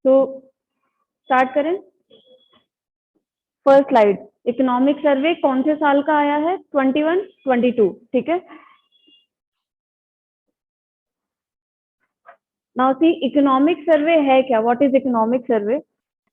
तो स्टार्ट करें। First slide, economic survey कौन से साल का आया है? 21, 22, ठीक है। नाउ सी, इकोनॉमिक सर्वे है क्या? What is economic survey?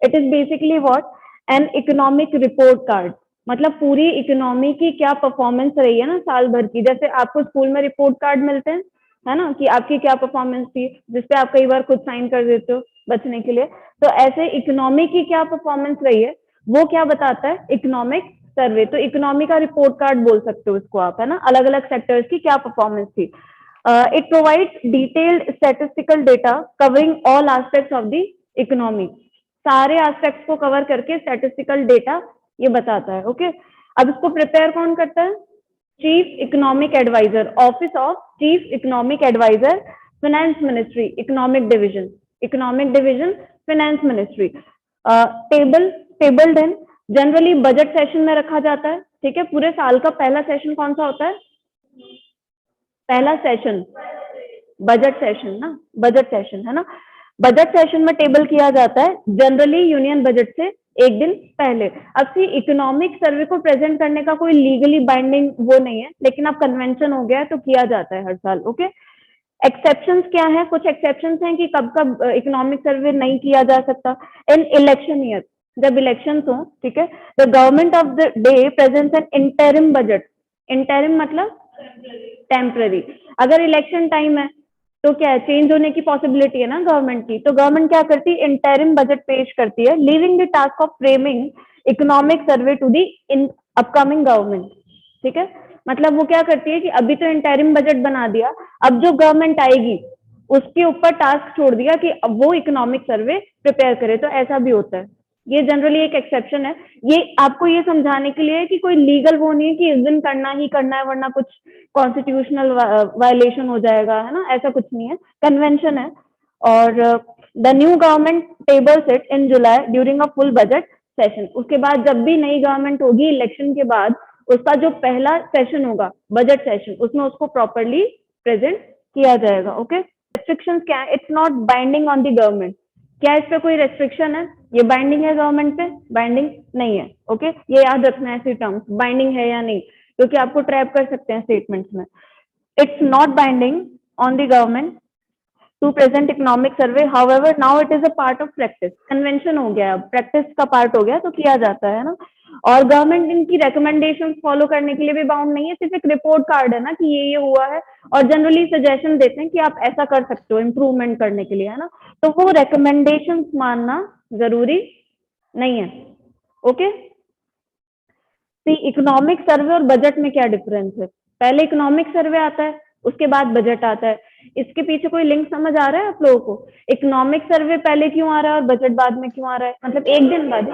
It is basically what? An economic report card. मतलब पूरी इकोनॉमी की क्या परफॉर्मेंस रही है ना साल भर की। जैसे आपको स्कूल में रिपोर्ट कार्ड मिलते हैं, है ना, कि आपकी क्या परफॉर्मेंस थी, जिसपे आप कई बार खुद साइन कर देते हो बचने के लिए। तो ऐसे इकोनॉमी की क्या परफॉर्मेंस रही है, वो क्या बताता है? Economic survey. तो इकोनॉमी का रिपोर्ट कार्ड बोल सकते हो इसको आप, है ना, अलग अलग सेक्टर्स की क्या परफॉर्मेंस थी। It provides detailed statistical data covering all aspects of the economy. सारे एस्पेक्ट्स को कवर करके स्टैटिस्टिकल डेटा ये बताता है। ओके, अब इसको प्रिपेयर कौन करता है? Chief economic adviser, office of chief economic adviser, finance ministry, economic division, finance ministry. Tabled in generally budget session में रखा जाता है, ठीक है। पूरे साल का पहला सेशन कौन सा होता है? पहला सेशन बजट सेशन ना, बजट सेशन है ना। बजट सेशन में टेबल किया जाता है जनरली यूनियन बजट से एक दिन पहले। अब सी, इकोनॉमिक सर्वे को प्रेजेंट करने का कोई लीगली बाइंडिंग वो नहीं है, लेकिन अब कन्वेंशन हो गया है तो किया जाता है हर साल। ओके, एक्सेप्शंस क्या है? कुछ एक्सेप्शंस हैं कि कब कब इकोनॉमिक सर्वे नहीं किया जा सकता। इन इलेक्शन ईयर, जब इलेक्शन हो, ठीक है, the government of the day presents N interim budget. Interim मतलब टेम्पररी। अगर इलेक्शन टाइम है तो क्या है, चेंज होने की पॉसिबिलिटी है ना गवर्नमेंट की, तो गवर्नमेंट क्या करती है? इंटरिम बजट पेश करती है, leaving the task of framing economic survey to the in upcoming government, ठीक है। मतलब वो क्या करती है कि अभी तो इंटरिम बजट बना दिया, अब जो गवर्नमेंट आएगी उसके ऊपर टास्क छोड़ दिया कि अब वो इकोनॉमिक सर्वे प्रिपेयर करे। तो ऐसा भी होता है, ये जनरली एक एक्सेप्शन है। ये आपको ये समझाने के लिए कि कोई लीगल वो नहीं है कि इस दिन करना ही करना है वरना कुछ कॉन्स्टिट्यूशनल वायलेशन हो जाएगा, है ना, ऐसा कुछ नहीं है, कन्वेंशन है। और the new government tables it in July during a full budget session. उसके बाद जब भी नई गवर्नमेंट होगी इलेक्शन के बाद, उसका जो पहला सेशन होगा बजट सेशन, उसमें उसको प्रॉपरली प्रेजेंट किया जाएगा। ओके, रेस्ट्रिक्शंस क्या है? It's not binding on the government. क्या इस पे कोई रेस्ट्रिक्शन है? ये बाइंडिंग है गवर्नमेंट पे? बाइंडिंग नहीं है। ओके, ये याद रखना है ऐसी टर्म्स, बाइंडिंग है या नहीं, क्योंकि आपको ट्रैप कर सकते हैं स्टेटमेंट्स में। It's not binding on the government to present economic survey, however now it is a part of practice. Convention हो गया, प्रैक्टिस का पार्ट हो गया, तो किया जाता है ना। और गवर्नमेंट इनकी रिकमेंडेशन फॉलो करने के लिए भी बाउंड नहीं है, सिर्फ एक रिपोर्ट कार्ड है ना कि ये हुआ है, और जनरली सजेशन देते हैं कि आप ऐसा कर सकते हो इम्प्रूवमेंट करने के लिए, है ना। तो वो रिकमेंडेशन मानना जरूरी नहीं है। ओके, इकोनॉमिक सर्वे और बजट में क्या डिफरेंस है? पहले इकोनॉमिक सर्वे आता है, उसके बाद बजट आता है। इसके पीछे कोई लिंक समझ आ रहा है आप लोगों को? इकोनॉमिक सर्वे पहले क्यों आ रहा है और बजट बाद में क्यों आ रहा है? मतलब एक दिन बाद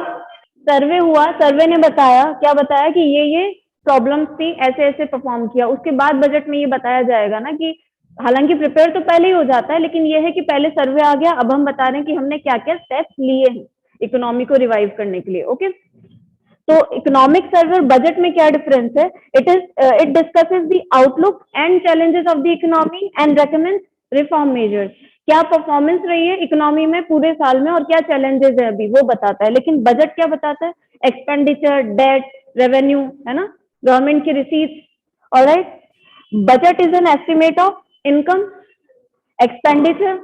सर्वे हुआ, सर्वे ने बताया, क्या बताया कि ये प्रॉब्लम्स थी, ऐसे ऐसे परफॉर्म किया। उसके बाद बजट में ये बताया जाएगा ना कि हालांकि प्रिपेयर तो पहले ही हो जाता है, लेकिन ये है कि पहले सर्वे आ गया, अब हम बता रहे हैं कि हमने क्या क्या स्टेप्स लिए हैं इकोनॉमी को रिवाइव करने के लिए। ओके, तो इकोनॉमिक सर्वे और बजट में क्या डिफरेंस है? It discusses the outlook and challenges of the economy and recommends reform measures. क्या परफॉर्मेंस रही है इकोनॉमी में पूरे साल में और क्या चैलेंजेस है अभी, वो बताता है। लेकिन बजट क्या बताता है? एक्सपेंडिचर, डेट, रेवेन्यू, है ना, गवर्नमेंट की receipts. Alright, budget is an estimate of income, expenditure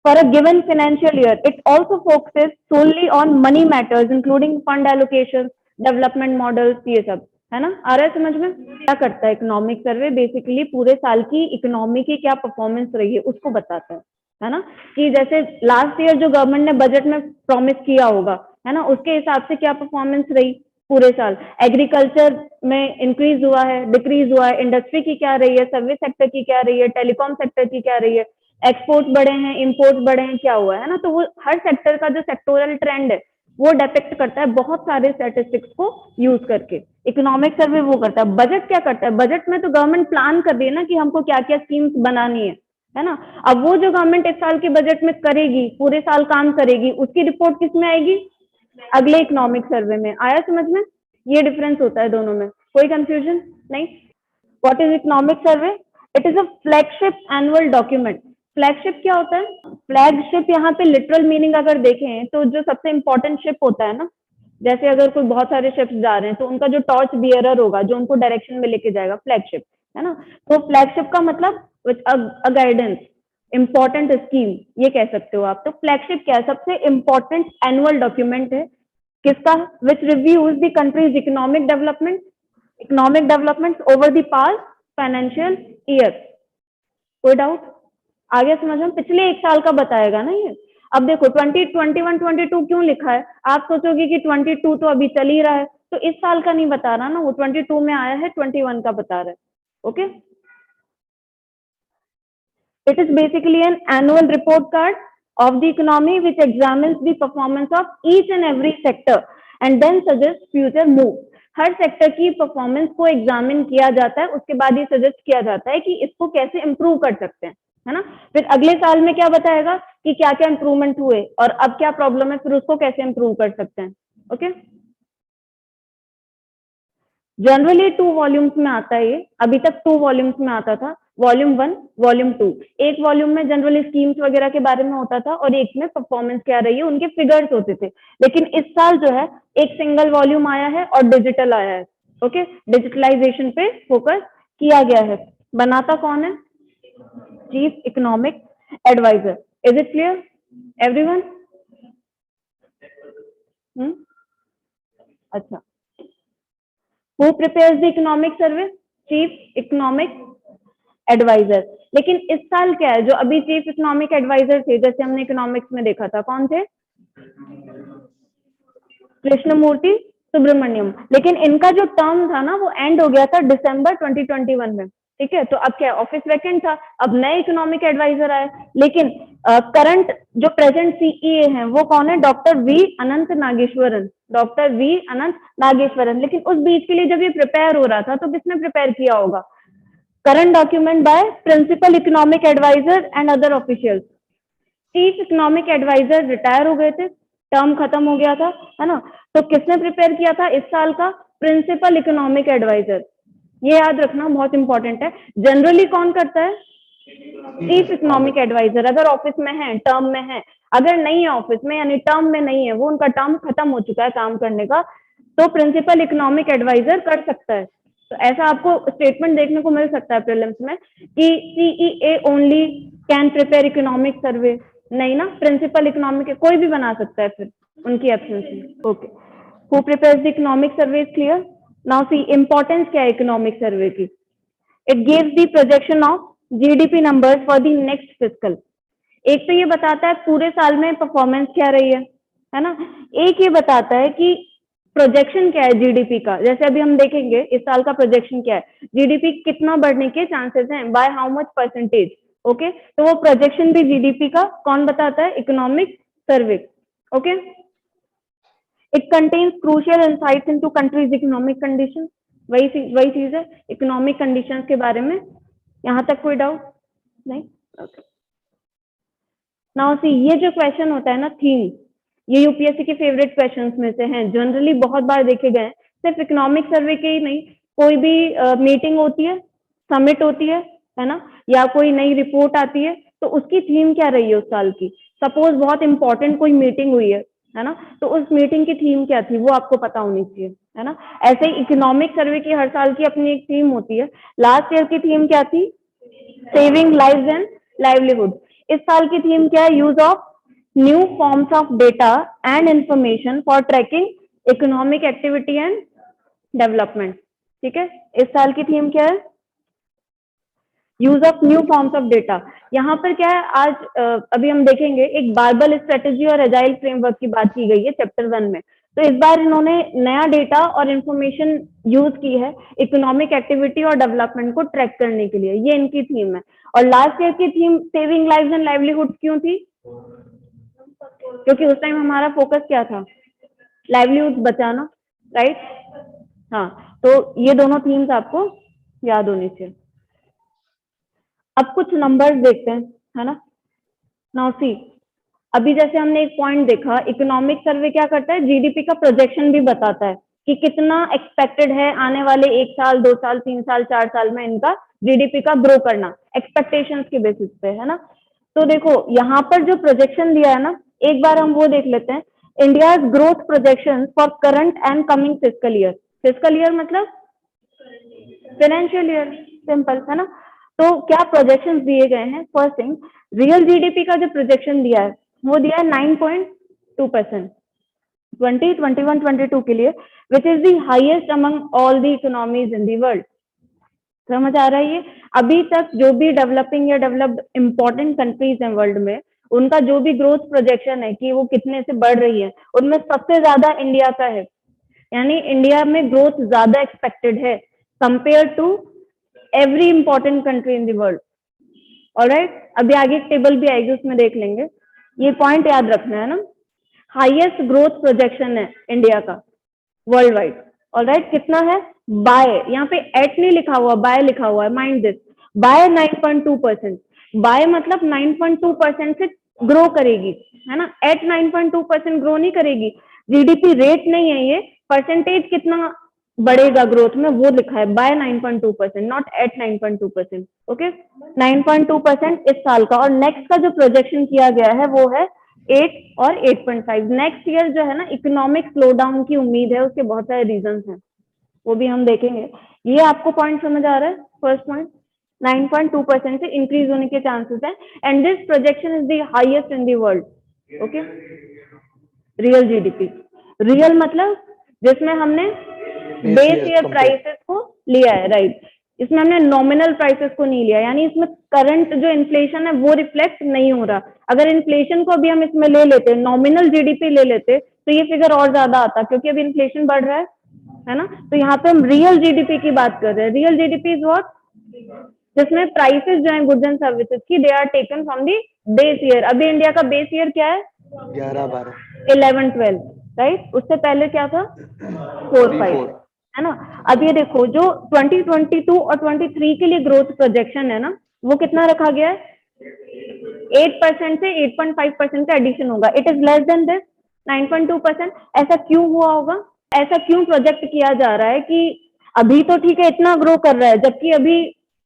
for a given financial year. It also focuses solely on money matters, including fund allocations, development models, ये सब, है ना। आ रहा है समझ में? क्या करता है इकोनॉमिक सर्वे? बेसिकली पूरे साल की इकोनॉमी की क्या परफॉर्मेंस रही है उसको बताता है ना। कि जैसे लास्ट ईयर जो गवर्नमेंट ने बजट में प्रॉमिस किया होगा, है ना, उसके हिसाब से क्या परफॉर्मेंस रही पूरे साल। एग्रीकल्चर में इंक्रीज हुआ है, डिक्रीज हुआ है, इंडस्ट्री की क्या रही है, सर्विस सेक्टर की क्या रही है, टेलीकॉम सेक्टर की क्या रही है, एक्सपोर्ट बढ़े हैं, इंपोर्ट बढ़े हैं, क्या हुआ है ना। तो वो हर सेक्टर का जो सेक्टोरल ट्रेंड है वो डिपेक्ट करता है बहुत सारे स्टैटिस्टिक्स को यूज करके। इकोनॉमिक सर्वे वो करता है। बजट क्या करता है? बजट में तो गवर्नमेंट प्लान कर रही है ना कि हमको क्या क्या स्कीम्स बनानी है ना। अब वो जो गवर्नमेंट इस साल के बजट में करेगी, पूरे साल काम करेगी, उसकी रिपोर्ट किस में आएगी? अगले इकोनॉमिक सर्वे में। आया समझ में? ये डिफरेंस होता है दोनों में, कोई कंफ्यूजन नहीं। What is economic survey? It is a flagship annual document flagship क्या होता है? फ्लैगशिप यहाँ पे लिटरल मीनिंग अगर देखें तो जो सबसे इंपॉर्टेंट शिप होता है ना, जैसे अगर कोई बहुत सारे शिप्स जा रहे हैं तो उनका जो टॉर्च बियरर होगा जो उनको डायरेक्शन में लेके जाएगा, फ्लैगशिप है ना। तो फ्लैगशिप का मतलब अ गाइडेंस, इंपॉर्टेंट स्कीम ये कह सकते हो आप। तो फ्लैगशिप क्या है? सबसे इंपॉर्टेंट एनुअल डॉक्यूमेंट है किसका? Which reviews the country's economic development over the past financial year. कोई डाउट? आगे समझ में? पिछले एक साल का बताएगा ना ये। अब देखो 2021 22 क्यों लिखा है? आप सोचोगे कि 22 तो अभी चल ही रहा है, तो इस साल का नहीं बता रहा ना, वो 22 में आया है, 21 का बता रहा है। Okay, it is basically an annual report card of the economy which examines the performance of each and every sector and then suggests future move। Her sector की परफॉर्मेंस को एग्जामिन किया जाता है, उसके बाद ये सजेस्ट किया जाता है कि इसको कैसे इम्प्रूव कर सकते हैं, है ना। फिर अगले साल में क्या बताएगा कि क्या क्या इंप्रूवमेंट हुए और अब क्या प्रॉब्लम है, फिर उसको कैसे इम्प्रूव कर सकते हैं। ओके, जनरली 2 वॉल्यूम्स में आता है ये, अभी तक 2 वॉल्यूम्स में आता था, वॉल्यूम 1 वॉल्यूम 2। एक वॉल्यूम में जनरली स्कीम्स वगैरह के बारे में होता था और एक में परफॉर्मेंस क्या रही है उनके फिगर्स होते थे। लेकिन इस साल जो है एक सिंगल वॉल्यूम आया है और डिजिटल आया है। ओके, डिजिटलाइजेशन पे फोकस किया गया है। बनाता कौन है? Chief economic adviser. Is it clear everyone? अच्छा, who prepares the economic survey? Chief economic adviser. लेकिन इस साल क्या है, जो अभी चीफ इकोनॉमिक एडवाइजर थे, जैसे हमने इकोनॉमिक्स में देखा था, कौन थे? कृष्णमूर्ति सुब्रमण्यम। लेकिन इनका जो टर्म था ना वो एंड हो गया था दिसंबर 2021 में। ठीक है, तो अब क्या, ऑफिस वैकेंट था, अब नए इकोनॉमिक एडवाइजर आए। लेकिन करंट जो प्रेजेंट सीईए हैं वो कौन है? डॉक्टर वी अनंत नागेश्वरन। डॉक्टर वी अनंत नागेश्वरन। लेकिन उस बीच के लिए जब ये प्रिपेयर हो रहा था तो किसने प्रिपेयर किया होगा? Current document by principal economic adviser and other officials. Chief economic adviser retire हो गए थे, टर्म खत्म हो गया था, है ना। तो किसने प्रिपेयर किया था इस साल का? Principal economic adviser. ये याद रखना, बहुत इंपॉर्टेंट है। जनरली कौन करता है? चीफ इकोनॉमिक एडवाइजर, अगर ऑफिस में है, टर्म में है। अगर नहीं है ऑफिस में यानी टर्म में नहीं है, वो उनका टर्म खत्म हो चुका है काम करने का, तो प्रिंसिपल इकोनॉमिक एडवाइजर कर सकता है। तो ऐसा आपको स्टेटमेंट देखने को मिल सकता है प्रीलिम्स में कि CEA only can prepare economic survey. नहीं ना, प्रिंसिपल इकोनॉमिक कोई भी बना सकता है फिर उनकी एब्सेंस में। Okay, who prepares the economic survey is clear. Now see importance क्या है इकोनॉमिक सर्वे की? It gives the projection of GDP numbers for the next fiscal. एक तो ये बताता है पूरे साल में परफॉर्मेंस क्या रही है ना। एक ये बताता है कि प्रोजेक्शन क्या है जीडीपी का। जैसे अभी हम देखेंगे इस साल का प्रोजेक्शन क्या है, जीडीपी कितना बढ़ने के चांसेस हैं, bye how much percentage. Okay, तो वो प्रोजेक्शन भी जीडीपी का कौन बताता है? Economic survey. Okay, it contains crucial insights into countries economic condition. वही चीज है, इकोनॉमिक कंडीशंस के बारे में। यहाँ तक कोई डाउट नहीं? ओके, नाउ सी, ये जो क्वेश्चन होता है ना, थीम, ये यूपीएससी के फेवरेट क्वेश्चंस में से हैं, जनरली बहुत बार देखे गए हैं। सिर्फ इकोनॉमिक सर्वे के ही नहीं, कोई भी मीटिंग होती है, समिट होती है ना, या कोई नई रिपोर्ट आती है, तो उसकी थीम क्या रही है उस साल की। सपोज बहुत इंपॉर्टेंट कोई मीटिंग हुई है ना, तो उस मीटिंग की थीम क्या थी वो आपको पता होनी चाहिए, है ना। ऐसे ही इकोनॉमिक सर्वे की हर साल की अपनी एक थीम होती है। लास्ट ईयर की थीम क्या थी? Saving lives and livelihood. इस साल की थीम क्या है? Use of new forms of data and information for tracking economic activity and development. ठीक है, इस साल की थीम क्या है? Use of new forms of data. यहाँ पर क्या है, आज अभी हम देखेंगे एक बारबल स्ट्रेटेजी और एजाइल फ्रेमवर्क की बात की गई है चैप्टर 1 में। तो इस बार इन्होंने नया डेटा और इंफॉर्मेशन यूज की है इकोनॉमिक एक्टिविटी और डेवलपमेंट को ट्रैक करने के लिए, ये इनकी थीम है। और लास्ट ईयर की theme saving lives and livelihood क्यों थी? क्योंकि उस टाइम हमारा फोकस क्या था? लाइवलीहुड बचाना, राइट। हाँ, तो ये दोनों थीम्स आपको याद होनी चाहिए। अब कुछ नंबर्स देखते हैं, है ना। नाउ सी, अभी जैसे हमने एक पॉइंट देखा, इकोनॉमिक सर्वे क्या करता है? जीडीपी का प्रोजेक्शन भी बताता है कि कितना एक्सपेक्टेड है आने वाले 1 साल 2 साल 3 साल 4 साल में इनका जीडीपी का ग्रो करना, एक्सपेक्टेशंस के बेसिस पे, है ना। तो देखो यहाँ पर जो प्रोजेक्शन दिया है ना, एक बार हम वो देख लेते हैं। India growth projection for current and coming physical year. Physical year मतलब फाइनेंशियल ईयर, सिंपल है ना। तो क्या प्रोजेक्शन दिए गए हैं? फर्स्ट थिंग, रियल जीडीपी का जो प्रोजेक्शन दिया है वो दिया है 9.2% 2021-22 के लिए, which is the highest among all the economies in the world. समझ आ रहा है ये? अभी तक जो भी डेवलपिंग या डेवलप्ड इंपॉर्टेंट कंट्रीज हैं वर्ल्ड में, उनका जो भी ग्रोथ प्रोजेक्शन है कि वो कितने से बढ़ रही है, उनमें सबसे ज्यादा इंडिया का है। यानी इंडिया में ग्रोथ ज्यादा एक्सपेक्टेड है compare to every important country in the world. Alright, अभी आगे एक टेबल भी आएगी उसमें देख लेंगे। ये पॉइंट याद रखना है ना। हाईएस्ट ग्रोथ प्रोजेक्शन है इंडिया का वर्ल्ड वाइड। ऑलराइट, कितना है? बाय, यहाँ पे एट नहीं लिखा हुआ, बाय लिखा हुआ है, माइंड दिस, बाय 9.2%। बाय मतलब 9.2% से ग्रो करेगी, है ना। एट 9.2% ग्रो नहीं करेगी। जीडीपी रेट नहीं है ये, परसेंटेज कितना बढ़ेगा ग्रोथ में वो लिखा है, बाय 9.2%, नॉट एट 9.2%। ओके, 9.2% इस साल का। और नेक्स्ट का जो प्रोजेक्शन किया गया है वो है 8 और 8.5। नेक्स्ट ईयर जो है ना, इकोनॉमिक स्लो डाउन की उम्मीद है, उसके बहुत सारे रीजंस हैं, वो भी हम देखेंगे। ये आपको पॉइंट समझ आ रहा है? फर्स्ट पॉइंट, 9.2% से इंक्रीज होने के चांसेस है, and this projection is the highest in the world. Okay, real GDP, real मतलब जिसमें हमने बेस ईयर प्राइसेस को लिया है, राइट। इसमें हमने नॉमिनल प्राइसेस को नहीं लिया, यानी इसमें करंट जो इन्फ्लेशन है वो रिफ्लेक्ट नहीं हो रहा। अगर इन्फ्लेशन को अभी हम इसमें ले लेते, नॉमिनल जीडीपी ले लेते, तो ये फिगर और ज्यादा आता, क्योंकि अभी इन्फ्लेशन बढ़ रहा है ना। तो यहाँ पे हम रियल जीडीपी की बात कर रहे हैं। Real GDP is what? जिसमें प्राइसेस जो है गुड्स एंड सर्विसेज की, they are taken from the base year. अभी इंडिया का बेस ईयर क्या है? 11-12, 11-12, राइट। उससे पहले क्या था? 4-5, है ना। अब ये देखो, जो 2022 और 23 के लिए ग्रोथ प्रोजेक्शन है ना, वो कितना रखा गया है? 8% से 8.5% का एडिशन होगा। It is less than this 9.2%। ऐसा क्यों हुआ होगा? ऐसा क्यों प्रोजेक्ट किया जा रहा है कि अभी तो ठीक है इतना ग्रो कर रहा है, जबकि अभी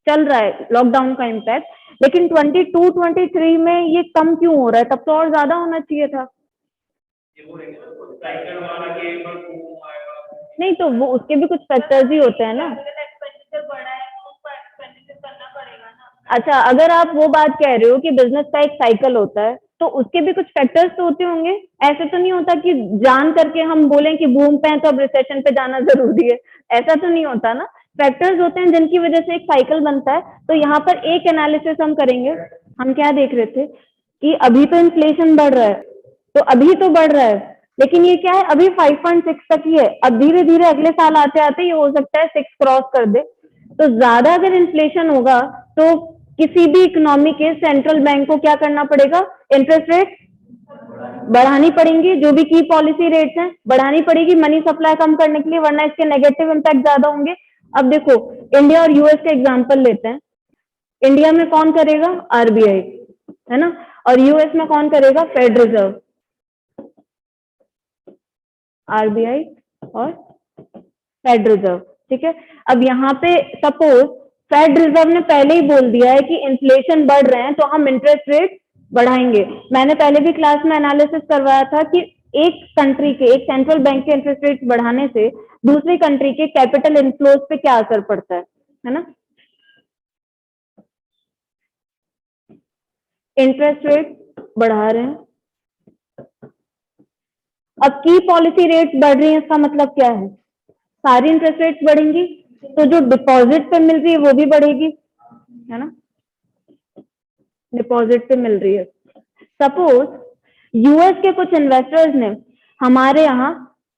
चल रहा है लॉकडाउन का इम्पैक्ट, लेकिन 22-23 में ये कम क्यों हो रहा है? तब तो और ज्यादा होना चाहिए था। नहीं तो वो उसके भी कुछ फैक्टर्स ही होते हैं ना। अच्छा, अगर आप वो बात कह रहे हो कि बिजनेस का एक साइकिल होता है, तो उसके भी कुछ फैक्टर्स तो होते होंगे। ऐसे तो नहीं होता कि जान करके हम बोलें कि बूम पे है तो अब रिसेशन पे जाना जरूरी है, ऐसा तो नहीं होता ना। फैक्टर्स होते हैं जिनकी वजह से एक साइकिल बनता है। तो यहाँ पर एक एनालिसिस हम करेंगे। हम क्या देख रहे थे कि अभी तो इन्फ्लेशन बढ़ रहा है, तो अभी तो बढ़ रहा है, लेकिन ये क्या है, अभी 5.6 तक ही है। अब धीरे धीरे अगले साल आते आते ये हो सकता है 6 क्रॉस कर दे। तो ज्यादा अगर इन्फ्लेशन होगा तो किसी भी इकोनॉमी के सेंट्रल बैंक को क्या करना पड़ेगा? इंटरेस्ट रेट बढ़ानी पड़ेंगी। जो भी की पॉलिसी रेट्स हैं बढ़ानी पड़ेगी मनी सप्लाई कम करने के लिए, वरना इसके नेगेटिव इम्पैक्ट ज्यादा होंगे। अब देखो, इंडिया और यूएस का एग्जांपल लेते हैं। इंडिया में कौन करेगा? आरबीआई, है ना। और यूएस में कौन करेगा? फेड रिजर्व, आरबीआई और फेड रिजर्व, ठीक है। अब यहाँ पे सपोज फेड रिजर्व ने पहले ही बोल दिया है कि इन्फ्लेशन बढ़ रहे हैं तो हम इंटरेस्ट रेट बढ़ाएंगे। मैंने पहले भी क्लास में एनालिसिस करवाया था कि एक कंट्री के, एक सेंट्रल बैंक के इंटरेस्ट रेट बढ़ाने से दूसरी कंट्री के कैपिटल इनफ्लोज पे क्या असर पड़ता है ना। इंटरेस्ट रेट बढ़ा रहे हैं, अब की पॉलिसी रेट बढ़ रही है, इसका मतलब क्या है? सारी इंटरेस्ट रेट्स बढ़ेंगी, तो जो डिपॉजिट पे मिल रही है वो भी बढ़ेगी, है ना। डिपॉजिट पे मिल रही है। सपोज यूएस के कुछ इन्वेस्टर्स ने हमारे यहाँ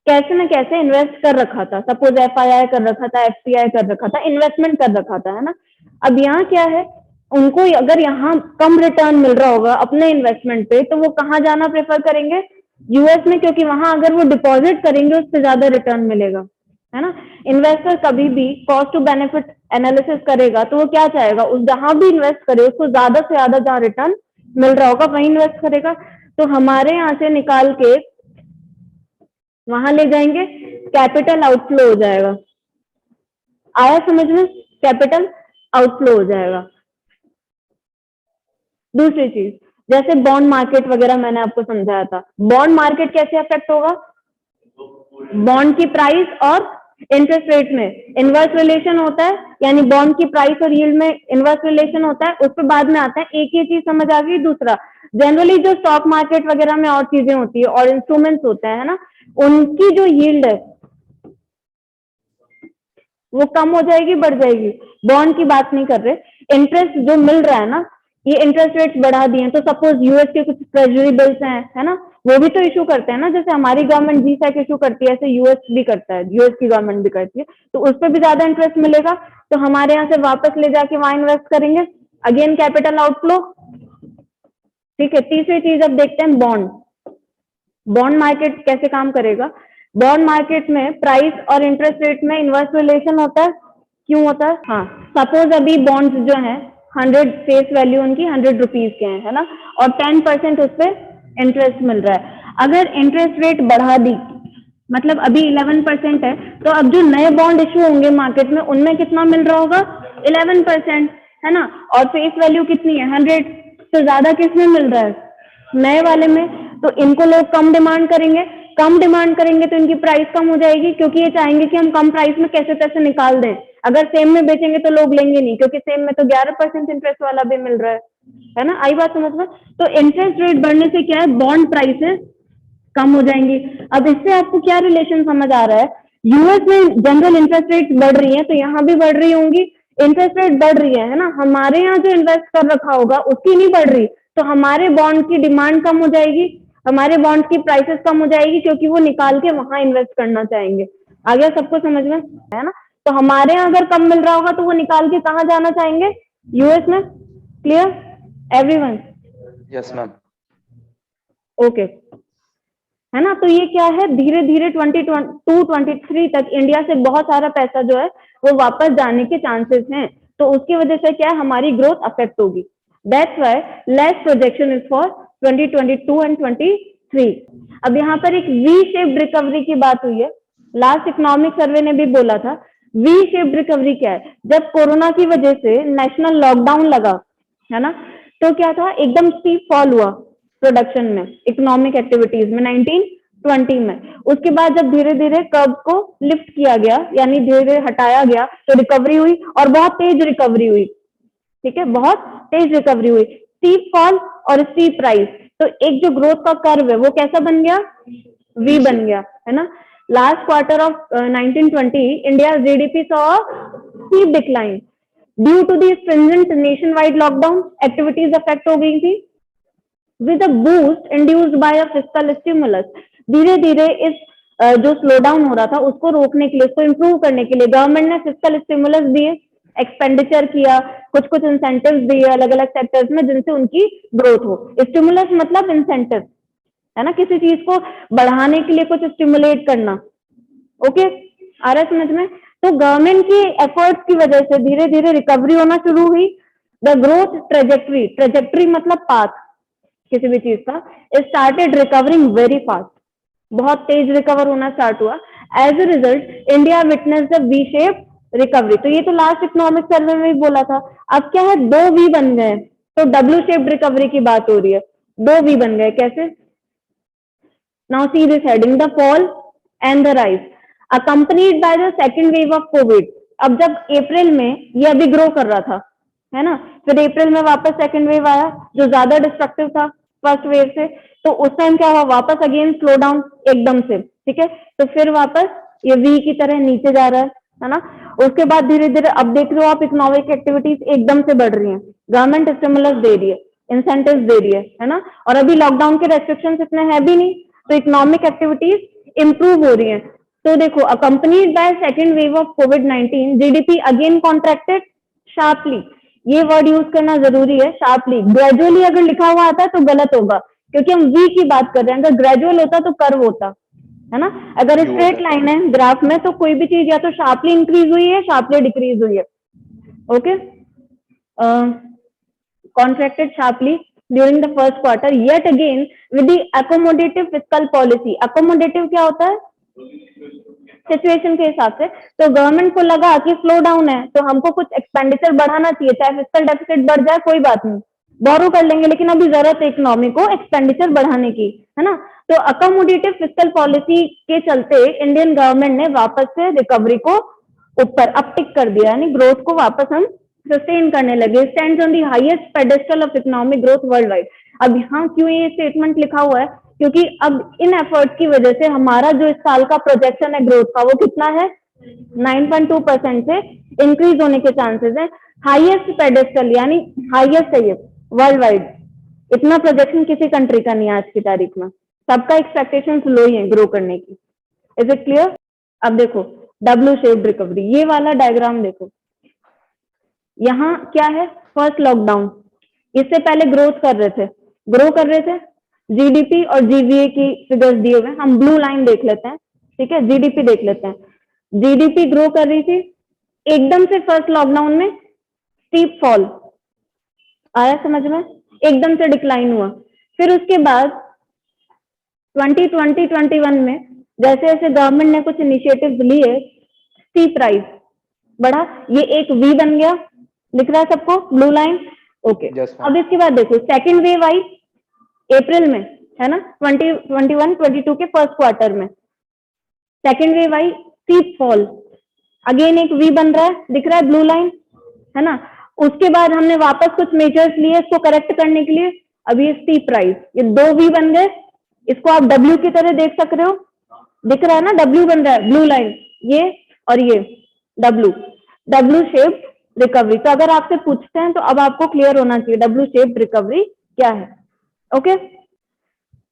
कैसे न कैसे इन्वेस्ट कर रखा था, सपोज एफआईआई कर रखा था, एफपीआई कर रखा था, इन्वेस्टमेंट कर रखा था, है ना। अब यहाँ क्या है, उनको अगर यहाँ कम रिटर्न मिल रहा होगा अपने इन्वेस्टमेंट पे, तो वो कहाँ जाना प्रेफर करेंगे? यूएस में, क्योंकि वहां अगर वो डिपॉजिट करेंगे उससे ज्यादा रिटर्न मिलेगा, है ना। इन्वेस्टर कभी भी कॉस्ट टू बेनिफिट एनालिसिस करेगा तो वो क्या चाहेगा? उस जहां भी इन्वेस्ट करे उसको ज्यादा से ज्यादा जहां रिटर्न मिल रहा होगा वहीं इन्वेस्ट करेगा। तो हमारे यहाँ से निकाल के वहां ले जाएंगे, कैपिटल आउटफ्लो हो जाएगा। आया समझ में? कैपिटल आउटफ्लो हो जाएगा। दूसरी चीज, जैसे बॉन्ड मार्केट वगैरह मैंने आपको समझाया था, बॉन्ड मार्केट कैसे अफेक्ट होगा? बॉन्ड की प्राइस और इंटरेस्ट रेट में इनवर्स रिलेशन होता है, यानी बॉन्ड की प्राइस और यील्ड में इनवर्स रिलेशन होता है, उस पर बाद में आता है। एक ये चीज समझ आ गई। दूसरा, जनरली जो स्टॉक मार्केट वगैरह में और चीजें होती है और इंस्ट्रूमेंट्स होते हैं ना, उनकी जो यील्ड है वो कम हो जाएगी, बढ़ जाएगी। बॉन्ड की बात नहीं कर रहे, इंटरेस्ट जो मिल रहा है ना, ये इंटरेस्ट रेट्स बढ़ा दिए हैं, तो सपोज यूएस के कुछ ट्रेजरी बिल्स हैं, है ना, वो भी तो इशू करते हैं ना, जैसे हमारी गवर्नमेंट जीसैक इशू करती है, ऐसे यूएस भी करता है, यूएस की गवर्नमेंट भी करती है, तो उस पर भी ज्यादा इंटरेस्ट मिलेगा, तो हमारे यहाँ से वापस ले जाके वहां इन्वेस्ट करेंगे, अगेन कैपिटल आउटफ्लो। ठीक है, तीसरी चीज अब देखते हैं बॉन्ड। बॉन्ड मार्केट कैसे काम करेगा? बॉन्ड मार्केट में प्राइस और इंटरेस्ट रेट में इनवर्स रिलेशन होता है। क्यों होता है? हाँ, सपोज अभी बॉन्ड्स जो हैं 100 फेस वैल्यू उनकी 100 रुपीज के हैं, है ना, और 10% उस पर इंटरेस्ट मिल रहा है। अगर इंटरेस्ट रेट बढ़ा दी, मतलब अभी 11% है, तो अब जो नए बॉन्ड इशू होंगे मार्केट में उनमें कितना मिल रहा होगा? 11%, है ना, और फेस वैल्यू कितनी है? 100, तो ज्यादा किसमें मिल रहा है? नए वाले में। तो इनको लोग कम डिमांड करेंगे, कम डिमांड करेंगे तो इनकी प्राइस कम हो जाएगी, क्योंकि ये चाहेंगे कि हम कम प्राइस में कैसे तैसे निकाल दें। अगर सेम में बेचेंगे तो लोग लेंगे नहीं, क्योंकि सेम में तो 11% इंटरेस्ट वाला भी मिल रहा है ना। आई बात समझ में? तो इंटरेस्ट रेट बढ़ने से क्या है, बॉन्ड प्राइसेस कम हो जाएंगी। अब इससे आपको क्या रिलेशन समझ आ रहा है? यूएस में जनरल इंटरेस्ट रेट बढ़ रही है, तो यहाँ भी बढ़ रही होंगी। इंटरेस्ट रेट बढ़ रही है ना, हमारे यहाँ जो इन्वेस्ट कर रखा होगा उसकी नहीं बढ़ रही, तो हमारे बॉन्ड की डिमांड कम हो जाएगी, हमारे बॉन्ड की प्राइसेस कम हो जाएगी, क्योंकि वो निकाल के वहां इन्वेस्ट करना चाहेंगे। आ गया सबको समझ में? है ना। तो हमारे यहाँ अगर कम मिल रहा होगा तो वो निकाल के कहाँ जाना चाहेंगे? यूएस में। Clear everyone? Yes ma'am. Okay, है ना। तो ये क्या है, धीरे धीरे 2022-23 तक इंडिया से बहुत सारा पैसा जो है वो वापस जाने के चांसेस हैं, तो उसकी वजह से क्या है, हमारी ग्रोथ अफेक्ट होगी। That's why less projection is for 2022 and 23। अब यहाँ पर एक वी शेप्ड रिकवरी की बात हुई है, लास्ट इकोनॉमिक सर्वे ने भी बोला था। वी शेप्ड रिकवरी क्या है? जब कोरोना की वजह से नेशनल लॉकडाउन लगा, है ना, तो क्या था, एकदम स्टीप फॉल हुआ प्रोडक्शन में, इकोनॉमिक एक्टिविटीज में 1920 में। उसके बाद जब धीरे धीरे कर्व को लिफ्ट किया गया, यानी धीरे धीरे हटाया गया, तो रिकवरी हुई, और बहुत तेज रिकवरी हुई। ठीक है, बहुत तेज रिकवरी हुई, स्टीप फॉल और स्टीप राइज। तो एक जो ग्रोथ का कर्व है वो कैसा बन गया? वी बन गया, है ना। Last quarter of 1920 India GDP saw steep decline due to the stringent nationwide lockdown, activities affect हो गई थी with a boost induced by a fiscal stimulus। धीरे धीरे इस जो स्लो डाउन हो रहा था उसको रोकने के लिए, उसको इम्प्रूव करने के लिए गवर्नमेंट ने फिस्कल स्टिमुलस दिए, एक्सपेंडिचर किया, कुछ कुछ इंसेंटिव्स दिए अलग अलग सेक्टर्स में, जिनसे उनकी ग्रोथ हो। स्टिमुलस मतलब इंसेंटिव, है ना, किसी चीज को बढ़ाने के लिए कुछ स्टिमुलेट करना। ओके, आ रहा है समझ में? तो गवर्नमेंट की एफर्ट्स की वजह से धीरे धीरे रिकवरी होना शुरू हुई। द ग्रोथ ट्रेजेक्ट्री, ट्रेजेक्ट्री मतलब पाथ किसी भी चीज का, स्टार्टेड रिकवरिंग वेरी फास्ट, बहुत तेज रिकवर होना स्टार्ट हुआ। As a result India witness the V shape recovery. तो ये तो लास्ट इकोनॉमिक सर्वे में भी बोला था। अब क्या है, दो वी बन गए, तो डब्ल्यू शेप रिकवरी की बात हो रही है, दो वी बन गए। कैसे? Now see this heading, the fall and the rise accompanied by the second wave of Covid. अब जब अप्रैल में ये अभी ग्रो कर रहा था, है ना, फिर अप्रैल में वापस सेकेंड वेव आया जो ज्यादा डिस्ट्रक्टिव था फर्स्ट वेव से, तो उस टाइम क्या हुआ, वापस अगेन स्लो डाउन एकदम से। ठीक है, तो फिर वापस ये वी की तरह नीचे जा रहा है ना। उसके बाद धीरे धीरे अब देख रहे हो आप, इकोनॉमिक एक्टिविटीज एकदम से बढ़ रही हैं, गवर्नमेंट स्टिमुलस दे रही है, इंसेंटिव्स दे रही है ना, और अभी लॉकडाउन के रेस्ट्रिक्शंस इतने हैं भी नहीं, तो इकोनॉमिक एक्टिविटीज इंप्रूव हो रही हैं। तो देखो, accompanied by second wave of covid GDP again contracted sharply. ये वर्ड यूज करना जरूरी है, शार्पली। ग्रेजुअली अगर लिखा हुआ आता है तो गलत होगा, क्योंकि हम वी की बात कर रहे हैं। अगर ग्रेजुअल होता तो कर्व होता, है ना। अगर स्ट्रेट लाइन है ग्राफ में तो कोई भी चीज या तो शार्पली इंक्रीज हुई है, शार्पली डिक्रीज हुई है। Okay, contracted sharply during the first quarter, yet again with the accommodative fiscal policy. Accommodative क्या होता है? सिचुएशन के हिसाब से। तो गवर्नमेंट को लगा कि स्लो डाउन है तो हमको कुछ एक्सपेंडिचर बढ़ाना चाहिए, चाहे फिस्कल डेफिसिट बढ़ जाए कोई बात नहीं, बोरो कर लेंगे, लेकिन अभी जरूरत है इकोनॉमी को एक्सपेंडिचर बढ़ाने की, है ना। तो अकोमोडेटिव फिस्कल पॉलिसी के चलते इंडियन गवर्नमेंट ने वापस से रिकवरी को ऊपर अपटिक कर दिया, यानी ग्रोथ को वापस हम सस्टेन करने लगे। Stands on the highest pedestal of economic growth world wide. अब यहाँ क्यों ये स्टेटमेंट लिखा हुआ है, क्योंकि अब इन एफर्ट की वजह से हमारा जो इस साल का प्रोजेक्शन है ग्रोथ का, वो कितना है, 9.2% से इंक्रीज होने के चांसेस है। हाईएस्ट पेडेस्टल यानी हाईएस्ट है ये वर्ल्ड वाइड, इतना प्रोजेक्शन किसी कंट्री का नहीं है आज की तारीख में, सबका एक्सपेक्टेशन लो ही है ग्रो करने की। Is it clear? अब देखो डब्ल्यू शेप्ड रिकवरी, ये वाला डायग्राम देखो, यहाँ क्या है, फर्स्ट लॉकडाउन, इससे पहले ग्रोथ कर रहे थे, जीडीपी और जीवीए की फिगर्स दिए हुए, हम ब्लू लाइन देख लेते हैं, ठीक है, जीडीपी देख लेते हैं। जीडीपी ग्रो कर रही थी, एकदम से फर्स्ट लॉकडाउन में स्टीप फॉल आया समझ में, एकदम से डिक्लाइन हुआ। फिर उसके बाद 2020-21 में जैसे जैसे गवर्नमेंट ने कुछ इनिशिएटिव्स लिए, स्टीप राइज बढ़ा, ये एक वी बन गया, दिख रहा है सबको ब्लू लाइन, ओके। अब इसके बाद देखो सेकंड वेव आई अप्रैल में, है ना, 2021-22 के फर्स्ट क्वार्टर में सेकंड वेव आई, स्टीप फॉल, अगेन एक वी बन रहा है, दिख रहा है ब्लू लाइन, है ना। उसके बाद हमने वापस कुछ मेजर्स लिए इसको करेक्ट करने के लिए, अब ये स्टीप राइज, ये दो वी बन गए, इसको आप डब्ल्यू की तरह देख सक रहे हो, दिख रहा है ना, डब्ल्यू बन रहा है, ब्लू लाइन ये और ये डब्ल्यू शेप्ड रिकवरी। तो अगर आपसे पूछते हैं तो अब आपको क्लियर होना चाहिए डब्ल्यू शेप्ड रिकवरी क्या है, ओके।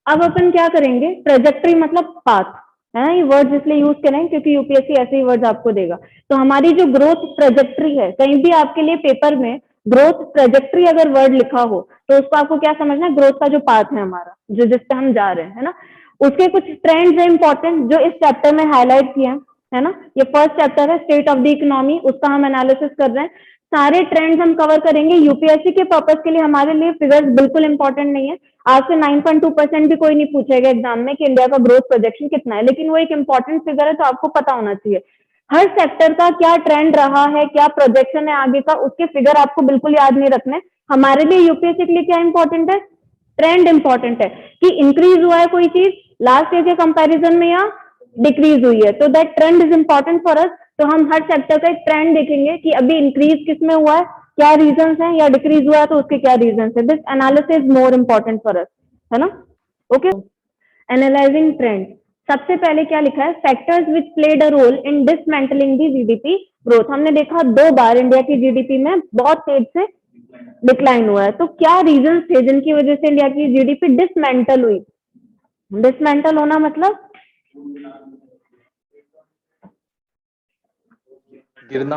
अब अपन क्या करेंगे, ट्रेजेक्ट्री मतलब पाथ, है ना, ये वर्ड्स इसलिए यूज करें क्योंकि यूपीएससी ऐसे ही वर्ड्स आपको देगा। तो हमारी जो ग्रोथ ट्रेजेक्ट्री है, कहीं भी आपके लिए पेपर में ग्रोथ ट्रेजेक्ट्री अगर वर्ड लिखा हो तो उसको आपको क्या समझना है, ग्रोथ का जो पाथ है हमारा, जो जिस पे हम जा रहे हैं, है ना, उसके कुछ ट्रेंड्स है इंपॉर्टेंट जो इस चैप्टर में हाईलाइट किए हैं, है ना। ये फर्स्ट चैप्टर है स्टेट ऑफ द इकोनॉमी, उसका हम एनालिसिस कर रहे हैं, सारे ट्रेंड्स हम कवर करेंगे। यूपीएससी के पर्पस के लिए हमारे लिए फिगर्स बिल्कुल इंपॉर्टेंट नहीं है, आज से 9.2% भी कोई नहीं पूछेगा एग्जाम में कि इंडिया का ग्रोथ प्रोजेक्शन कितना है, लेकिन वो एक इंपॉर्टेंट फिगर है तो आपको पता होना चाहिए हर सेक्टर का क्या ट्रेंड रहा है, क्या प्रोजेक्शन है आगे का, उसके फिगर आपको बिल्कुल याद नहीं रखने। हमारे लिए यूपीएससी के लिए क्या इंपॉर्टेंट है, ट्रेंड इंपॉर्टेंट है कि इंक्रीज हुआ है कोई चीज लास्ट ईयर के कंपैरिजन में या डिक्रीज हुई है, तो that trend is important for us. तो हम हर सेक्टर का एक ट्रेंड देखेंगे कि अभी इंक्रीज किस में हुआ है, क्या रीजंस हैं, या डिक्रीज हुआ है तो उसके क्या रीजंस है। This analysis more important for us, है ना, ओके। एनालाइजिंग ट्रेंड, सबसे पहले क्या लिखा है, factors which played a role in dismantling the GDP growth. हमने देखा 2 बार इंडिया की जीडीपी में बहुत तेज से डिक्लाइन हुआ है, तो क्या रीजंस थे जिनकी वजह से इंडिया की जीडीपी डिसमेंटल हुई। डिसमेंटल होना मतलब गिरना,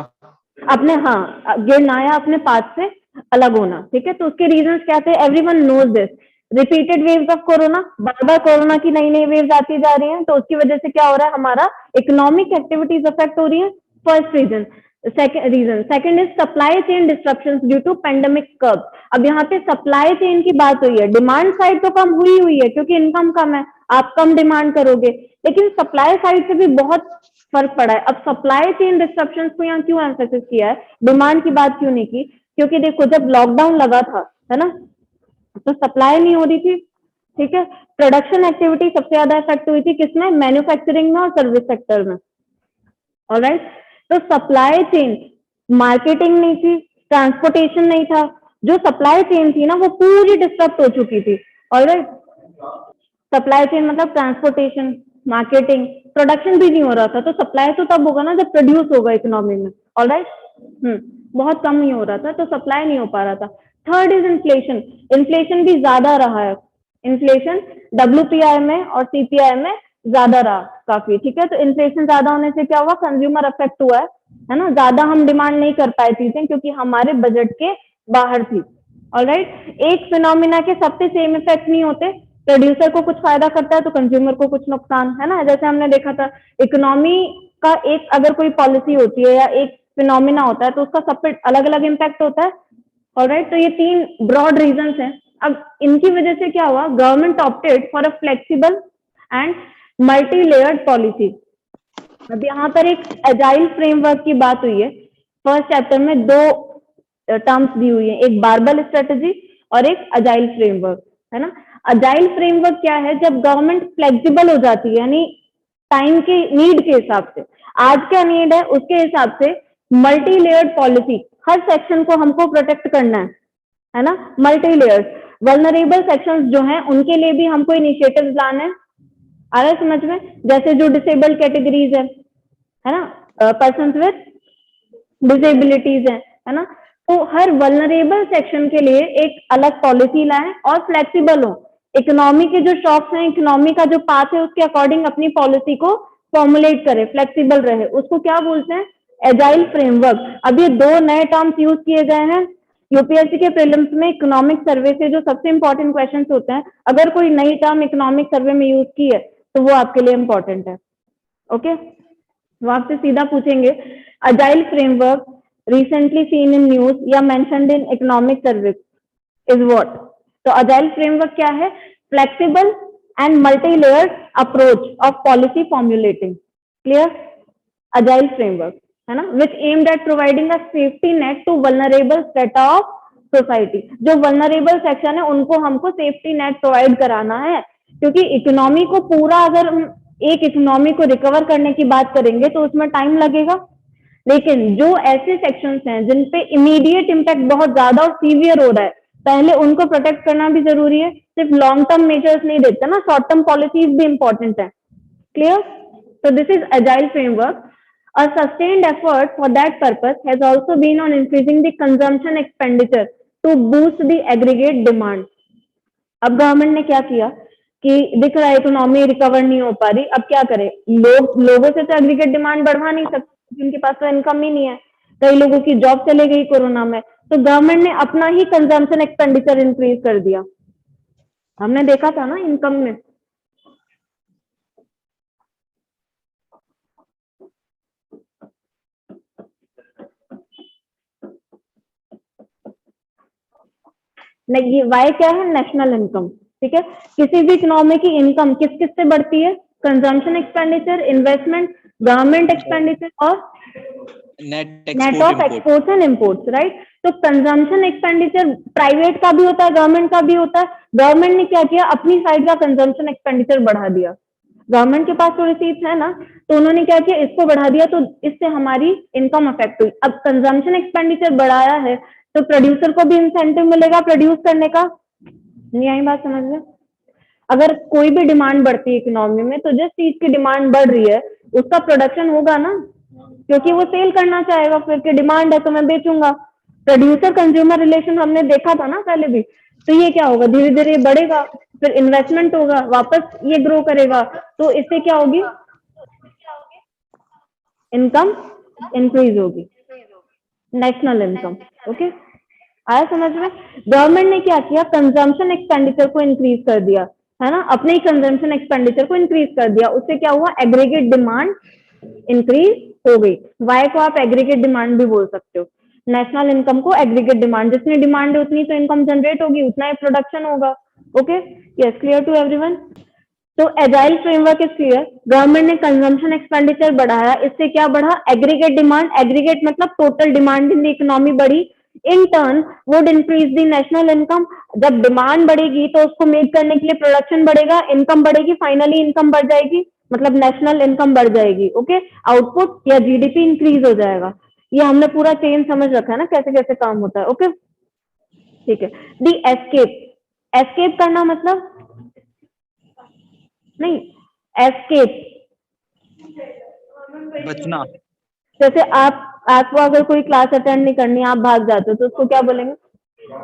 अपने, हाँ गिरना या अपने पाथ से अलग होना, ठीक है। तो उसके रीजंस क्या थे, everyone knows this, repeated waves of corona, बार बार कोरोना की नई नई वेव्स आती जा रही हैं, तो उसकी वजह से क्या हो रहा है, हमारा इकोनॉमिक एक्टिविटीज अफेक्ट हो रही है, first reason. Second is supply chain disruptions due to pandemic curve. अब यहाँ पे सप्लाई चेन की बात हुई है, डिमांड साइड तो कम हुई है क्योंकि इनकम कम है, आप कम डिमांड करोगे, लेकिन सप्लाई साइड से भी बहुत फर्क पड़ा है। अब सप्लाई चेन डिस्ट्रप्शंस को यहाँ क्यों एम्फेसिस किया है, डिमांड की बात क्यों नहीं की, क्योंकि देखो जब लॉकडाउन लगा था, है ना, तो सप्लाई नहीं हो रही थी, ठीक है। प्रोडक्शन एक्टिविटी सबसे ज्यादा इफेक्ट हुई थी किसमें, मैन्युफैक्चरिंग में और सर्विस सेक्टर में, ऑलराइट। तो सप्लाई चेन, मार्केटिंग नहीं थी, ट्रांसपोर्टेशन नहीं था, जो सप्लाई चेन थी ना वो पूरी डिस्टर्ब हो चुकी थी, ऑलराइट। सप्लाई चेन मतलब ट्रांसपोर्टेशन, मार्केटिंग, प्रोडक्शन भी नहीं हो रहा था, तो सप्लाई तो तब होगा ना जब प्रोड्यूस होगा इकोनॉमी में, ऑलराइट। बहुत कम ही हो रहा था तो सप्लाई नहीं हो पा रहा था। थर्ड इज इन्फ्लेशन, इन्फ्लेशन भी ज्यादा रहा है, इन्फ्लेशन डब्ल्यूपीआई में और सीपीआई में ज्यादा रहा काफी, ठीक है। तो इन्फ्लेशन ज्यादा होने से क्या हुआ, कंज्यूमर अफेक्ट हुआ है ना, ज्यादा हम डिमांड नहीं कर पाए चीजें क्योंकि हमारे बजट के बाहर थी, ऑलराइट। एक फिनोमिना के सबसे सेम इफेक्ट नहीं होते, प्रोड्यूसर को कुछ फायदा करता है तो कंज्यूमर को कुछ नुकसान, है ना। जैसे हमने देखा था इकोनॉमी का एक अगर कोई पॉलिसी होती है या एक फिनोमिना होता है तो उसका सब पे अलग अलग इम्पैक्ट होता है, ऑलराइट। तो ये 3 ब्रॉड रीजंस हैं। अब इनकी वजह से क्या हुआ, government opted for a flexible and multi layered policy. अब यहाँ पर एक एजाइल फ्रेमवर्क की बात हुई है, फर्स्ट चैप्टर में 2 टर्म्स दी हुई है, एक बारबल स्ट्रेटेजी और एक अजाइल फ्रेमवर्क, है ना। अजाइल फ्रेमवर्क क्या है, जब गवर्नमेंट फ्लेक्सिबल हो जाती है, यानी टाइम के नीड के हिसाब से, आज क्या नीड है उसके हिसाब से मल्टी लेयर्ड पॉलिसी, हर सेक्शन को हमको प्रोटेक्ट करना है ना, मल्टी लेयर्स। वल्नरेबल सेक्शंस जो हैं उनके लिए भी हमको इनिशिएटिव्स लाने हैं, आ रहा है समझ में, जैसे जो डिसेबल्ड कैटेगरीज है ना, पर्सन विथ डिसेबिलिटीज है ना, तो हर वल्नरेबल सेक्शन के लिए एक अलग पॉलिसी लाए और फ्लेक्सिबल हो, इकोनॉमी के जो शॉक्स हैं, इकोनॉमी का जो पाथ है उसके अकॉर्डिंग अपनी पॉलिसी को फॉर्मुलेट करे, फ्लेक्सिबल रहे, उसको क्या बोलते हैं, एजाइल फ्रेमवर्क। अब ये दो नए टर्म्स यूज किए गए हैं यूपीएससी के प्रीलिम्स में, इकोनॉमिक सर्वे से जो सबसे इंपॉर्टेंट क्वेश्चंस होते हैं, अगर कोई नई टर्म इकोनॉमिक सर्वे में यूज की है तो वो आपके लिए इंपॉर्टेंट है। ओके, वो आपसे सीधा पूछेंगे agile framework recently seen in news या mentioned in economic survey is what? तो agile framework क्या है, flexible and multi-layered approach of policy formulating, clear? agile framework है ना, which aimed at providing a safety net to vulnerable strata of society। जो vulnerable section है उनको हमको safety net provide कराना है, क्योंकि इकोनॉमी को पूरा, अगर एक इकोनॉमी को रिकवर करने की बात करेंगे तो उसमें टाइम लगेगा, लेकिन जो ऐसे सेक्शंस हैं जिन पे इमीडिएट इम्पैक्ट बहुत ज्यादा और सीवियर हो रहा है, पहले उनको प्रोटेक्ट करना भी जरूरी है, सिर्फ लॉन्ग टर्म मेजर्स नहीं देखते ना, शॉर्ट टर्म पॉलिसीज भी इंपॉर्टेंट है, clear? So this is agile framework. A sustained effort for that purpose has also been on increasing the consumption expenditure to boost the aggregate demand. अब government ने क्या किया कि दिख रहा है इकोनॉमी रिकवर नहीं हो पा रही, अब क्या करे, लोगों से तो एग्रीगेट डिमांड बढ़वा नहीं सकते, जिनके पास तो इनकम ही नहीं है, कई लोगों की जॉब चले गई कोरोना में, तो गवर्नमेंट ने अपना ही कंजम्पशन एक्सपेंडिचर इंक्रीज कर दिया, हमने देखा था ना इनकम में। नहीं, वाई क्या है, नेशनल इनकम, ठीक है। किसी भी इकोनॉमी की इनकम किस किस से बढ़ती है, consumption expenditure, investment, government expenditure और net of exports and imports, right. तो कंजम्पशन एक्सपेंडिचर प्राइवेट का भी होता है, गवर्नमेंट का भी होता है। गवर्नमेंट ने क्या किया, अपनी साइड का कंजम्पशन एक्सपेंडिचर बढ़ा दिया, गवर्नमेंट के पास तो रिसीट्स है ना, तो उन्होंने क्या किया, इसको बढ़ा दिया, तो इससे हमारी इनकम अफेक्ट हुई। अब कंजम्पशन एक्सपेंडिचर बढ़ाया है तो प्रोड्यूसर को भी इंसेंटिव मिलेगा प्रोड्यूस करने का, नहीं आई बात समझ में? अगर कोई भी डिमांड बढ़ती है इकोनॉमी में, तो जिस चीज की डिमांड बढ़ रही है उसका प्रोडक्शन होगा ना, क्योंकि वो सेल करना चाहेगा, फिर की डिमांड है तो मैं बेचूंगा। प्रोड्यूसर कंज्यूमर रिलेशन हमने देखा था ना पहले भी, तो ये क्या होगा, धीरे धीरे बढ़ेगा, फिर इन्वेस्टमेंट होगा, वापस ये ग्रो करेगा, तो इससे क्या होगी, इनकम इंक्रीज होगी, नेशनल इनकम। ओके, आया समझ में? गवर्नमेंट ने क्या किया, कंजम्पशन एक्सपेंडिचर को इंक्रीज कर दिया, है ना, अपने ही कंजम्पशन एक्सपेंडिचर को इंक्रीज कर दिया, उससे क्या हुआ, एग्रीगेट डिमांड इंक्रीज हो गई। वाई को आप एग्रीगेट डिमांड भी बोल सकते हो, नेशनल इनकम को एग्रीगेट डिमांड, जितनी डिमांड है उतनी तो इनकम जनरेट होगी, उतना ही प्रोडक्शन होगा। Okay, yes, clear to everyone? तो agile framework is clear, government ने कंजम्पशन एक्सपेंडिचर बढ़ाया, इससे क्या बढ़ा, एग्रीगेट डिमांड, एग्रीगेट मतलब total demand in the economy बढ़ी, in turn would increase the national income. जब डिमांड बढ़ेगी तो उसको मेक करने के लिए प्रोडक्शन बढ़ेगा, इनकम बढ़ेगी, फाइनली इनकम बढ़ जाएगी, मतलब नेशनल इनकम बढ़ जाएगी। ओके, आउटपुट या जीडीपी इंक्रीज हो जाएगा। ये हमने पूरा चेन समझ रखा है ना, कैसे कैसे काम होता है। ओके, ठीक है। दी एस्केप, एस्केप करना मतलब नहीं, एस्केप बचना, जैसे आपको अगर कोई क्लास अटेंड नहीं करनी, आप भाग जाते हो तो उसको क्या बोलेंगे,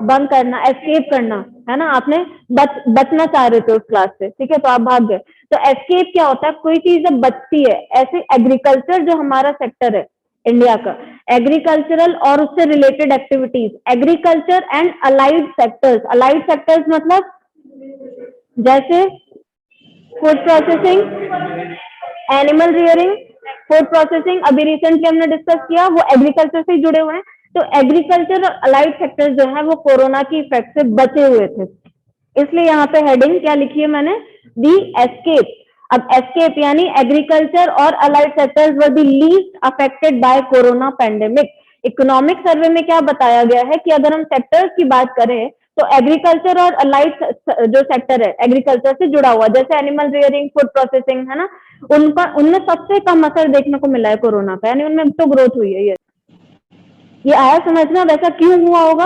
बंक करना, एस्केप करना, है ना, आपने बचना चाह रहे थे उस क्लास से, ठीक है, तो आप भाग गए। तो एस्केप क्या होता है, कोई चीज जब बचती है, ऐसे एग्रीकल्चर जो हमारा सेक्टर है इंडिया का, एग्रीकल्चरल और उससे related activities, agriculture and allied sectors, allied sectors मतलब जैसे food processing, animal rearing, food processing, अभी रिसेंटली हमने डिस्कस किया, वो एग्रीकल्चर से जुड़े हुए हैं। तो एग्रीकल्चर और अलाइड सेक्टर जो है वो कोरोना की इफेक्ट से बचे हुए थे, इसलिए यहाँ पे हेडिंग क्या लिखी है मैंने, दी एस्केप। अब एस्केप यानी एग्रीकल्चर और allied sectors were the least affected by corona pandemic. Economic survey में क्या बताया गया है कि अगर हम सेक्टर्स की बात करें तो एग्रीकल्चर और अलाइड जो सेक्टर है एग्रीकल्चर से जुड़ा हुआ, जैसे एनिमल रियरिंग, फूड प्रोसेसिंग, है ना, उनमें सबसे कम असर देखने को मिला है कोरोना का, यानी उनमें तो ग्रोथ हुई है। ये आया समझना, वैसा क्यों हुआ होगा?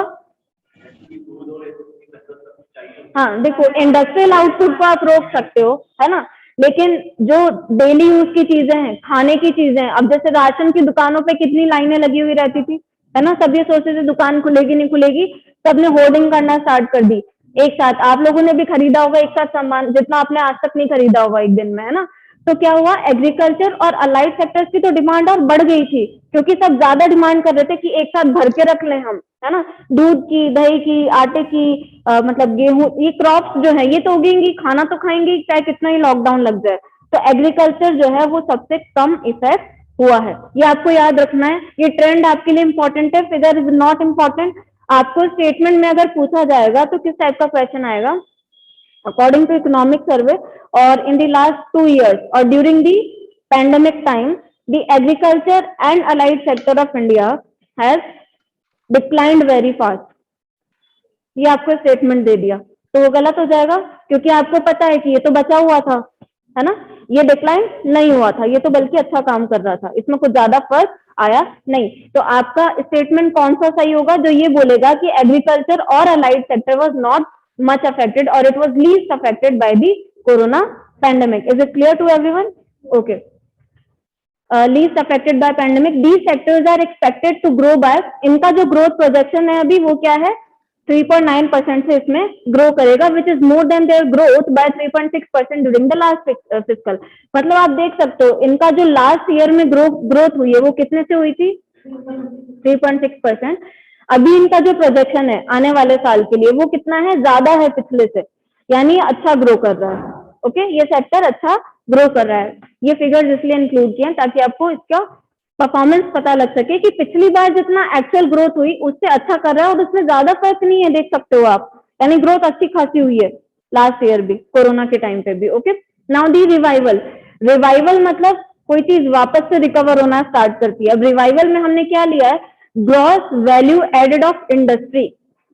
हाँ देखो, इंडस्ट्रियल आउटपुट को आप रोक सकते हो, है ना, लेकिन जो डेली यूज की चीजें हैं, खाने की चीजें, अब जैसे राशन की दुकानों पे कितनी लाइनें लगी हुई रहती थी, है ना, सब ये सोचते थे दुकान खुलेगी नहीं खुलेगी, सबने होर्डिंग करना स्टार्ट कर दी। एक साथ आप लोगों ने भी खरीदा होगा एक साथ सामान, जितना आपने आज तक नहीं खरीदा होगा एक दिन में, है ना। तो क्या हुआ, एग्रीकल्चर और अलाइड सेक्टर्स की तो डिमांड और बढ़ गई थी, क्योंकि सब ज्यादा डिमांड कर रहे थे कि एक साथ भर के रख लें हम, है ना, दूध की, दही की, आटे की, मतलब गेहूं, ये क्रॉप्स जो है ये तो उगेंगी, खाना तो खाएंगे, चाहे कितना ही लॉकडाउन लग जाए। तो एग्रीकल्चर जो है वो सबसे कम इफेक्ट हुआ है, ये आपको याद रखना है। ये ट्रेंड आपके लिए इंपॉर्टेंट है, फिगर इज नॉट इम्पॉर्टेंट। आपको स्टेटमेंट में अगर पूछा जाएगा तो किस टाइप का क्वेश्चन आएगा? According to economic survey, or in the last 2 years or during the pandemic time, the agriculture and allied sector of India has declined very fast. ये आपको स्टेटमेंट दे दिया तो वो गलत हो जाएगा, क्योंकि आपको पता है कि ये तो बचा हुआ था, है ना, ये डिक्लाइन नहीं हुआ था, ये तो बल्कि अच्छा काम कर रहा था, इसमें कुछ ज्यादा फर्क आया नहीं। तो आपका स्टेटमेंट कौन सा सही होगा? जो ये बोलेगा कि एग्रीकल्चर और allied sector was not much affected or it was least affected by the corona pandemic. Is it clear to everyone? Okay. Least affected by pandemic. These sectors are expected to grow by, इनका जो growth projection है अभी वो क्या है? 3.9% से इसमें grow करेगा, which is more than their growth by 3.6% during the last fiscal. मतलब आप देख सकते हो इनका जो last year में growth हुई है वो कितने से हुई थी? 3.6%। अभी इनका जो प्रोजेक्शन है आने वाले साल के लिए वो कितना है? ज्यादा है पिछले से, यानी अच्छा ग्रो कर रहा है। ओके, ये सेक्टर अच्छा ग्रो कर रहा है। ये फिगर्स इसलिए इंक्लूड किए ताकि आपको इसका परफॉर्मेंस पता लग सके कि पिछली बार जितना एक्चुअल ग्रोथ हुई उससे अच्छा कर रहा है और उसमें ज्यादा फर्क नहीं है, देख सकते हो आप, यानी ग्रोथ अच्छी खासी हुई है लास्ट ईयर भी, कोरोना के टाइम पे भी। Okay, now the revival. Revival मतलब कोई चीज वापस से रिकवर होना स्टार्ट करती है। अब रिवाइवल में हमने क्या लिया है? Gross value added of industry.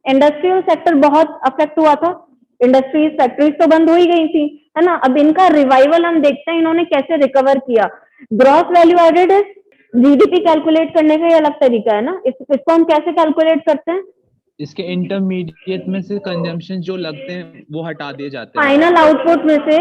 Industrial sector बहुत अफेक्ट हुआ था, इंडस्ट्रीज फैक्ट्रीज तो बंद हो ही गई थी, है ना। अब इनका रिवाइवल हम देखते हैं इन्होंने कैसे रिकवर किया। ग्रॉस वैल्यू एडेड है, जीडीपी कैलकुलेट करने का ये अलग तरीका है ना, इसको हम कैसे कैलकुलेट करते हैं? इसके इंटरमीडिएट में से कंजम्पशन जो लगते हैं वो हटा दिए जाते हैं, फाइनल आउटपुट में से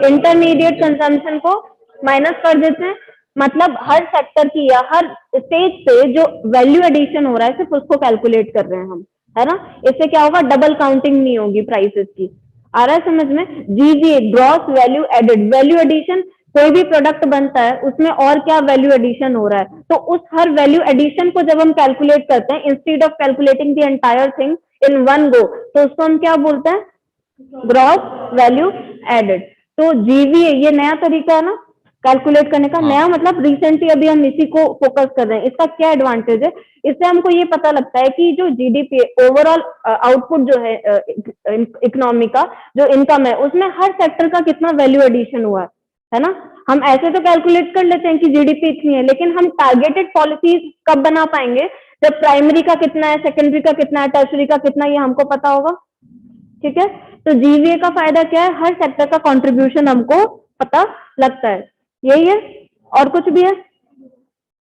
इंटरमीडिएट कंजम्पशन को माइनस कर देते हैं। मतलब हर सेक्टर की या हर स्टेज पे जो वैल्यू एडिशन हो रहा है सिर्फ उसको कैलकुलेट कर रहे हैं हम, है ना। इससे क्या होगा? डबल काउंटिंग नहीं होगी प्राइसेस की। आ रहा है समझ में? GVA, gross value added. Value addition, कोई भी प्रोडक्ट बनता है उसमें और क्या वैल्यू एडिशन हो रहा है, तो उस हर वैल्यू एडिशन को जब हम कैलकुलेट करते हैं instead of calculating the entire thing in one go, तो उसको हम क्या बोलते हैं? Gross value added. तो जीवीए ये नया तरीका है ना कैलकुलेट करने का। नया मतलब रिसेंटली अभी हम इसी को फोकस कर रहे हैं। इसका क्या एडवांटेज है? इससे हमको ये पता लगता है कि जो जीडीपी ओवरऑल आउटपुट जो है इकोनॉमी का जो इनकम है उसमें हर सेक्टर का कितना वैल्यू एडिशन हुआ है ना। हम ऐसे तो कैलकुलेट कर लेते हैं कि जीडीपी इतनी है, लेकिन हम टारगेटेड पॉलिसीज कब बना पाएंगे? जब प्राइमरी का कितना है, सेकेंडरी का कितना है, टर्शरी का कितना है, ये हमको पता होगा। ठीक है, तो जीवीए का फायदा क्या है? हर सेक्टर का कंट्रीब्यूशन हमको पता लगता है, यही है। और कुछ भी है?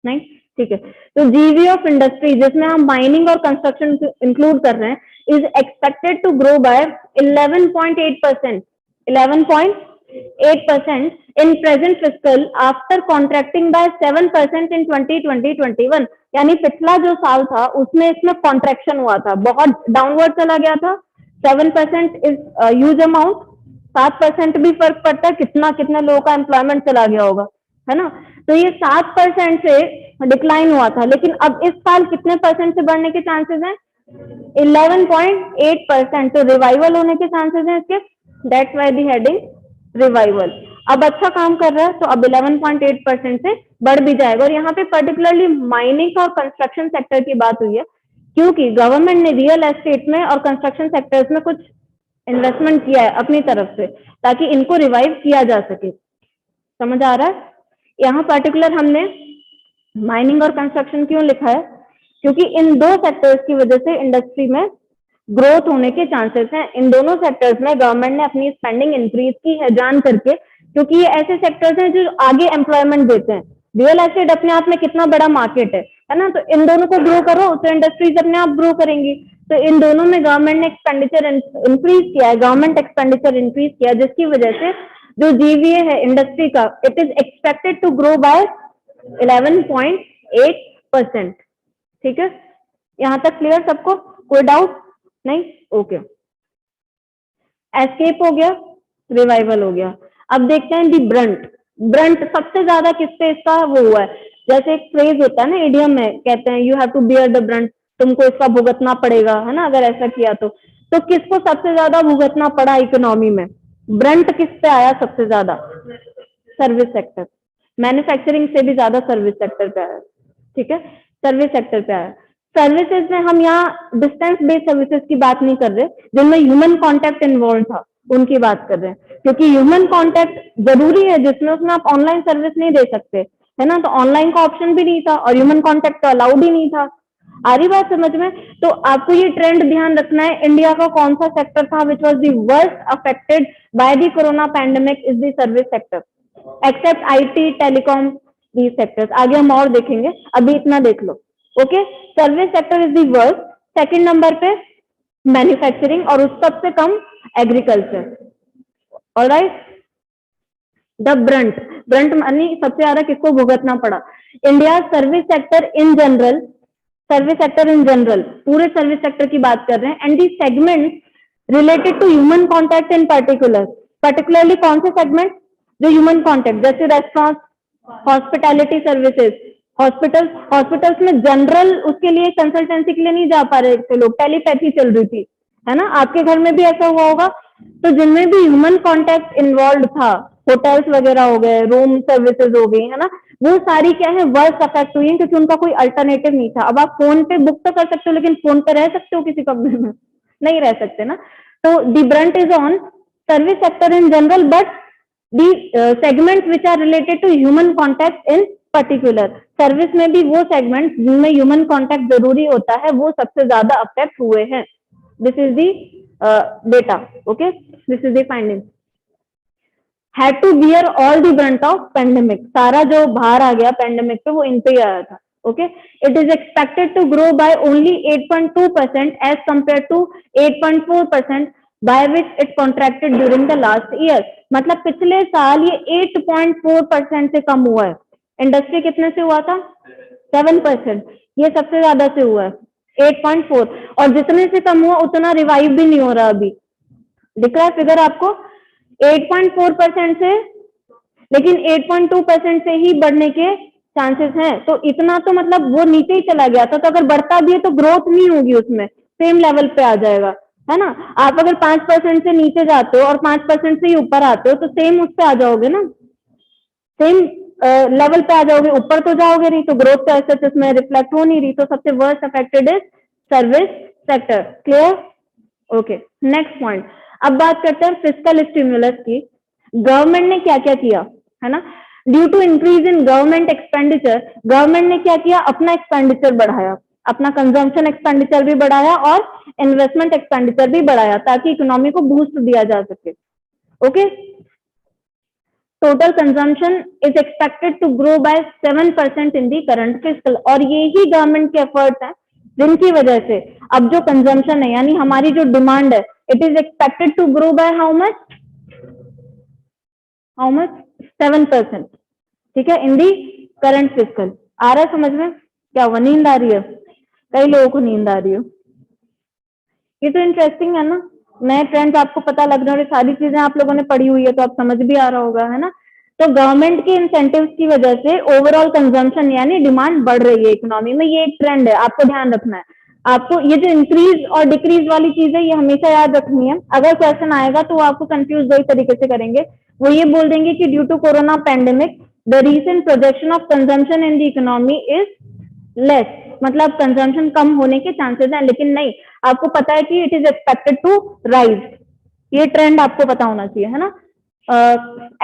नहीं, ठीक है। तो जीवी ऑफ इंडस्ट्री जिसमें हम माइनिंग और कंस्ट्रक्शन इंक्लूड कर रहे हैं is expected to grow by 11.8%। 11.8% in present fiscal after contracting by 7% in 2020-21। यानी पिछला जो साल था उसमें इसमें कॉन्ट्रैक्शन हुआ था, बहुत डाउनवर्ड चला गया था। 7% इज ह्यूज अमाउंट, 7% भी फर्क पड़ता है, कितना कितना लोगों का एम्प्लॉयमेंट चला गया होगा, है ना। तो ये 7% से डिक्लाइन हुआ था, लेकिन अब इस साल कितने परसेंट से बढ़ने के चांसेस हैं? 11.8%। तो रिवाइवल होने के चांसेस हैं इसके, that's why the heading revival. अब अच्छा काम कर रहा है तो अब 11.8% से बढ़ भी जाएगा। और यहाँ पे पर्टिकुलरली माइनिंग और कंस्ट्रक्शन सेक्टर की बात हुई है, क्योंकि गवर्नमेंट ने रियल एस्टेट में और कंस्ट्रक्शन सेक्टर्स में कुछ इन्वेस्टमेंट किया है अपनी तरफ से ताकि इनको रिवाइव किया जा सके। समझ आ रहा है? यहाँ पर्टिकुलर हमने माइनिंग और कंस्ट्रक्शन क्यों लिखा है? क्योंकि इन दो सेक्टर्स की वजह से इंडस्ट्री में ग्रोथ होने के चांसेस हैं। इन दोनों सेक्टर्स में गवर्नमेंट ने अपनी स्पेंडिंग इंक्रीज की है जान करके, क्योंकि ये ऐसे सेक्टर्स हैं जो आगे एम्प्लॉयमेंट देते हैं। रियल एस्टेट अपने आप में कितना बड़ा मार्केट है ना, तो इन दोनों को ग्रो करो तो इंडस्ट्रीज अपने आप ग्रो करेंगी। तो इन दोनों में गवर्नमेंट ने एक्सपेंडिचर इंक्रीज किया है, गवर्नमेंट एक्सपेंडिचर इंक्रीज किया, जिसकी वजह से जो जीवीए है इंडस्ट्री का, it is expected to grow by 11.8%। ठीक है, यहां तक क्लियर सबको, कोई डाउट नहीं? ओके, एस्केप हो गया, रिवाइवल हो गया। अब देखते हैं दी ब्रंट। ब्रंट सबसे ज्यादा किस पे इसका वो हुआ है, जैसे एक फ्रेज होता है ना इडियम में, कहते हैं you have to bear the brunt, तुमको इसका भुगतना पड़ेगा, है ना, अगर ऐसा किया तो किसको सबसे ज्यादा भुगतना पड़ा इकोनॉमी में? ब्रंट किस पे आया सबसे ज्यादा? Service sector. मैन्युफैक्चरिंग से भी ज्यादा सर्विस सेक्टर पे आया। ठीक है, सर्विस सेक्टर पे आया। सर्विसेज में हम यहाँ डिस्टेंस बेस्ड सर्विसेज की बात नहीं कर रहे, जिनमें ह्यूमन कांटेक्ट इन्वॉल्व था, उनकी बात कर रहे हैं, क्योंकि ह्यूमन कांटेक्ट जरूरी है, जिसमें उसमें आप ऑनलाइन सर्विस नहीं दे सकते, है ना, तो ऑनलाइन का ऑप्शन भी नहीं था और ह्यूमन कांटेक्ट तो अलाउड ही नहीं था। आ रही बात समझ में? तो आपको ये ट्रेंड ध्यान रखना है, इंडिया का कौन सा सेक्टर था which was the worst affected by the corona pandemic is the service sector, except IT, telecom, the sectors. आगे हम और देखेंगे, अभी इतना देख लो। Okay, service sector is the worst, second number पे मैन्युफैक्चरिंग और उस सबसे कम agriculture. Alright, the brunt, brunt मानी सबसे ज्यादा किसको भुगतना पड़ा? India service sector in general, service sector in general, पूरे सर्विस सेक्टर की बात कर रहे हैं, and the segment related to human contact in particularly कौन से सेगमेंट? जो ह्यूमन कॉन्टैक्ट, जैसे रेस्टोरेंट, हॉस्पिटैलिटी सर्विसेज, हॉस्पिटल्स में जनरल उसके लिए कंसल्टेंसी के लिए नहीं जा पा रहे थे लोग, टेलीपैथी चल रही थी, है ना, आपके घर में भी ऐसा हुआ होगा। तो जिनमें भी ह्यूमन कॉन्टैक्ट इन्वॉल्व था, होटल्स वगैरह हो गए, रूम सर्विसेज हो गई, है ना, वो सारी क्या है, वर्स्ट अफेक्ट हुई है, क्योंकि उनका कोई अल्टरनेटिव नहीं था। अब आप फोन पे बुक तो कर सकते हो, लेकिन फोन पे रह सकते हो किसी कमरे में? नहीं रह सकते ना। तो the brunt is on service sector in general, but the segment which are related to human contact in particular, service में भी वो सेगमेंट जिनमें ह्यूमन कॉन्टैक्ट जरूरी होता है, वो सबसे ज्यादा अफेक्ट हुए हैं। This is the data. Okay, this is the finding. had to bear all the brunt of pandemic, सारा जो भार आ गया पैंडेमिक पे वो इन पे ही आया था। Okay, it is expected to grow by only 8.2% as compare to 8.4% by which it contracted during the last year. मतलब पिछले साल ये 8.4% से कम हुआ है। इंडस्ट्री कितने से हुआ था? 7%, ये सबसे ज्यादा से हुआ है 8.4, और जितने से कम हुआ उतना रिवाइव भी नहीं हो रहा अभी। दिख रहा है फिगर आपको? 8.4% से, लेकिन 8.2% से ही बढ़ने के चांसेस हैं। तो इतना तो मतलब वो नीचे ही चला गया था, तो अगर बढ़ता भी है तो ग्रोथ नहीं होगी उसमें, सेम लेवल पे आ जाएगा, है ना। आप अगर 5% से नीचे जाते हो और 5% से ही ऊपर आते हो तो सेम उस पे आ जाओगे ना, सेम लेवल पे आ जाओगे, ऊपर तो जाओगे नहीं, तो ग्रोथ तो ऐसे इसमें रिफ्लेक्ट हो नहीं रही। तो सबसे worst affected is service sector. Clear? Okay, next point. अब बात करते हैं फिस्कल स्टिमुलस की। गवर्नमेंट ने क्या क्या किया, है ना, due to increase in government expenditure, government ने क्या किया, अपना एक्सपेंडिचर बढ़ाया, अपना कंजम्पशन एक्सपेंडिचर भी बढ़ाया और इन्वेस्टमेंट एक्सपेंडिचर भी बढ़ाया, ताकि इकोनॉमी को बूस्ट दिया जा सके। Okay, total consumption is expected to grow by 7% in the current fiscal, और ये ही गवर्नमेंट के एफर्ट्स हैं जिनकी वजह से अब जो कंजम्पशन है, यानी हमारी जो डिमांड है, it is expected to grow by how much? 7%। ठीक है, इन दी करंट फिस्कल। आ रहा है समझ में? क्या हुआ, नींद आ रही है? कई लोगों को नींद आ रही है। ये तो इंटरेस्टिंग है ना, नए ट्रेंड्स आपको पता लग रहे हैं, सारी चीजें आप लोगों ने पढ़ी हुई है तो आप समझ भी आ रहा होगा, है ना। तो गवर्नमेंट के इंसेंटिव्स की वजह से ओवरऑल कंजम्पशन यानी डिमांड बढ़ रही है इकोनॉमी में, ये एक ट्रेंड है, आपको ध्यान रखना है। आपको ये जो इंक्रीज और डिक्रीज वाली चीज है, ये हमेशा याद रखनी है। अगर क्वेश्चन आएगा तो आपको कंफ्यूज दो ही तरीके से करेंगे, वो ये बोल देंगे कि ड्यू टू corona pandemic the recent projection of consumption in the economy is less, मतलब कंजम्पशन कम होने के चांसेस हैं, लेकिन नहीं, आपको पता है कि it is expected to rise. ये ट्रेंड आपको पता होना चाहिए, है ना।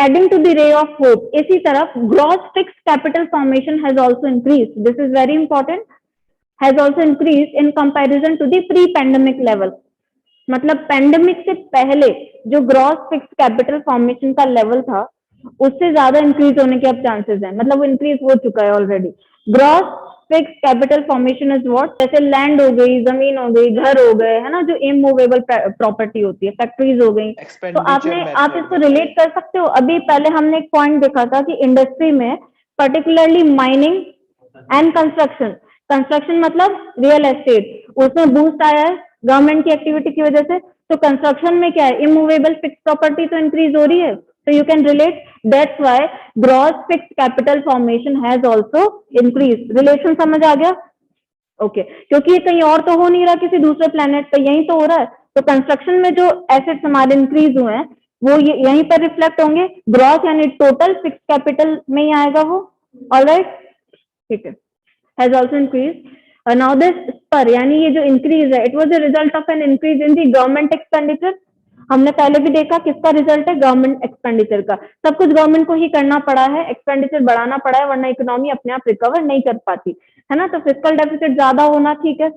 Adding to the ray of hope, इसी तरफ gross fixed capital formation has also increased, this is very important, has also increased in comparison to the pre-pandemic level. मतलब पेंडेमिक से पहले जो ग्रॉस फिक्स कैपिटल फॉर्मेशन का level था उससे ज्यादा इंक्रीज होने के अब चांसेस हैं, मतलब वो इंक्रीज हो चुका है already. Gross fix capital formation is what, जैसे लैंड हो गई, जमीन हो गई, घर हो गए, है ना, जो इमूवेबल प्रॉपर्टी होती है, फैक्ट्रीज हो गई। तो आप इसको रिलेट कर सकते हो। अभी पहले हमने एक पॉइंट देखा था कि इंडस्ट्री में particularly mining and construction, construction मतलब रियल एस्टेट, उसमें बूस्ट आया है गवर्नमेंट की एक्टिविटी की वजह से। तो कंस्ट्रक्शन में क्या है, इमूवेबल फिक्स प्रॉपर्टी तो इंक्रीज हो रही है, so you can relate, that's why gross fixed capital formation has also increased। Relation समझ आ गया? ओके क्योंकि ये कहीं और तो हो नहीं रहा, किसी दूसरे प्लेनेट पे, यही तो हो रहा है। तो कंस्ट्रक्शन में जो एसेट्स हमारे इंक्रीज हुए हैं वो यहीं पर रिफ्लेक्ट होंगे, ग्रॉस यानी टोटल फिक्स कैपिटल में ही आएगा वो। ऑलराइट, ठीक है, has also increase. Now this पर यानी ये जो इंक्रीज है, it was a result of an increase in the government expenditure. हमने पहले भी देखा किसका रिजल्ट है, गवर्नमेंट एक्सपेंडिचर का। सब कुछ गवर्नमेंट को ही करना पड़ा है, एक्सपेंडिचर बढ़ाना पड़ा है, वरना इकोनॉमी अपने आप रिकवर नहीं कर पाती, है ना। तो फिस्कल डेफिसिट ज्यादा होना ठीक है,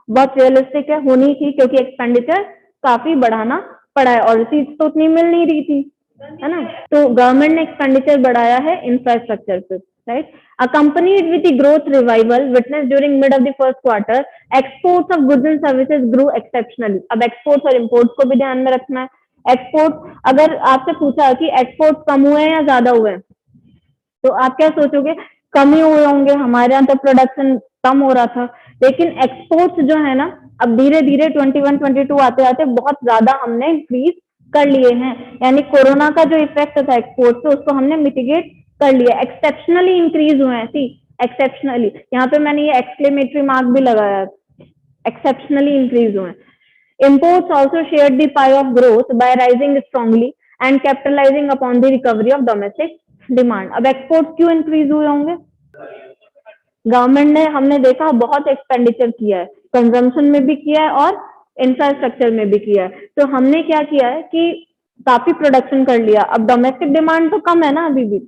बहुत रियलिस्टिक है, होनी थी, क्योंकि एक्सपेंडिचर काफी बढ़ाना पड़ा है और रिसीट्स तो उतनी मिल नहीं रही थी, है ना। तो गवर्नमेंट ने एक्सपेंडिचर बढ़ाया है इंफ्रास्ट्रक्चर पे, right. Accompanied with the growth revival witnessed during mid of the first quarter, exports of goods and services grew exceptionally। अब exports और imports को भी ध्यान में रखना है। एक्सपोर्ट, अगर आपसे पूछा कि एक्सपोर्ट कम हुए हैं या ज्यादा हुए हैं, तो आप क्या सोचोगे, कम ही हुए होंगे, हमारे यहाँ तो प्रोडक्शन कम हो रहा था। लेकिन एक्सपोर्ट्स जो है ना, अब धीरे धीरे 21 22 आते आते बहुत ज्यादा हमने इंक्रीज कर लिए हैं, यानी कोरोना का जो इफेक्ट था एक्सपोर्ट पे उसको हमने मिटिगेट कर लिया, एक्सेप्शनली इंक्रीज हुए हैं। सी एक्सेप्शनली, यहाँ पे मैंने ये एक्सक्लेमेटरी मार्क भी लगाया, एक्सेप्शनली इंक्रीज हुए हैं। Imports also shared the pie of growth by rising strongly and capitalizing upon the recovery of domestic demand। अब एक्सपोर्ट क्यों इंक्रीज हुए होंगे, गवर्नमेंट ने, हमने देखा बहुत एक्सपेंडिचर किया है, कंजम्पशन में भी किया है और इंफ्रास्ट्रक्चर में भी किया है। तो हमने क्या किया है कि काफी प्रोडक्शन कर लिया। अब डोमेस्टिक डिमांड तो कम है ना, अभी भी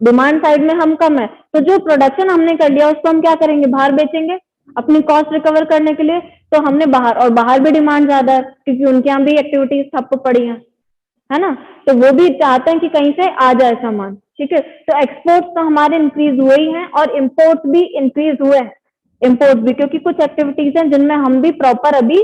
डिमांड साइड में हम कम है, तो जो प्रोडक्शन हमने कर लिया उसको हम क्या करेंगे, बाहर बेचेंगे अपनी कॉस्ट रिकवर करने के लिए। तो हमने बाहर, और बाहर भी डिमांड ज्यादा है क्योंकि उनके यहाँ भी एक्टिविटीज ठप पड़ी है ना, तो वो भी चाहते हैं कि कहीं से आ जाए सामान, ठीक है। तो एक्सपोर्ट्स तो हमारे इंक्रीज हुए ही हैं और इम्पोर्ट भी इंक्रीज हुए हैं, इम्पोर्ट भी, क्योंकि कुछ एक्टिविटीज हैं जिनमें हम भी प्रॉपर, अभी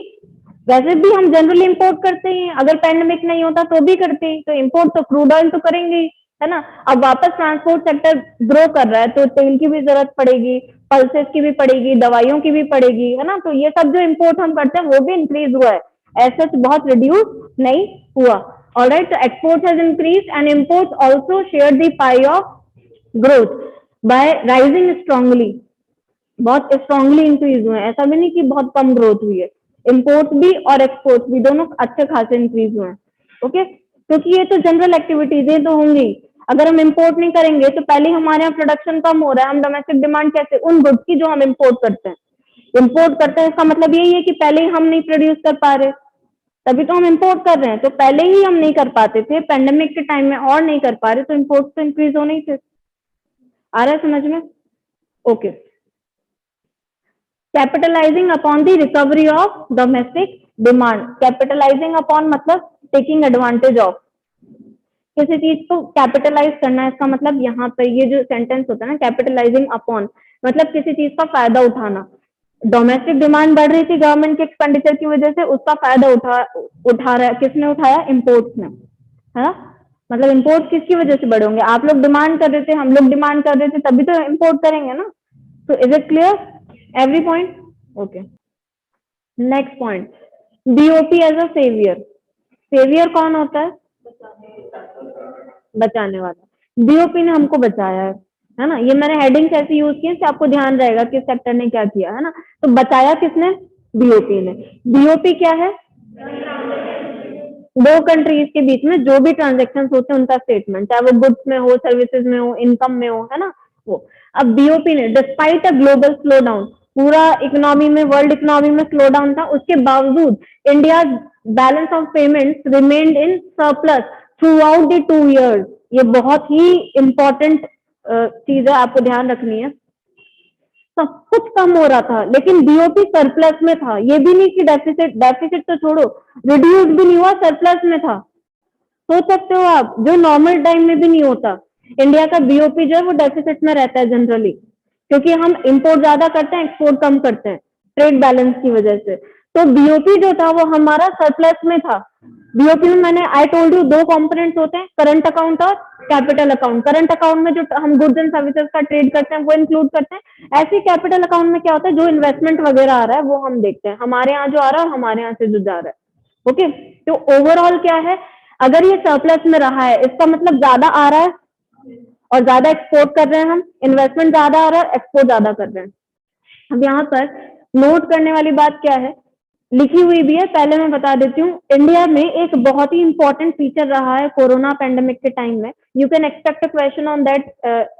वैसे भी हम जनरली इंपोर्ट करते ही हैं, अगर पैंडेमिक नहीं होता तो भी करते ही, तो इंपोर्ट तो क्रूड ऑयल तो करेंगे ही, है ना। अब वापस ट्रांसपोर्ट सेक्टर ग्रो कर रहा है तो तेल की भी जरूरत पड़ेगी, पल्सेस की भी पड़ेगी, दवाइयों की भी पड़ेगी, है ना। तो ये सब जो इंपोर्ट हम करते हैं वो भी इंक्रीज हुआ है, ऐसा बहुत रिड्यूस नहीं हुआ। ऑलराइट, तो export has increase and import also share the pi of growth by rising strongly. बहुत स्ट्रांगली इंक्रीज हुए हैं, ऐसा भी नहीं कि बहुत कम ग्रोथ हुई है, इंपोर्ट भी और एक्सपोर्ट भी दोनों अच्छे खासे इंक्रीज हुए हैं। ओके, क्योंकि ये तो जनरल एक्टिविटीज है तो होंगी। अगर हम इंपोर्ट नहीं करेंगे तो पहले हमारे यहाँ प्रोडक्शन कम हो रहा है, हम डोमेस्टिक डिमांड कैसे, उन गुड्स की जो हम इंपोर्ट करते हैं, इसका मतलब यही है कि पहले ही हम नहीं प्रोड्यूस कर पा रहे, तभी तो हम इंपोर्ट कर रहे हैं। तो पहले ही हम नहीं कर पाते थे, पेंडेमिक के टाइम में और नहीं कर पा रहे, तो इंपोर्ट तो इंक्रीज होने ही थे। आ रहा है समझ में? Okay, capitalising upon the recovery of domestic demand. Capitalising upon मतलब टेकिंग एडवांटेज ऑफ, किसी चीज को कैपिटलाइज करना है, इसका मतलब यहाँ पर ये जो सेंटेंस होता है ना, कैपिटलाइजिंग अपॉन मतलब किसी चीज का फायदा उठाना। डोमेस्टिक डिमांड बढ़ रही थी गवर्नमेंट के एक्सपेंडिचर की वजह से, उसका फायदा उठा रहा है, किसने उठाया, इम्पोर्ट्स ने, है ना। मतलब इम्पोर्ट किसकी वजह से बढ़े होंगे, आप लोग डिमांड कर रहे थे, हम लोग डिमांड कर रहे थे, तभी तो इम्पोर्ट करेंगे ना। तो is it clear every point? Okay, next point, BOP as a saviour. Saviour कौन होता है, बचाने वाला। बीओपी ने हमको बचाया है ना। ये मैंने हेडिंग्स ऐसे यूज किए कि आपको ध्यान रहेगा किस सेक्टर ने क्या किया, है ना। तो बचाया किसने, बीओपी ने। बीओपी क्या है, दो कंट्रीज के बीच में जो भी ट्रांजेक्शन होते हैं उनका स्टेटमेंट, चाहे वो गुड्स में हो, सर्विसेज में हो, इनकम में हो, है ना वो। अब बीओपी ने despite a global slow down, पूरा इकोनॉमी में, वर्ल्ड इकोनॉमी में स्लो डाउन था, उसके बावजूद India balance of payments remained in surplus through out the 2 years। ये बहुत ही इंपॉर्टेंट चीज है, आपको ध्यान रखनी है। सब कुछ कम हो रहा था, लेकिन बीओपी सरप्लस में था। ये भी नहीं कि डेफिसिट तो छोड़ो, रिड्यूस भी नहीं हुआ, सरप्लस में था। सोच सकते हो आप, जो नॉर्मल टाइम में भी नहीं होता। इंडिया का बीओपी जो है वो डेफिसिट में रहता है जनरली, क्योंकि हम इंपोर्ट ज्यादा करते हैं, एक्सपोर्ट कम करते हैं, ट्रेड बैलेंस की वजह से। तो बीओपी जो था वो हमारा सरप्लस में था। बीओपी में मैंने आई टोल्ड यू 2 कंपोनेंट्स होते हैं, करंट अकाउंट और कैपिटल अकाउंट। करंट अकाउंट में जो हम गुड्स एंड सर्विसेज का ट्रेड करते हैं वो इंक्लूड करते हैं। ऐसे कैपिटल अकाउंट में क्या होता है, जो इन्वेस्टमेंट वगैरह आ रहा है वो हम देखते हैं, हमारे यहाँ जो आ रहा है और हमारे यहाँ से जो जा रहा है। ओके, तो ओवरऑल क्या है, अगर ये सरप्लस में रहा है इसका मतलब ज्यादा आ रहा है और ज्यादा एक्सपोर्ट कर रहे हैं हम, इन्वेस्टमेंट ज्यादा आ रहा है, एक्सपोर्ट ज्यादा कर रहे हैं। अब यहाँ पर नोट करने वाली बात क्या है, लिखी हुई भी है, पहले मैं बता देती हूँ। इंडिया में एक बहुत ही इंपॉर्टेंट फीचर रहा है कोरोना पैंडेमिक के टाइम में, you can expect a question on that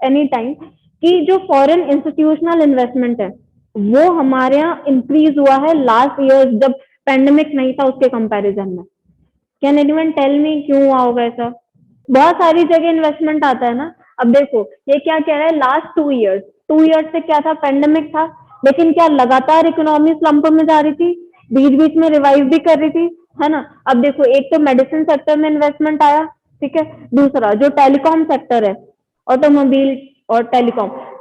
any time, कि जो फॉरेन इंस्टीट्यूशनल इन्वेस्टमेंट है वो हमारे यहाँ इंक्रीज हुआ है लास्ट ईयर, जब पैंडेमिक नहीं था उसके कंपैरिजन में। कैन एनीवन टेल मी क्यों हुआ होगा ऐसा? बहुत सारी जगह इन्वेस्टमेंट आता है ना। अब देखो ये क्या कह रहा है, लास्ट 2 ईयर्स से क्या था, पैंडेमिक था, लेकिन क्या लगातार इकोनॉमी स्लंप में जा रही थी, बीच बीच में रिवाइव भी कर रही थी, है ना। अब देखो, एक तो मेडिसिन सेक्टर में इन्वेस्टमेंट आया, ठीक है, दूसरा जो टेलीकॉम सेक्टर है, ऑटोमोबाइल और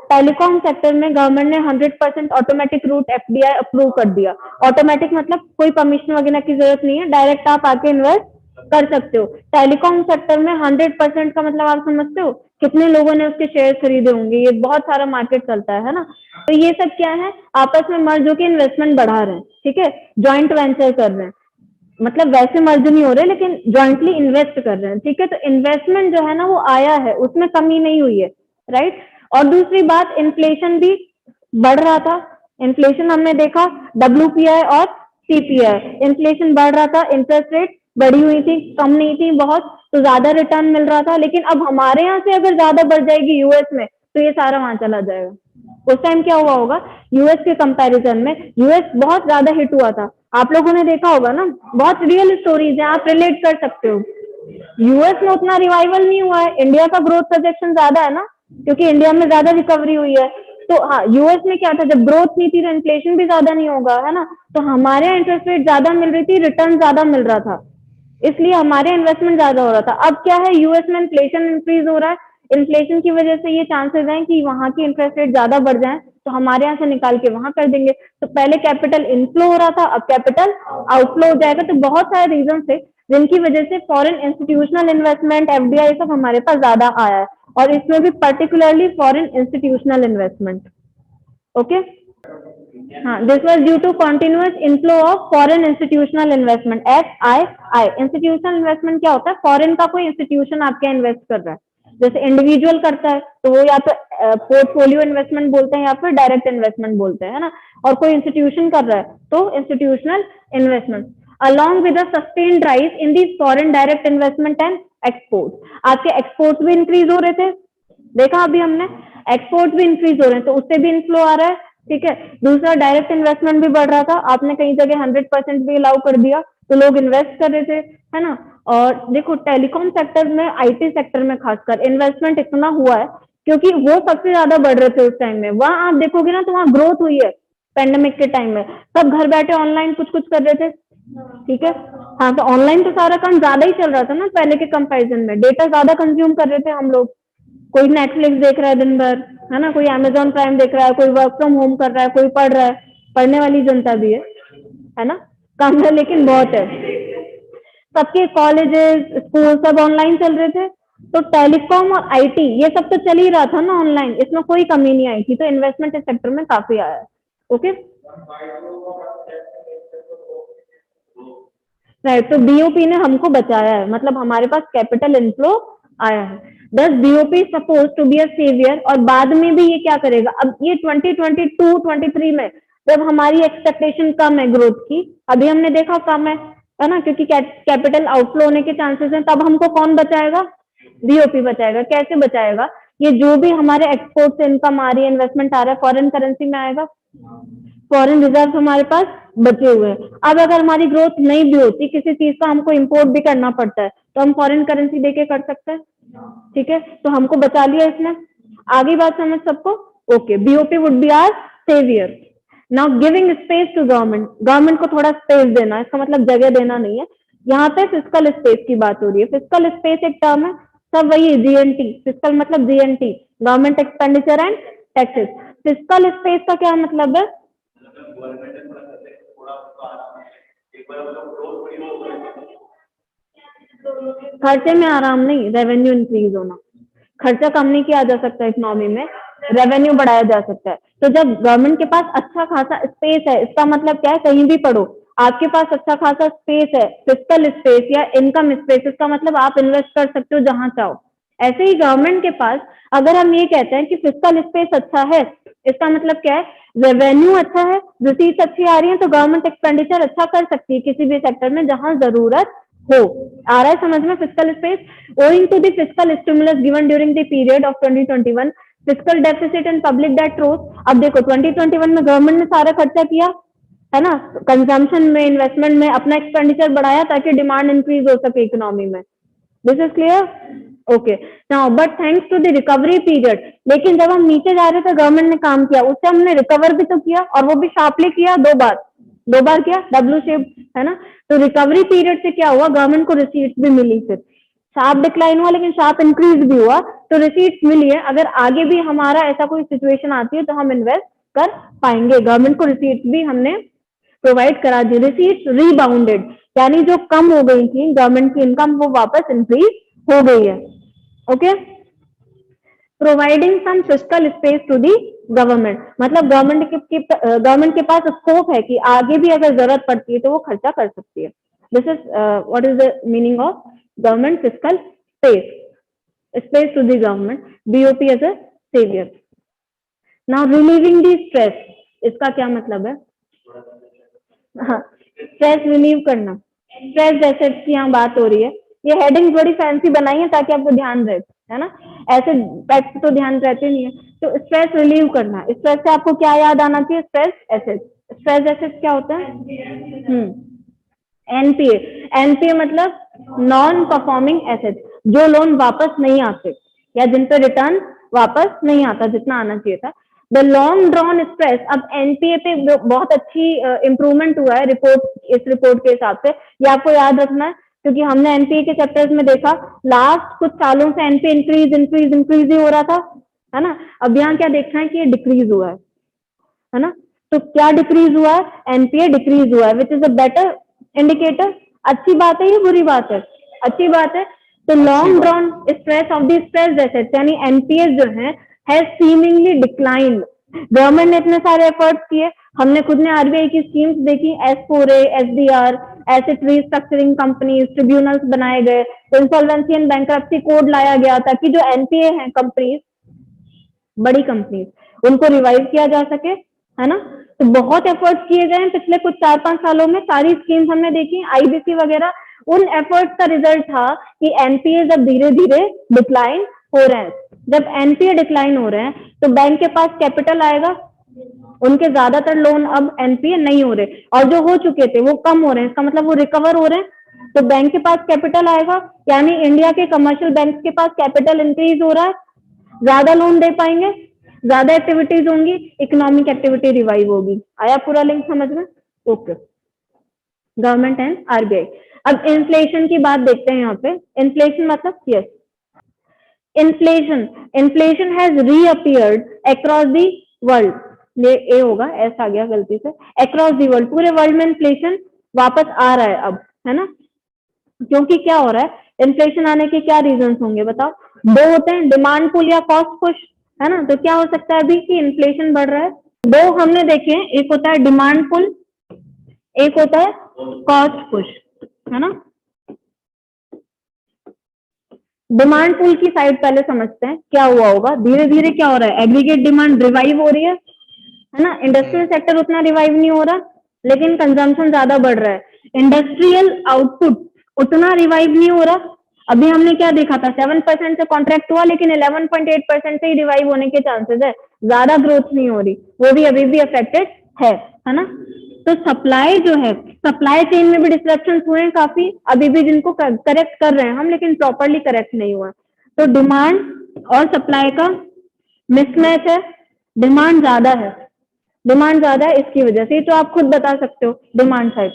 टेलीकॉम सेक्टर में गवर्नमेंट ने 100% ऑटोमेटिक रूट एफडीआई अप्रूव कर दिया। ऑटोमेटिक मतलब कोई परमिशन वगैरह की जरूरत नहीं है, डायरेक्ट आप आके इन्वेस्ट कर सकते हो। टेलीकॉम सेक्टर में 100% का मतलब आप समझते हो कितने लोगों ने उसके शेयर खरीदे होंगे, ये बहुत सारा मार्केट चलता है ना। तो ये सब क्या है, आपस में मर्ज होकर इन्वेस्टमेंट बढ़ा रहे हैं, ठीक है, ज्वाइंट वेंचर कर रहे हैं, मतलब वैसे मर्ज नहीं हो रहे लेकिन ज्वाइंटली इन्वेस्ट कर रहे हैं, ठीक है। तो इन्वेस्टमेंट जो है ना वो आया है, उसमें कमी नहीं हुई है, राइट। और दूसरी बात, इन्फ्लेशन भी बढ़ रहा था। इन्फ्लेशन हमने देखा, डब्ल्यूपीआई और सीपीआई, इन्फ्लेशन बढ़ रहा था, इंटरेस्ट रेट बढ़ी हुई थी, कम नहीं थी बहुत, तो ज्यादा रिटर्न मिल रहा था। लेकिन अब हमारे यहाँ से अगर ज्यादा बढ़ जाएगी यूएस में, तो ये सारा वहां चला जाएगा। उस टाइम क्या हुआ होगा, यूएस के कंपैरिजन में यूएस बहुत ज्यादा हिट हुआ था, आप लोगों ने देखा होगा ना, बहुत रियल स्टोरीज हैं, आप रिलेट कर सकते हो। यूएस में उतना रिवाइवल नहीं हुआ है, इंडिया का ग्रोथ प्रोजेक्शन ज्यादा है ना, क्योंकि इंडिया में ज्यादा रिकवरी हुई है। तो हाँ, यूएस में क्या था, जब ग्रोथ नहीं थी तो इन्फ्लेशन भी ज्यादा नहीं होगा, है ना। तो हमारे यहाँ इंटरेस्ट रेट ज्यादा मिल रही थी, रिटर्न ज्यादा मिल रहा था, इसलिए हमारे इन्वेस्टमेंट ज्यादा हो रहा था। अब क्या है, यूएस में इन्फ्लेशन इंक्रीज हो रहा है, इन्फ्लेशन की वजह से ये चांसेस हैं कि वहां की इंटरेस्ट रेट ज्यादा बढ़ जाए, तो हमारे यहाँ से निकाल के वहां कर देंगे। तो पहले कैपिटल इनफ्लो हो रहा था, अब कैपिटल आउटफ्लो हो जाएगा। तो बहुत सारे रीजन थे जिनकी वजह से फॉरेन इंस्टीट्यूशनल इन्वेस्टमेंट, एफडीआई, सब हमारे पास ज्यादा आया है, और इसमें भी particularly foreign institutional investment. Okay, हाँ, this was due to continuous inflow of foreign institutional investment, FII। Institutional investment क्या होता है, फॉरेन का कोई इंस्टीट्यूशन आपके इन्वेस्ट कर रहा है, जैसे इंडिविजुअल करता है तो वो या तो पोर्टफोलियो इन्वेस्टमेंट बोलते हैं या फिर डायरेक्ट इन्वेस्टमेंट बोलते हैं, है ना। और कोई इंस्टीट्यूशन कर रहा है तो institutional investment. Along with sustained rise in the foreign direct investment and export, आपके एक्सपोर्ट भी इंक्रीज हो रहे थे, देखा अभी हमने, एक्सपोर्ट भी इंक्रीज हो रहे हैं, तो उससे भी इनफ्लो आ रहा है, ठीक है। दूसरा, डायरेक्ट इन्वेस्टमेंट भी बढ़ रहा था, आपने कई जगह 100% भी अलाउ कर दिया, तो लोग इन्वेस्ट कर रहे थे, है ना। और देखो, टेलीकॉम सेक्टर में, आईटी सेक्टर में खासकर इन्वेस्टमेंट इतना हुआ है क्योंकि वो सबसे ज्यादा बढ़ रहे थे उस टाइम में। वहां आप देखोगे ना तो वहां ग्रोथ हुई है पेंडेमिक के टाइम में, सब घर बैठे ऑनलाइन कुछ कुछ कर रहे थे, ठीक है। हाँ, तो ऑनलाइन तो सारा काम ज्यादा ही चल रहा था ना पहले के कंपैरिजन में, डेटा ज्यादा कंज्यूम कर रहे थे हम लोग। कोई नेटफ्लिक्स देख रहा है दिन भर, है ना, कोई अमेजोन प्राइम देख रहा है, कोई वर्क फ्रॉम होम कर रहा है, कोई पढ़ रहा है, पढ़ने वाली जनता भी है ना, कम है लेकिन बहुत है। सबके कॉलेजेस, स्कूल सब ऑनलाइन चल रहे थे, तो टेलीकॉम और आईटी ये सब तो चल ही रहा था ना ऑनलाइन, इसमें कोई कमी नहीं आई थी, तो इन्वेस्टमेंट इस सेक्टर में काफी आया है। Okay, right. तो बीओपी ने हमको बचाया है, मतलब हमारे पास कैपिटल इनफ्लो आया है। Thus BOP suppose to be a saviour, और बाद में भी ये क्या करेगा, अब ये 2022-23 में जब हमारी एक्सपेक्टेशन कम है ग्रोथ की, अभी हमने देखा कम है ना, क्योंकि कैपिटल आउटफ्लो होने के चांसेस हैं, तब हमको कौन बचाएगा, बीओपी बचाएगा। कैसे बचाएगा, ये जो भी हमारे एक्सपोर्ट से इनकम आ रही है, इन्वेस्टमेंट आ रहा है, फॉरेन करेंसी में आएगा, फॉरेन रिजर्व हमारे पास बचे हुए हैं। अब अगर हमारी ग्रोथ नहीं भी होती, किसी चीज का हमको इंपोर्ट भी करना पड़ता है, तो हम फॉरेन करेंसी देके कर सकते हैं, ठीक है। तो हमको बचा लिया इसने, आगे बात समझ सबको। Okay, BOP would be are saviour. Now giving space to government, government को थोड़ा स्पेस देना, इसका मतलब जगह देना नहीं है। यहाँ पे फिस्कल स्पेस की बात हो रही है। फिस्कल स्पेस एक टर्म है, सब वही जीएनटी, फिस्कल मतलब GNT, government expenditure and taxes. Fiscal space का क्या मतलब है? खर्चे में आराम नहीं, रेवेन्यू इंक्रीज होना। खर्चा कम नहीं किया जा सकता इकोनॉमी में, रेवेन्यू बढ़ाया जा सकता है। तो जब गवर्नमेंट के पास अच्छा खासा स्पेस है, इसका मतलब क्या है, कहीं भी पढ़ो, आपके पास अच्छा खासा स्पेस है, फिस्कल स्पेस या इनकम स्पेस, इसका मतलब आप इन्वेस्ट कर सकते हो जहां चाहो। ऐसे ही गवर्नमेंट के पास अगर हम ये कहते हैं कि फिस्कल स्पेस अच्छा है, इसका मतलब क्या है, रेवेन्यू अच्छा है, रिसीट्स अच्छी आ रही है, तो गवर्नमेंट एक्सपेंडिचर अच्छा कर सकती है किसी भी सेक्टर में जहां जरूरत हो। आ रहा है समझ में? Fiscal space, owing to the fiscal stimulus given during the period of 2021, fiscal deficit and public debt rose। अब देखो 2021 में गवर्नमेंट ने सारा खर्चा किया है ना, कंजम्पशन में, इन्वेस्टमेंट में, अपना एक्सपेंडिचर बढ़ाया ताकि डिमांड इंक्रीज हो सके इकोनॉमी में। This is clear? Okay. Now but thanks to the recovery period, लेकिन जब हम नीचे जा रहे थे गवर्नमेंट ने काम किया, उससे हमने रिकवर भी तो किया, और वो भी शार्पली किया, दो बार किया, डब्ल्यू शेप, है ना। तो रिकवरी पीरियड से क्या हुआ, गवर्नमेंट को रिसीट्स भी मिली, फिर शार्प डिक्लाइन हुआ लेकिन शार्प इंक्रीज भी हुआ, तो रिसीट्स मिली है। अगर आगे भी हमारा ऐसा कोई सिचुएशन आती है तो हम इन्वेस्ट कर पाएंगे। गवर्नमेंट को रिसीट्स भी हमने प्रोवाइड करा दी। रिसीट्स रीबाउंडेड, यानी जो कम हो गई थी गवर्नमेंट की इनकम, वो वापस इंक्रीज हो गई है। Okay, providing some fiscal space to the government, मतलब गवर्नमेंट के पास स्कोप है कि आगे भी अगर जरूरत पड़ती है तो वो खर्चा कर सकती है। This is what is the meaning of government fiscal space, space to the government, BOP as a saviour. Now relieving the stress, इसका क्या मतलब है? हाँ, स्ट्रेस रिलीव करना, स्ट्रेस एसेट्स की यहाँ बात हो रही है। ये हेडिंग बड़ी फैंसी बनाई है ताकि आपको ध्यान रहे, है ना, ऐसे फैक्ट तो ध्यान रहते नहीं है। तो स्ट्रेस रिलीव करना, स्ट्रेस से आपको क्या याद आना चाहिए? Stress assets. स्ट्रेस एसेट्स क्या होता है? एनपीए, एनपीए मतलब नॉन परफॉर्मिंग एसेट्स, जो लोन वापस नहीं आते या जिन पे रिटर्न वापस नहीं आता जितना आना चाहिए था। द लॉन्ग ड्रॉन स्ट्रेस, अब एनपीए पे बहुत अच्छी इंप्रूवमेंट हुआ है रिपोर्ट, इस रिपोर्ट के हिसाब से, ये आपको याद रखना है क्योंकि हमने एनपीए के चैप्टर्स में देखा लास्ट कुछ सालों से एनपीए इंक्रीज ही हो रहा था, है ना। अब यहाँ क्या देखना है कि ये डिक्रीज हुआ है ना। तो क्या डिक्रीज हुआ है? एनपीए डिक्रीज हुआ है, which is a better indicator. अच्छी बात है ये, बुरी बात है? अच्छी बात है। तो long drawn stress of the stressed assets, यानी एनपीएस जो है हैज सीमिंगली डिक्लाइंड। गवर्नमेंट ने इतने सारे एफर्ट्स किए, हमने खुद ने आरबीआई की स्कीम्स देखी, S4A, SDR, asset restructuring companies, tribunals बनाए गए, इंसॉल्वेंसी एंड बैंक्रप्सी कोड लाया गया ताकि जो एनपीए हैं कंपनीज, बड़ी कंपनीज, उनको रिवाइव किया जा सके, है ना। तो बहुत एफर्ट्स किए गए हैं पिछले कुछ 4-5 सालों में, सारी स्कीम्स हमने देखी, आईबीसी वगैरह। उन एफर्ट्स का रिजल्ट था कि एनपीए अब धीरे धीरे डिक्लाइन हो रहे हैं। जब एनपीए डिक्लाइन हो रहे हैं तो बैंक के पास कैपिटल आएगा, उनके ज्यादातर लोन अब एनपीए नहीं हो रहे, और जो हो चुके थे वो कम हो रहे हैं, इसका मतलब वो रिकवर हो रहे हैं। तो बैंक के पास कैपिटल आएगा, यानी इंडिया के कमर्शियल बैंक के पास कैपिटल इंक्रीज हो रहा है, ज्यादा लोन दे पाएंगे, ज्यादा एक्टिविटीज होंगी, इकोनॉमिक एक्टिविटी रिवाइव होगी। आया पूरा लिंक समझ में? Okay, government and RBI. अब इन्फ्लेशन की बात देखते हैं यहाँ पे। इन्फ्लेशन मतलब yes, inflation has reappeared across the world, ये ए होगा, एस आ गया गलती से, अक्रॉस दी वर्ल्ड, पूरे वर्ल्ड में इन्फ्लेशन वापस आ रहा है अब, है ना। क्योंकि क्या हो रहा है, इन्फ्लेशन आने के क्या रीजंस होंगे बताओ? दो होते हैं, डिमांड पुल या कॉस्ट पुश, है ना। तो क्या हो सकता है अभी कि इन्फ्लेशन बढ़ रहा है? दो हमने देखे हैं, एक होता है डिमांड पुल, एक होता है कॉस्ट पुश, है ना। डिमांड पुल की साइड पहले समझते हैं क्या हुआ होगा। धीरे धीरे क्या हो रहा है, एग्रीगेट डिमांड रिवाइव हो रही है ना। इंडस्ट्रियल सेक्टर उतना रिवाइव नहीं हो रहा, लेकिन कंजम्पशन ज्यादा बढ़ रहा है। इंडस्ट्रियल आउटपुट उतना रिवाइव नहीं हो रहा। अभी हमने क्या देखा था, 7% से कॉन्ट्रैक्ट हुआ, लेकिन 11.8% से ही रिवाइव होने के चांसेस है, ज्यादा ग्रोथ नहीं हो रही, वो भी अभी भी अफेक्टेड है ना। तो सप्लाई जो है, सप्लाई चेन में भी डिस्ट्रप्शन हुए हैं काफी, अभी भी जिनको करेक्ट कर रहे हैं हम, लेकिन प्रॉपरली करेक्ट नहीं हुआ। तो डिमांड और सप्लाई का मिसमैच है, डिमांड ज्यादा है, डिमांड ज्यादा है इसकी वजह से, तो आप खुद बता सकते हो डिमांड साइड।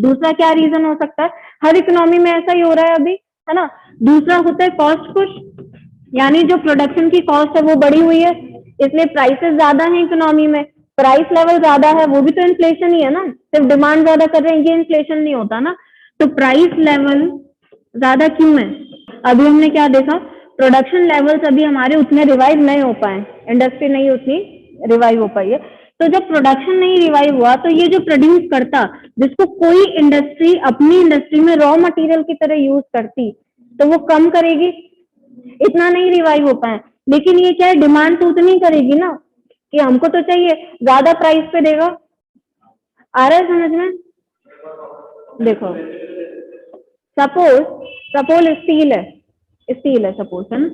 दूसरा क्या रीजन हो सकता है, हर इकोनॉमी में ऐसा ही हो रहा है अभी, है ना। दूसरा होता है कॉस्ट पुश, यानी जो प्रोडक्शन की कॉस्ट है वो बढ़ी हुई है, इसलिए प्राइसेस ज्यादा है इकोनॉमी में, प्राइस लेवल ज्यादा है, वो भी तो इन्फ्लेशन ही है ना, सिर्फ डिमांड ज्यादा कर रहे हैं ये इन्फ्लेशन नहीं होता ना। तो प्राइस लेवल ज्यादा क्यों है, अभी हमने क्या देखा, प्रोडक्शन लेवल्स अभी हमारे उतने रिवाइव नहीं हो पाए, इंडस्ट्री नहीं उतनी रिवाइव हो पाई है। तो जब प्रोडक्शन नहीं रिवाइव हुआ तो ये जो प्रोड्यूस करता, जिसको कोई इंडस्ट्री अपनी इंडस्ट्री में रॉ मटेरियल की तरह यूज करती, तो वो कम करेगी, इतना नहीं रिवाइव हो पाए। लेकिन ये क्या है, डिमांड तो उतनी करेगी ना, कि हमको तो चाहिए, ज्यादा प्राइस पे देगा। आ रहा है समझ में? देखो सपोज सपोज स्टील है सपोज, है ना,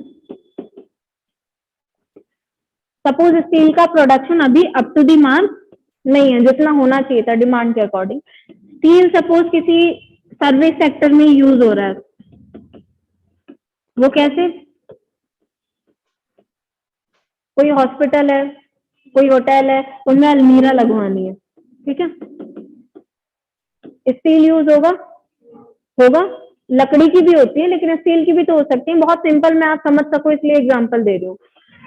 सपोज स्टील का प्रोडक्शन अभी अप टू दी मार्क नहीं है, जितना होना चाहिए था डिमांड के अकॉर्डिंग। स्टील सपोज किसी सर्विस सेक्टर में यूज हो रहा है, वो कैसे, कोई हॉस्पिटल है, कोई होटल है, उनमें अलमीरा लगवानी है, ठीक है, स्टील यूज होगा, लकड़ी की भी होती है लेकिन स्टील की भी तो हो सकती है, बहुत सिंपल, मैं आप समझ सको इसलिए एग्जांपल दे रही हूँ।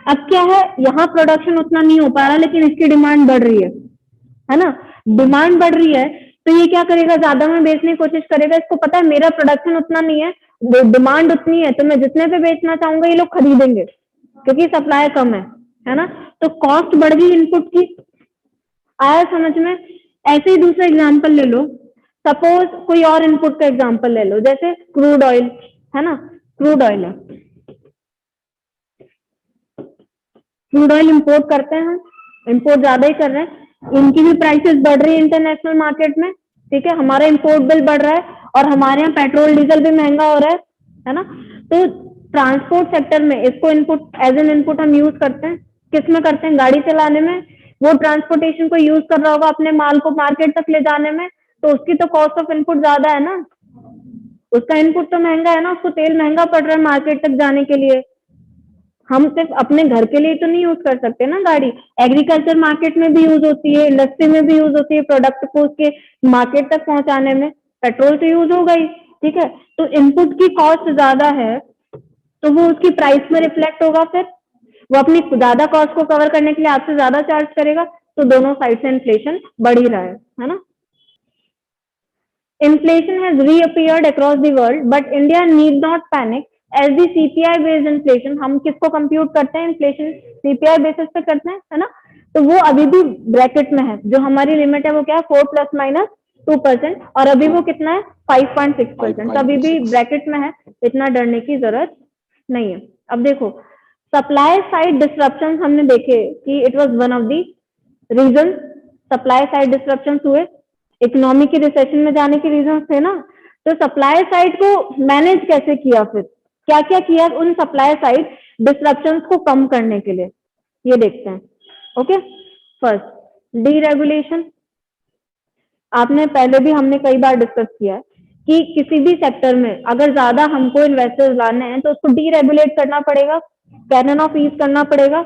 अब क्या है, यहाँ प्रोडक्शन उतना नहीं हो पा रहा लेकिन इसकी डिमांड बढ़ रही है ना, डिमांड बढ़ रही है, तो ये क्या करेगा, ज्यादा में बेचने की कोशिश करेगा, इसको पता है मेरा प्रोडक्शन उतना नहीं है, डिमांड उतनी है, तो मैं जितने पे बेचना चाहूंगा ये लोग खरीदेंगे क्योंकि सप्लाई कम है ना, तो कॉस्ट बढ़ गई इनपुट की। आया समझ में? ऐसे ही दूसरा एग्जांपल ले लो, सपोज कोई और इनपुट का एग्जांपल ले लो, जैसे क्रूड ऑयल, है ना, क्रूड ऑयल है, क्रूड ऑयल इंपोर्ट करते हैं, इंपोर्ट ज्यादा ही कर रहे हैं, इनकी भी प्राइसेस बढ़ रही है इंटरनेशनल मार्केट में, ठीक है, हमारा इंपोर्ट बिल बढ़ रहा है और हमारे यहाँ पेट्रोल डीजल भी महंगा हो रहा है ना। तो ट्रांसपोर्ट सेक्टर में इसको इनपुट, एज एन इनपुट हम यूज करते हैं, किस में करते हैं, गाड़ी चलाने में, वो ट्रांसपोर्टेशन को यूज कर रहा होगा अपने माल को मार्केट तक ले जाने में, तो उसकी तो कॉस्ट ऑफ इनपुट ज्यादा है ना, उसका इनपुट तो महंगा है ना, उसको तेल महंगा पड़ रहा है मार्केट तक जाने के लिए। हम सिर्फ अपने घर के लिए तो नहीं यूज कर सकते ना गाड़ी, एग्रीकल्चर मार्केट में भी यूज होती है, इंडस्ट्री में भी यूज होती है, प्रोडक्ट को उसके मार्केट तक पहुंचाने में पेट्रोल तो यूज होगा ही, ठीक है। तो इनपुट की कॉस्ट ज्यादा है तो वो उसकी प्राइस में रिफ्लेक्ट होगा, फिर वो अपनी ज्यादा कॉस्ट को कवर करने के लिए आपसे ज्यादा चार्ज करेगा, तो दोनों साइड से इन्फ्लेशन बढ़ ही रहा है ना। Inflation has reappeared across the world, but India need not panic as the CPI based inflation, हम किसको कंप्यूट करते हैं, इन्फ्लेशन CPI बेसिस पे करते हैं, है ना, तो वो अभी भी ब्रैकेट में है, जो हमारी लिमिट है वो क्या है 4 ± 2%, और अभी वो कितना है 5.6%, तो अभी भी ब्रैकेट में है, इतना डरने की जरूरत नहीं है। अब देखो सप्लाई साइड डिस्ट्रप्शन हमने देखे कि it was one of the reason, supply side disruption हुए, इकोनॉमी की रिसेशन में जाने के रीजन थे ना, तो सप्लाई साइड को मैनेज कैसे किया, फिर क्या क्या किया उन सप्लाई साइड डिस्ट्रप्शंस को कम करने के लिए, ये देखते हैं। ओके, फर्स्ट डीरेगुलेशन, आपने पहले भी हमने कई बार डिस्कस किया है कि किसी भी सेक्टर में अगर ज्यादा हमको इन्वेस्टर्स लाने हैं तो उसको डीरेगुलेट करना पड़ेगा, कैनन ऑफ ईज करना पड़ेगा,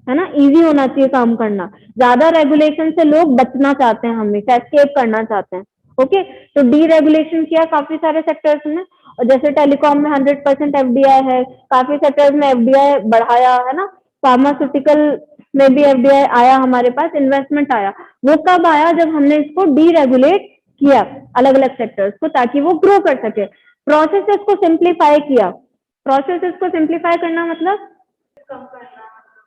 है ना, इजी होना चाहिए काम करना, ज्यादा रेगुलेशन से लोग बचना चाहते हैं, हमेशा एस्केप करना चाहते हैं। ओके, तो डीरेगुलेशन किया काफी सारे सेक्टर्स में, और जैसे टेलीकॉम में 100% एफडीआई है, काफी सेक्टर्स में एफडीआई बढ़ाया, है ना, फार्मास्यूटिकल में भी एफडीआई आया, हमारे पास इन्वेस्टमेंट आया, वो कब आया, जब हमने इसको डीरेगुलेट किया अलग अलग सेक्टर्स को, ताकि वो ग्रो कर सके, प्रोसेसेस को सिंप्लीफाई किया, प्रोसेसेस को सिंप्लीफाई करना मतलब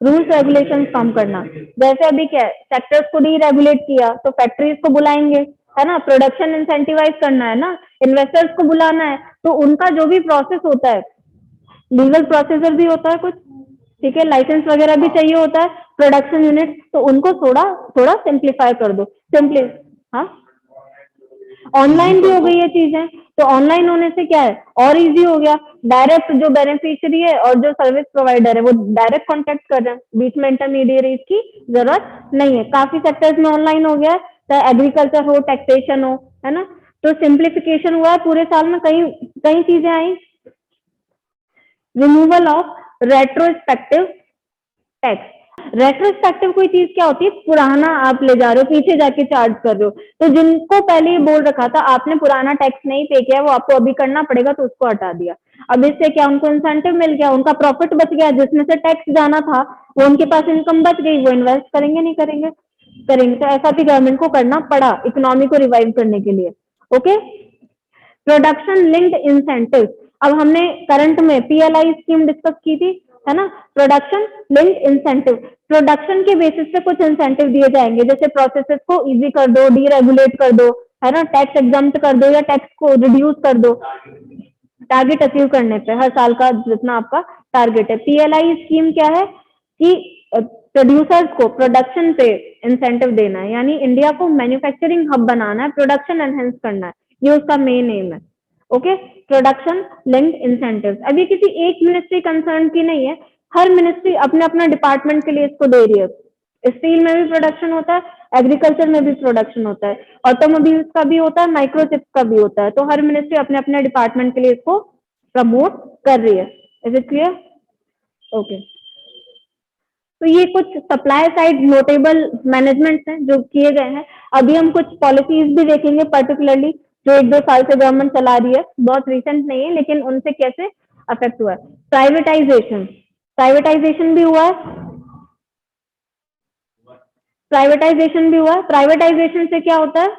रूल्स रेगुलेशन कम करना, जैसे अभी क्या है सेक्टर्स को डीरेगुलेट किया तो फैक्ट्रीज को बुलाएंगे, है ना, प्रोडक्शन इंसेंटिवाइज करना है ना, इन्वेस्टर्स को बुलाना है, तो उनका जो भी प्रोसेस होता है, लीगल प्रोसीजर भी होता है कुछ, ठीक है, लाइसेंस वगैरह भी चाहिए होता है, प्रोडक्शन यूनिट, तो उनको थोड़ा थोड़ा सिंप्लीफाई कर दो, सिंपली, हाँ ऑनलाइन भी हो गई ये चीजें, तो ऑनलाइन होने से क्या है और इजी हो गया, डायरेक्ट जो बेनिफिशियरी है और जो सर्विस प्रोवाइडर है वो डायरेक्ट कांटेक्ट कर रहे हैं, बीच में इंटरमीडिएट की जरूरत नहीं है, काफी सेक्टर्स में ऑनलाइन हो गया है, चाहे एग्रीकल्चर हो, टैक्सेशन हो, है ना, तो सिंप्लीफिकेशन हुआ है पूरे साल में, कई कई चीजें आई, removal of retrospective tax, retrospective कोई चीज क्या होती है, पुराना आप ले जा रहे हो, पीछे जाके चार्ज कर रहे हो। तो जिनको पहले ये बोल रखा था आपने पुराना टैक्स नहीं पे किया, वो आपको अभी करना पड़ेगा, तो उसको हटा दिया। अब इससे क्या उनको इंसेंटिव मिल गया, उनका प्रॉफिट बच गया, जिसमें से टैक्स जाना था वो उनके पास इनकम बच गई, वो इन्वेस्ट करेंगे नहीं करेंगे, करेंगे। तो ऐसा भी गवर्नमेंट को करना पड़ा इकोनॉमी को रिवाइव करने के लिए। ओके, प्रोडक्शन लिंक्ड इंसेंटिव, अब हमने करंट में पीएलआई स्कीम डिस्कस की थी, है ना। प्रोडक्शन लिंक्ड इंसेंटिव, प्रोडक्शन के बेसिस पे कुछ इंसेंटिव दिए जाएंगे, जैसे प्रोसेसेस को इजी कर दो, डीरेगुलेट कर दो, है ना, टैक्स एग्जम्प्ट कर दो या टैक्स को रिड्यूस कर दो, टारगेट अचीव करने पे, हर साल का जितना आपका टारगेट है। पीएलआई स्कीम क्या है कि प्रोड्यूसर्स को प्रोडक्शन पे इंसेंटिव देना है, यानी इंडिया को मैन्युफैक्चरिंग हब बनाना है, प्रोडक्शन एनहेंस करना है, ये उसका मेन एम है। ओके, प्रोडक्शन लिंक्ड इंसेंटिव, अभी किसी एक मिनिस्ट्री कंसर्न की नहीं है, हर मिनिस्ट्री अपने अपना डिपार्टमेंट के लिए इसको दे रही है। स्टील में भी प्रोडक्शन होता है, एग्रीकल्चर में भी प्रोडक्शन होता है, ऑटोमोबाइल्स का भी होता है, माइक्रोचिप्स का भी होता है, तो हर मिनिस्ट्री अपने अपने डिपार्टमेंट के लिए इसको प्रमोट कर रही है। Is it clear? ओके, तो ये कुछ सप्लाई साइड नोटेबल मैनेजमेंट हैं जो किए गए हैं। अभी हम कुछ पॉलिसीज भी देखेंगे पर्टिकुलरली जो 1-2 साल से गवर्नमेंट चला रही है, बहुत रिसेंट नहीं है, लेकिन उनसे कैसे अफेक्ट हुआ है। प्राइवेटाइजेशन, प्राइवेटाइजेशन भी हुआ है, प्राइवेटाइजेशन भी हुआ है। प्राइवेटाइजेशन से क्या होता है,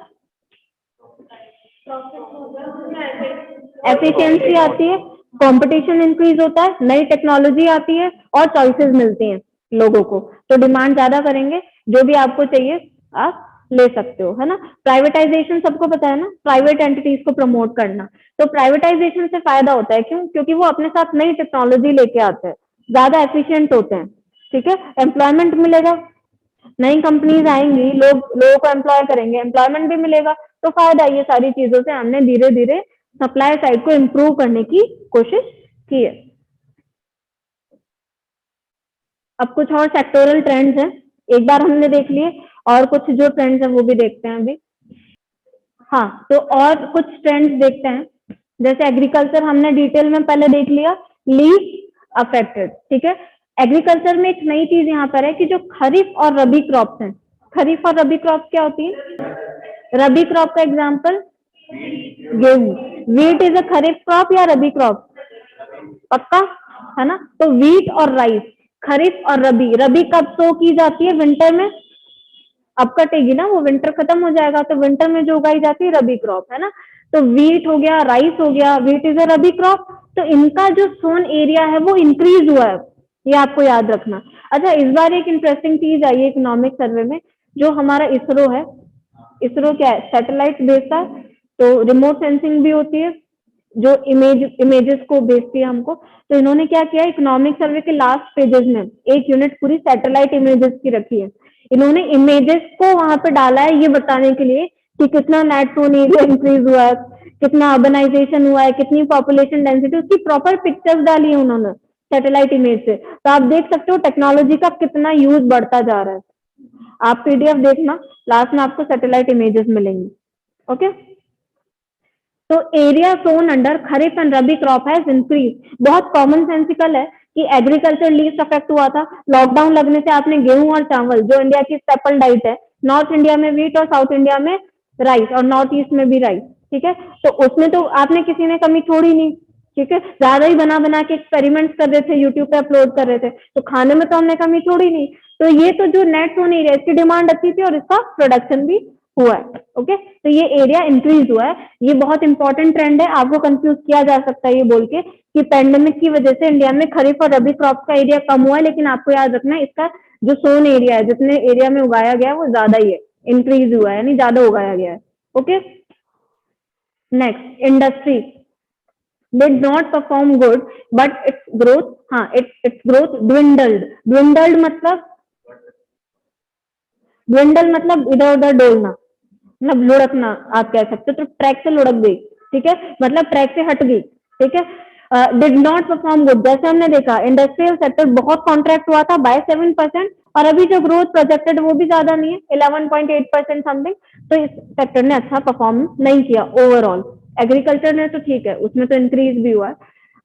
एफिशिएंसी आती है, कंपटीशन इंक्रीज होता है, नई टेक्नोलॉजी आती है और चॉइसेस मिलती हैं लोगों को, तो डिमांड ज्यादा करेंगे, जो भी आपको चाहिए आप ले सकते हो, है ना। प्राइवेटाइजेशन सबको पता है ना, प्राइवेट एंटिटीज को प्रमोट करना, तो प्राइवेटाइजेशन से फायदा होता है, क्यों? क्योंकि वो अपने साथ नई टेक्नोलॉजी लेके आते हैं, ज्यादा एफिशिएंट होते हैं, ठीक है, एम्प्लॉयमेंट मिलेगा, नई कंपनीज आएंगी, लोगों को एम्प्लॉय करेंगे, एम्प्लॉयमेंट भी मिलेगा, तो फायदा। ये सारी चीजों से हमने धीरे धीरे सप्लाई साइड को इम्प्रूव करने की कोशिश की है। अब कुछ और सेक्टोरल ट्रेंड्स हैं, एक बार हमने देख लिए, और कुछ जो ट्रेंड्स हैं वो भी देखते हैं अभी। हाँ, तो और कुछ ट्रेंड्स देखते हैं, जैसे एग्रीकल्चर हमने डिटेल में पहले देख लिया, लीस्ट अफेक्टेड, ठीक है। एग्रीकल्चर में एक नई चीज यहाँ पर है कि जो खरीफ और रबी क्रॉप्स हैं, खरीफ और रबी क्रॉप क्या होती है? रबी क्रॉप का एग्जांपल गेहूं, wheat is a kharif crop या रबी क्रॉप? पक्का, है ना। तो वीट और राइस, खरीफ और रबी, रबी कब सो की जाती है? विंटर में, अब कटेगी ना वो, विंटर खत्म हो जाएगा, तो विंटर में जो उगाई जाती है रबी क्रॉप, है ना। तो वीट हो गया, राइस हो गया, wheat is a rabi crop, तो इनका जो सोन एरिया है वो इंक्रीज हुआ है, ये आपको याद रखना। अच्छा, इस बार एक इंटरेस्टिंग चीज आई है इकोनॉमिक सर्वे में, जो हमारा इसरो है, इसरो क्या है, सैटेलाइट भेजता है, तो रिमोट सेंसिंग भी होती है, जो इमेजेस को भेजती है हमको। तो इन्होंने क्या किया, इकोनॉमिक सर्वे के लास्ट पेजेस में एक यूनिट पूरी सैटेलाइट इमेजेस की रखी है। इन्होंने इमेजेस को वहां पे डाला है ये बताने के लिए कि कितना नेट सोन एरिया इंक्रीज हुआ है, कितना अर्बनाइजेशन हुआ है, कितनी पॉपुलेशन डेंसिटी, उसकी प्रॉपर पिक्चर्स डाली है उन्होंने सैटेलाइट इमेज से। तो आप देख सकते हो टेक्नोलॉजी का कितना यूज बढ़ता जा रहा है। आप पीडीएफ देखना, लास्ट में आपको सैटेलाइट इमेजेस मिलेंगी। ओके, तो area sown under kharif and rabi crop has increase. बहुत कॉमन सेंसिकल है कि एग्रीकल्चर लीस्ट अफेक्ट हुआ था, लॉकडाउन लगने से आपने गेहूं और चावल, जो इंडिया की स्टेपल डाइट है, नॉर्थ इंडिया में वीट और साउथ इंडिया में राइस और नॉर्थ ईस्ट में भी राइस, ठीक है, तो उसमें तो आपने किसी ने कमी छोड़ी नहीं, ठीक है, ज्यादा ही बना बना के एक्सपेरिमेंट्स कर रहे थे, यूट्यूब पे अपलोड कर रहे थे, तो खाने में तो हमने कमी छोड़ी नहीं। तो ये तो जो नेट सोन एरिया, इसकी डिमांड अच्छी थी और इसका प्रोडक्शन भी हुआ है। ओके, तो ये एरिया इंक्रीज हुआ है, ये बहुत इंपॉर्टेंट ट्रेंड है। आपको कंफ्यूज किया जा सकता है ये बोल के कि पैंडेमिक की वजह से इंडिया में खरीफ और रबी क्रॉप का एरिया कम हुआ है, लेकिन आपको याद रखना है इसका जो सोन एरिया है, जितने एरिया में उगाया गया है वो ज्यादा ही है, इंक्रीज हुआ है, यानी ज्यादा उगाया गया है। Okay, next, industry did not perform good but its growth, हाँ, its growth dwindled, dwindled मतलब इधर उधर डोलना, मतलब लुढ़कना आप कह सकते हो, तो ट्रैक से लुढ़क गई, ठीक है, मतलब ट्रैक से हट गई, ठीक है। डिड नॉट परफॉर्म गुड, जैसे हमने देखा इंडस्ट्रियल सेक्टर बहुत कॉन्ट्रैक्ट हुआ था बाय 7%, और अभी जो ग्रोथ प्रोजेक्टेड वो भी ज्यादा नहीं है, 11.8% समथिंग, तो इस सेक्टर ने अच्छा परफॉर्म नहीं किया ओवरऑल। एग्रीकल्चर ने तो ठीक है, उसमें तो इंक्रीज भी हुआ है।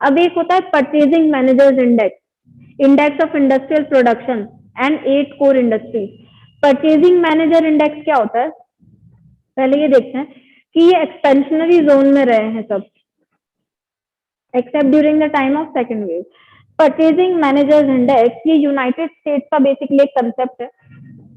अब एक होता है purchasing managers index, index of industrial production, and 8 core industries. Purchasing manager index क्या होता है, पहले ये देखते हैं कि ये एक्सपेंशनरी जोन में रहे हैं सब, accept during the time of second wave. Purchasing managers index ये यूनाइटेड स्टेट्स का बेसिकली एक कंसेप्ट है।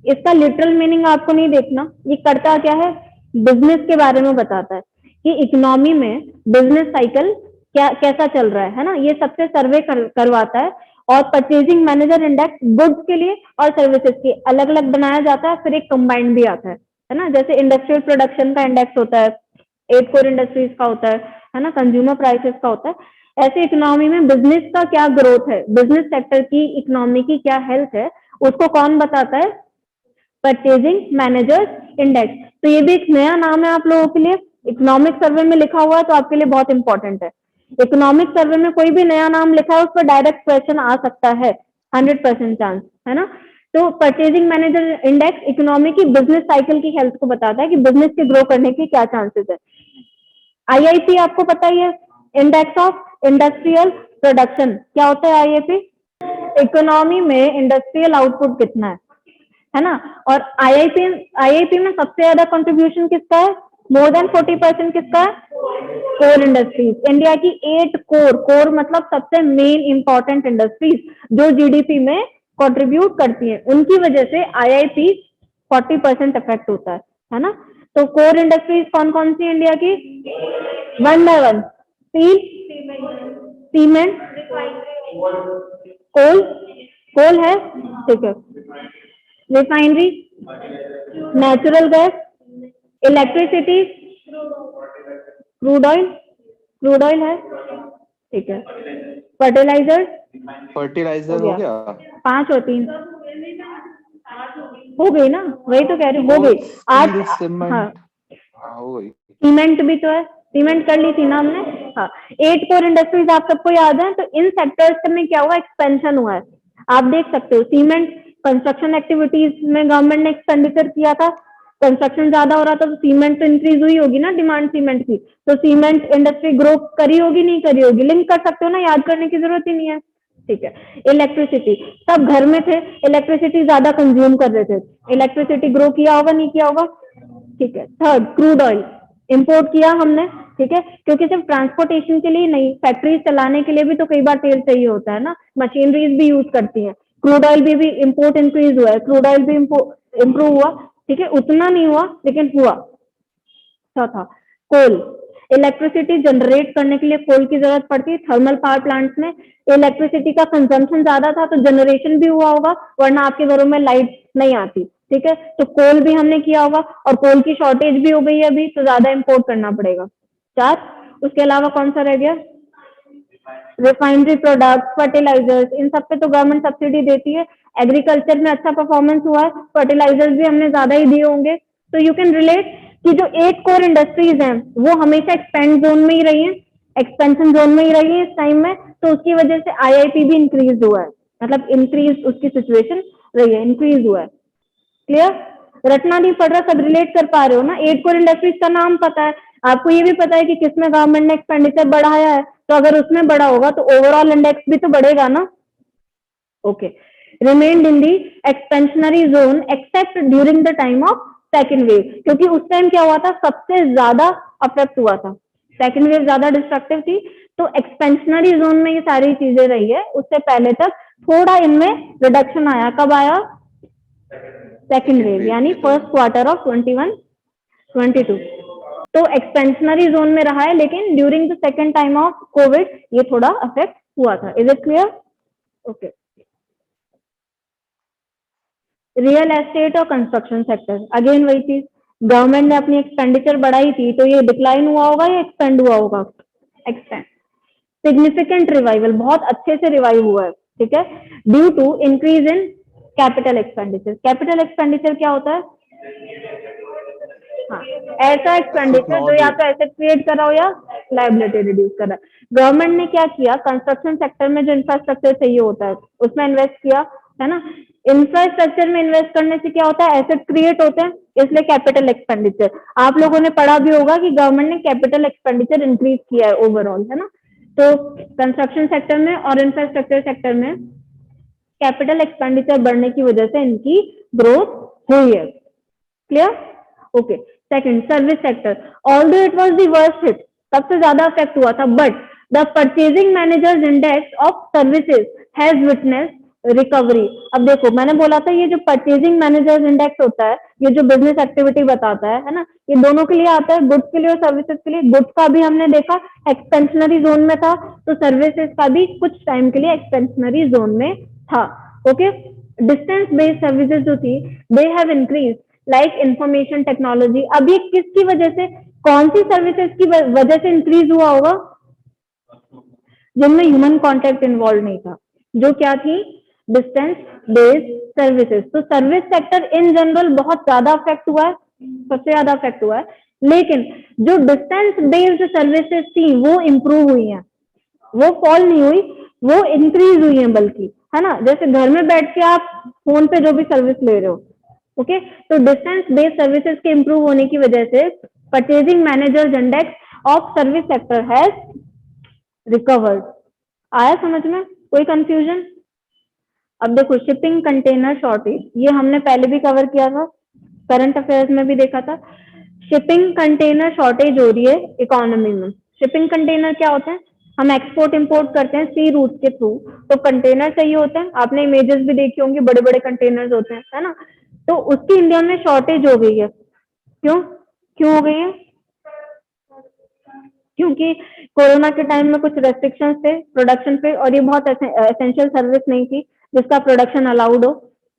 इसका लिटरल मीनिंग आपको नहीं देखना, ये करता क्या है, बिजनेस के बारे में बताता है कि इकोनॉमी में बिजनेस साइकिल क्या कैसा चल रहा है ना, ये सबसे सर्वे करवाता है। और परचेजिंग मैनेजर इंडेक्स गुड्स के लिए और सर्विसेज के अलग अलग बनाया जाता है, फिर एक कंबाइंड भी आता है ना। जैसे इंडस्ट्रियल प्रोडक्शन का इंडेक्स होता है, 8 कोर इंडस्ट्रीज का होता है ना, कंज्यूमर प्राइसेस का होता है। ऐसे इकोनॉमी में बिजनेस का क्या ग्रोथ है, बिजनेस सेक्टर की इकोनॉमी की क्या हेल्थ है, उसको कौन बताता है, परचेजिंग मैनेजर्स इंडेक्स। तो ये भी एक नया नाम है आप लोगों के लिए, इकोनॉमिक सर्वे में लिखा हुआ है तो आपके लिए बहुत इंपॉर्टेंट है। इकोनॉमिक सर्वे में कोई भी नया नाम लिखा है उस पर डायरेक्ट क्वेश्चन आ सकता है, 100% चांस है ना। तो परचेजिंग मैनेजर इंडेक्स इकोनॉमी की बिजनेस साइकिल की हेल्थ को बताता है कि बिजनेस के ग्रो करने की क्या चांसेस है। आईआईपी आपको पता ही है, इंडेक्स ऑफ इंडस्ट्रियल प्रोडक्शन, क्या होता है आईआईपी, इकोनॉमी में इंडस्ट्रियल आउटपुट कितना है ना। और आईआईपी में सबसे ज्यादा कंट्रीब्यूशन किसका है, मोर देन 40% किसका है, कोर इंडस्ट्रीज। इंडिया की 8 कोर मतलब सबसे मेन इंपॉर्टेंट इंडस्ट्रीज जो जीडीपी में कंट्रीब्यूट करती हैं, उनकी वजह से आईआईपी 40% इफेक्ट होता है ना। तो कोर इंडस्ट्रीज कौन कौन सी इंडिया की, one by one, steel, cement, coal, coal है ठीक है, refinery, natural gas, electricity, crude oil है ठीक है, फर्टिलाइजर, फर्टिलाइजर हो गया, 5 और 3 हो गई ना, वही तो कह रही हूँ, हो गई 8। हाँ हो गई, सीमेंट भी तो है, सीमेंट कर ली थी ना हमने। हाँ 8 कोर इंडस्ट्रीज आप सबको याद है। तो इन सेक्टर्स में क्या हुआ, एक्सपेंशन हुआ है। आप देख सकते हो सीमेंट कंस्ट्रक्शन एक्टिविटीज में गवर्नमेंट ने एक्सपेंडिचर किया था, कंस्ट्रक्शन ज्यादा हो रहा था तो सीमेंट तो इंक्रीज हुई होगी ना, डिमांड सीमेंट की, तो सीमेंट इंडस्ट्री ग्रो करी होगी नहीं करी होगी, लिंक कर सकते हो ना, याद करने की जरूरत ही नहीं है ठीक है। इलेक्ट्रिसिटी, सब घर में थे, इलेक्ट्रिसिटी ज्यादा कंज्यूम कर रहे थे, इलेक्ट्रिसिटी ग्रो किया होगा नहीं किया होगा ठीक है। थर्ड, क्रूड ऑयल इंपोर्ट किया हमने ठीक है, क्योंकि सिर्फ ट्रांसपोर्टेशन के लिए नहीं, फैक्ट्रीज चलाने के लिए भी तो कई बार तेल चाहिए होता है ना, मशीनरीज भी यूज करती हैं। क्रूड ऑयल भी इंपोर्ट इंक्रीज हुआ है, क्रूड ऑयल भी इम्प्रूव हुआ ठीक है, उतना नहीं हुआ लेकिन हुआ। चौथा, कोल, इलेक्ट्रिसिटी जनरेट करने के लिए कोल की जरूरत पड़ती है, थर्मल पावर प्लांट्स में इलेक्ट्रिसिटी का कंजम्पशन ज्यादा था तो जनरेशन भी हुआ होगा, वरना आपके घरों में लाइट नहीं आती ठीक है। तो कोल भी हमने किया होगा और कोल की शॉर्टेज भी हो गई है अभी, तो ज्यादा इंपोर्ट करना पड़ेगा। 4, उसके अलावा कौन सा रह गया, रिफाइनरी प्रोडक्ट, फर्टिलाइजर्स, इन सब पे तो गवर्नमेंट सब्सिडी देती है। एग्रीकल्चर में अच्छा परफॉर्मेंस हुआ है, फर्टिलाइजर्स भी हमने ज्यादा ही दिए होंगे। तो यू कैन रिलेट कि जो 8 कोर इंडस्ट्रीज हैं वो हमेशा एक्सपेंड जोन में ही रही है, एक्सपेंशन जोन में ही रही है इस टाइम में, तो उसकी वजह से आईआईपी भी इंक्रीज हुआ है, मतलब इंक्रीज उसकी सिचुएशन रही है, इंक्रीज हुआ है। क्लियर, रटना नहीं पड़ रहा, सब रिलेट कर पा रहे हो ना। 8 कोर इंडस्ट्रीज का नाम पता है आपको, ये भी पता है कि किसमें गवर्नमेंट ने एक्सपेंडिचर बढ़ाया है, तो अगर उसमें बढ़ा होगा तो ओवरऑल इंडेक्स भी तो बढ़ेगा ना। Okay, remained in the expansionary zone accept during the time of second wave, क्योंकि उस टाइम क्या हुआ था, सबसे ज्यादा अफेक्ट हुआ था, सेकेंड वेव ज्यादा डिस्ट्रक्टिव थी, तो एक्सपेंशनरी जोन में ये सारी चीजें रही है। उससे पहले तक थोड़ा इनमें रिडक्शन आया, कब आया, सेकेंड वेव यानी फर्स्ट क्वार्टर ऑफ 21-22, तो एक्सपेंशनरी जोन में रहा है, लेकिन during the second time of Covid ये थोड़ा अफेक्ट हुआ था। Is it clear? Okay, real estate और कंस्ट्रक्शन सेक्टर, अगेन वही चीज, गवर्नमेंट ने अपनी एक्सपेंडिचर बढ़ाई थी तो ये डिक्लाइन हुआ होगा या एक्सपेंड हुआ होगा, एक्सपेंड। सिग्निफिकेंट रिवाइवल, बहुत अच्छे से रिवाइव हुआ है ठीक है, due to increase in capital expenditure. Capital expenditure क्या होता है, हाँ ऐसा एक्सपेंडिचर जो या तो एसेट क्रिएट कर रहा हो या लायबिलिटी रिड्यूस कर रहा है। गवर्नमेंट ने क्या किया, कंस्ट्रक्शन सेक्टर में जो इंफ्रास्ट्रक्चर चाहिए होता है उसमें इन्वेस्ट किया है ना। इंफ्रास्ट्रक्चर में इन्वेस्ट करने से क्या होता है, एसेट क्रिएट होते हैं, इसलिए कैपिटल एक्सपेंडिचर। आप लोगों ने पढ़ा भी होगा कि गवर्नमेंट ने कैपिटल एक्सपेंडिचर इंक्रीज किया है ओवरऑल है ना। तो कंस्ट्रक्शन सेक्टर में और इंफ्रास्ट्रक्चर सेक्टर में कैपिटल एक्सपेंडिचर बढ़ने की वजह से इनकी ग्रोथ हुई है। Clear? Okay. Second, service sector, although it was the worst hit, सबसे ज्यादा अफेक्ट हुआ था, but the purchasing managers index of services has witnessed recovery. अब देखो मैंने बोला था ये जो परचेजिंग मैनेजर्स इंडेक्स होता है, ये जो बिजनेस एक्टिविटी बताता है ना, ये दोनों के लिए आता है, गुड्स के लिए और सर्विसेज के लिए। गुड्स का भी हमने देखा एक्सपेंशनरी जोन में था, तो सर्विसेज का भी कुछ टाइम के लिए एक्सपेंशनरी जोन में था। ओके। डिस्टेंस बेस्ड सर्विसेज जो थी they have increase like information technology. अब ये किसकी वजह से, कौन सी सर्विसेज की वजह से इंक्रीज हुआ होगा? जिनमें ह्यूमन कॉन्टेक्ट इन्वॉल्व नहीं था, जो क्या थी? Distance based services. तो सर्विस सेक्टर इन जनरल बहुत ज्यादा अफेक्ट हुआ है, सबसे ज्यादा अफेक्ट हुआ है, लेकिन जो डिस्टेंस बेस्ड सर्विसेज थी वो इंप्रूव हुई हैं, वो फॉल नहीं हुई, वो इंक्रीज हुई है बल्कि, है ना। जैसे घर में बैठ के आप फोन पे जो भी सर्विस ले रहे हो, ओके, तो डिस्टेंस बेस्ड सर्विसेज के इंप्रूव होने की वजह से purchasing managers index of service sector has recovered. आया समझ में? कोई कंफ्यूजन? अब देखो शिपिंग कंटेनर शॉर्टेज, ये हमने पहले भी कवर किया था, करंट अफेयर्स में भी देखा था। शिपिंग कंटेनर शॉर्टेज हो रही है इकोनॉमी में। शिपिंग कंटेनर क्या होते हैं? हम एक्सपोर्ट इंपोर्ट करते हैं सी रूट के थ्रू, तो कंटेनर चाहिए होते हैं। आपने इमेजेस भी देखी होंगी, बड़े बड़े कंटेनर्स होते हैं, है ना। तो उसकी इंडिया में शॉर्टेज हो गई है। क्यों क्यों हो गई है? क्योंकि कोरोना के टाइम में कुछ रेस्ट्रिक्शंस थे प्रोडक्शन पे, और ये बहुत एसेंशियल सर्विस नहीं थी जिसका प्रोडक्शन अलाउड हो,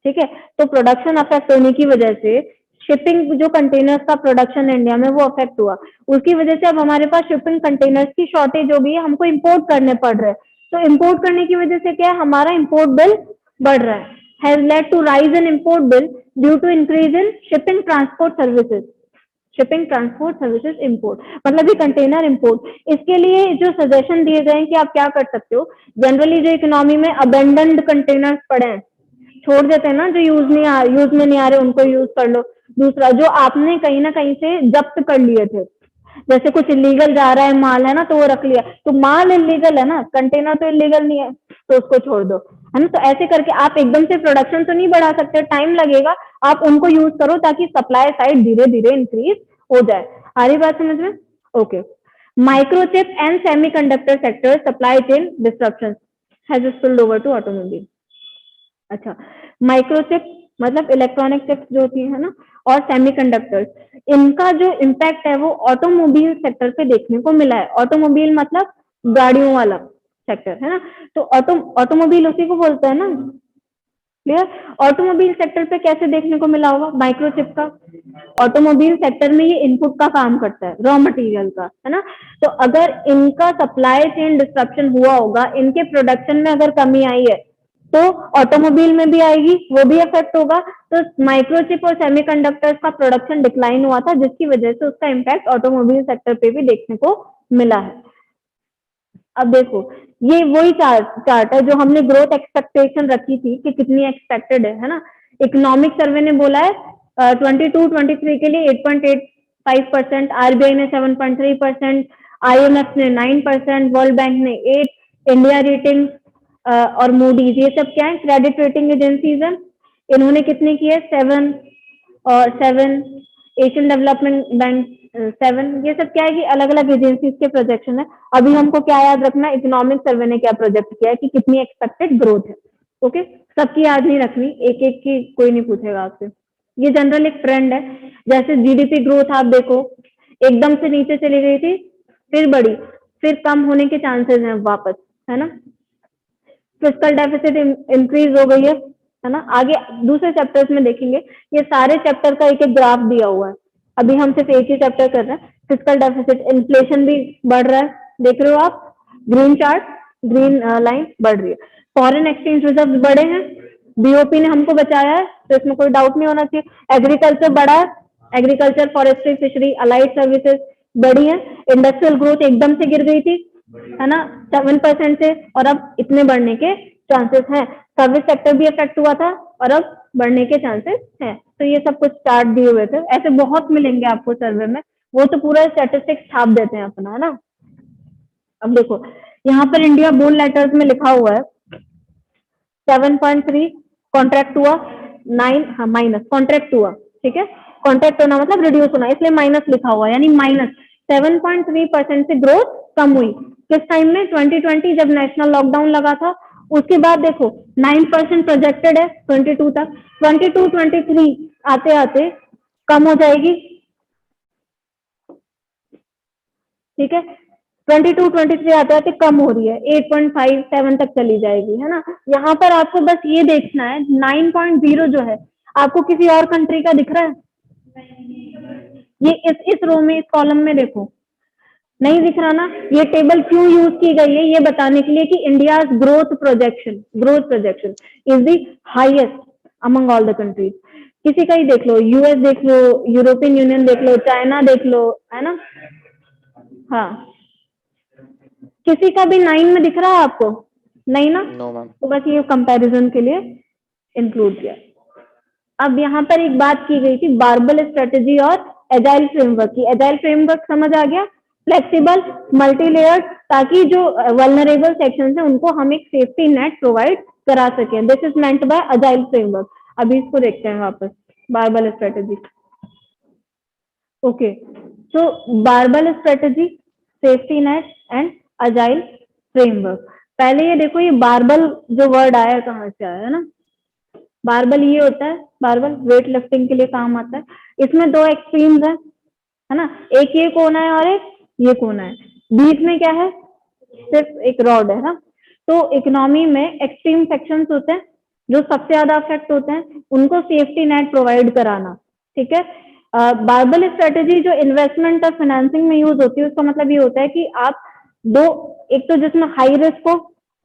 ठीक है। तो प्रोडक्शन अफेक्ट होने की वजह से शिपिंग जो कंटेनर्स का प्रोडक्शन है इंडिया में वो अफेक्ट हुआ। उसकी वजह से अब हमारे पास शिपिंग कंटेनर्स की शॉर्टेज हो गई है, हमको इंपोर्ट करने पड़ रहे हैं। तो इंपोर्ट करने की वजह से क्या है, हमारा इंपोर्ट बिल बढ़ रहा है, has led to rise in import bill due to increase in shipping transport services. Shipping transport services import मतलब ये कंटेनर इंपोर्ट। इसके लिए जो सजेशन दिए गए हैं कि आप क्या कर सकते हो, जनरली जो इकोनॉमी में अबेंडन्ड कंटेनर्स पड़े हैं, छोड़ देते हैं ना, जो यूज में नहीं आ रहे उनको यूज कर लो। दूसरा, जो आपने कहीं ना कहीं से जब्त कर लिए थे, जैसे कुछ इलीगल जा रहा है माल, है ना, तो वो रख लिया, तो माल इलीगल है ना, कंटेनर तो इलीगल नहीं है, तो उसको छोड़ दो, है ना। तो ऐसे करके आप एकदम से प्रोडक्शन तो नहीं बढ़ा सकते, टाइम लगेगा, आप उनको यूज करो ताकि सप्लाई साइड धीरे धीरे इंक्रीज हो जाए। आ रही बात समझ में? Okay. Microchip and semiconductor sector supply chain disruption has spilled over to automobile. अच्छा, माइक्रोचिप मतलब इलेक्ट्रॉनिक चिप्स जो होती है ना, और सेमीकंडक्टर्स, इनका जो इम्पैक्ट है वो ऑटोमोबाइल सेक्टर पे देखने को मिला है। ऑटोमोबाइल मतलब गाड़ियों वाला सेक्टर, है ना। तो ऑटोमोबाइल उसी को बोलते हैं ना, क्लियर। ऑटोमोबाइल सेक्टर पे कैसे देखने को मिला होगा माइक्रोचिप का? ऑटोमोबाइल सेक्टर में ये इनपुट का काम करता है, रॉ मटेरियल का, है ना। तो अगर इनका सप्लाई चेन डिस्ट्रप्शन हुआ होगा, इनके प्रोडक्शन में अगर कमी आई है, तो ऑटोमोबाइल में भी आएगी, वो भी अफेक्ट होगा। तो माइक्रोचिप और सेमीकंडक्टर्स का प्रोडक्शन डिक्लाइन हुआ था, जिसकी वजह से उसका इम्पैक्ट ऑटोमोबाइल सेक्टर पे भी देखने को मिला है। अब देखो, ये वही चार्ट है जो हमने ग्रोथ एक्सपेक्टेशन रखी थी कि कितनी एक्सपेक्टेड है ना। इकोनॉमिक सर्वे ने बोला है 22-23 के लिए 8.85%, आरबीआई ने 7.3%, IMF ने 9%, वर्ल्ड बैंक ने 8%, इंडिया रेटिंग और मूडीज, ये सब क्या है? क्रेडिट रेटिंग एजेंसीज है। इन्होंने कितने की है? 7 और 7, एशियन डेवलपमेंट बैंक 7, ये सब क्या है कि अलग अलग एजेंसीज के प्रोजेक्शन है। अभी हमको क्या याद रखना, इकोनॉमिक सर्वे ने क्या प्रोजेक्ट किया है कि कितनी एक्सपेक्टेड ग्रोथ है। ओके, सबकी याद नहीं रखनी, एक एक की कोई नहीं पूछेगा आपसे। ये जनरल एक ट्रेंड है, जैसे जीडीपी ग्रोथ आप देखो, एकदम से नीचे चली गई थी, फिर बढ़ी, फिर कम होने के चांसेस हैं वापस, है ना। फिस्कल डेफिसिट इंक्रीज हो गई है ना। आगे दूसरे चैप्टर्स में देखेंगे, ये सारे चैप्टर का एक एक ग्राफ दिया हुआ है, अभी हम सिर्फ एक ही चैप्टर कर रहे हैं। फिस्कल डेफिसिट, इन्फ्लेशन भी बढ़ रहा है, देख रहे हो आप, ग्रीन चार्ट, ग्रीन लाइन बढ़ रही है। फॉरेन एक्सचेंज रिजर्व बढ़े हैं, बीओपी ने हमको बचाया है, तो इसमें कोई डाउट नहीं होना चाहिए। एग्रीकल्चर बढ़ा है, agriculture, forestry, fishery, allied services बढ़ी है। इंडस्ट्रियल ग्रोथ एकदम से गिर गई थी, है ना, 7% से, और अब इतने बढ़ने के चांसेस हैं। सर्विस सेक्टर भी अफेक्ट हुआ था और अब बढ़ने के चांसेस हैं। तो ये सब कुछ चार्ट दिए हुए थे, ऐसे बहुत मिलेंगे आपको सर्वे में, वो तो पूरा स्टैटिस्टिक्स छाप देते हैं अपना, है ना। अब देखो यहाँ पर इंडिया बोल्ड लेटर्स में लिखा हुआ है 7.3 कॉन्ट्रैक्ट हुआ, 9 हाँ माइनस कॉन्ट्रैक्ट हुआ, ठीक है, कॉन्ट्रैक्ट होना मतलब रिड्यूस होना, इसलिए माइनस लिखा हुआ, यानी माइनस 7.3% से ग्रोथ कम हुई। किस टाइम में? 2020 जब नेशनल लॉकडाउन लगा था। उसके बाद देखो 9% प्रोजेक्टेड है 22 तक, 22-23 आते आते कम हो जाएगी, ठीक है, 22-23 आते आते कम हो रही है, 8.57 तक चली जाएगी, है ना। यहाँ पर आपको बस ये देखना है 9.0 जो है आपको किसी और कंट्री का दिख रहा है? ये इस रो में, इस कॉलम में देखो, नहीं दिख रहा ना। ये टेबल क्यों यूज की गई है? ये बताने के लिए कि India growth projection is the highest among all the countries. किसी का ही देख लो, यूएस देख लो, यूरोपियन यूनियन देख लो, चाइना देख लो, है ना। हाँ, किसी का भी 9 में दिख रहा है आपको? नहीं ना। No ma'am. तो बस ये कंपैरिजन के लिए इंक्लूड किया। अब यहाँ पर एक बात की गई थी बारबल स्ट्रेटेजी और एजाइल फ्रेमवर्क की। एजाइल फ्रेमवर्क समझ आ गया, फ्लेक्सिबल, मल्टी लेयर, ताकि जो वल्नरेबल सेक्शन है उनको हम एक सेफ्टी नेट प्रोवाइड करा सकें। This is meant by agile framework. अभी इसको देखते हैं वापस, barbell strategy. Okay, so barbell strategy, safety net and agile framework. पहले ये देखो, ये बारबल जो वर्ड आया कहाँ से आया, है ना। बारबल ये होता है, बारबल वेट लिफ्टिंग के लिए काम आता है। इसमें दो एक्सट्रीम्स है ना, एक ये कोना है और एक ये कोना है, बीच में क्या है? सिर्फ एक रॉड है ना। तो इकोनॉमी में एक्सट्रीम सेक्शंस होते हैं, जो सबसे ज्यादा अफेक्ट होते हैं, उनको सेफ्टी नेट प्रोवाइड कराना, ठीक है। बारबल स्ट्रेटेजी जो इन्वेस्टमेंट और फाइनेंसिंग में यूज होती है, उसका मतलब ये होता है कि आप दो, एक तो जिसमें हाई रिस्क हो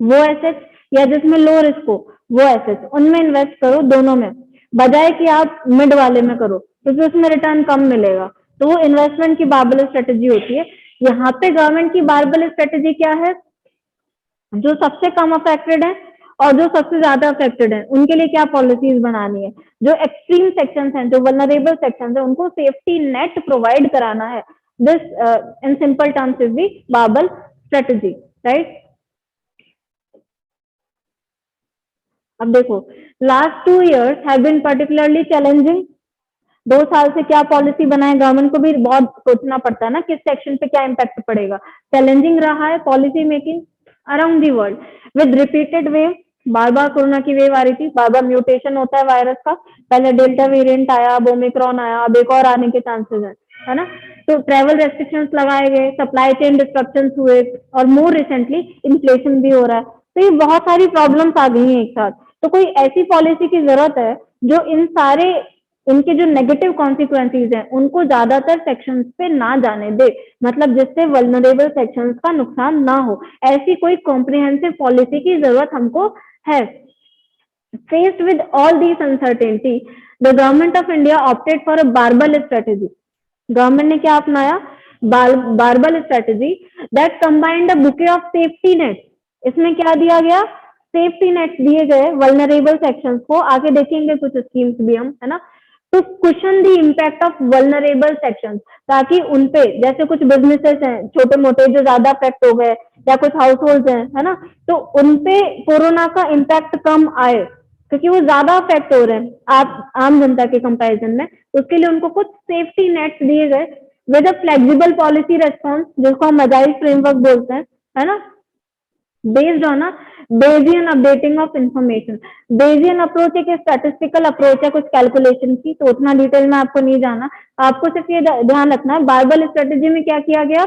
वो एसेट्स, या जिसमें लो रिस्क हो वो एसेट्स, उनमें इन्वेस्ट करो, दोनों में, बजाय कि आप मिड वाले में करो, क्योंकि उसमें रिटर्न कम मिलेगा। तो वो इन्वेस्टमेंट की बारबल स्ट्रेटेजी होती है। यहाँ पे गवर्नमेंट की बारबल स्ट्रेटेजी क्या है? जो सबसे कम अफेक्टेड है और जो सबसे ज्यादा अफेक्टेड है, उनके लिए क्या पॉलिसीज बनानी है। जो एक्सट्रीम सेक्शंस हैं, जो वल्नरेबल सेक्शंस हैं, उनको सेफ्टी नेट प्रोवाइड कराना है। This in simple terms is the barbell strategy, right. अब देखो, last 2 years have been particularly challenging. 2 साल से क्या पॉलिसी बनाए, गवर्नमेंट को भी बहुत सोचना पड़ता है ना, किस सेक्शन पे क्या इम्पैक्ट पड़ेगा। चैलेंजिंग रहा है policy making around the world with repeated wave. बार बार कोरोना की वेव आ रही थी, बार बार म्यूटेशन होता है वायरस का। पहले डेल्टा वेरिएंट आया, अब ओमिक्रॉन आया, अब एक और आने के चांसेस है ना। तो ट्रेवल रेस्ट्रिक्शंस लगाए गए, सप्लाई चेन डिस्ट्रप्शंस हुए, और मोर रिसेंटली इन्फ्लेशन भी हो रहा है। तो ये बहुत सारी प्रॉब्लम्स आ गई हैं एक साथ। तो कोई ऐसी पॉलिसी की जरूरत है जो इन सारे, इनके जो नेगेटिव कॉन्सिक्वेंसेज हैं उनको ज्यादातर सेक्शंस पे ना जाने दे, मतलब जिससे वल्नरेबल सेक्शंस का नुकसान ना हो। ऐसी कोई कॉम्प्रिहेंसिव पॉलिसी की जरूरत हमको है। Faced with all these uncertainty, the government of India opted for a barbell strategy. Government ने क्या अपनाया? Barbell strategy that combined a bouquet of safety net. इसमें क्या दिया गया? सेफ्टी नेट दिए गए वल्नरेबल सेक्शंस को। आगे देखेंगे कुछ स्कीम्स भी हम, है ना। To cushion the impact of vulnerable sections, ताकि उनपे, जैसे कुछ बिजनेसेस हैं छोटे मोटे जो ज्यादा अफेक्ट हो गए, या कुछ हाउस होल्ड है ना, तो उनपे कोरोना का इम्पैक्ट कम आए, क्योंकि वो ज्यादा अफेक्ट हो रहे हैं आप आम जनता के कंपैरिजन में। उसके लिए उनको कुछ सेफ्टी नेट्स दिए गए with a flexible policy response, जिसको हम एजाइल फ्रेमवर्क बोलते हैं, है ना। Based on a Bayesian updating of information. Bayesian approach एक स्टैटिस्टिकल अप्रोच है कुछ कैलकुलेशन की, तो उतना डिटेल में आपको नहीं जाना। आपको सिर्फ ये ध्यान रखना है बारबल स्ट्रेटेजी में क्या किया गया?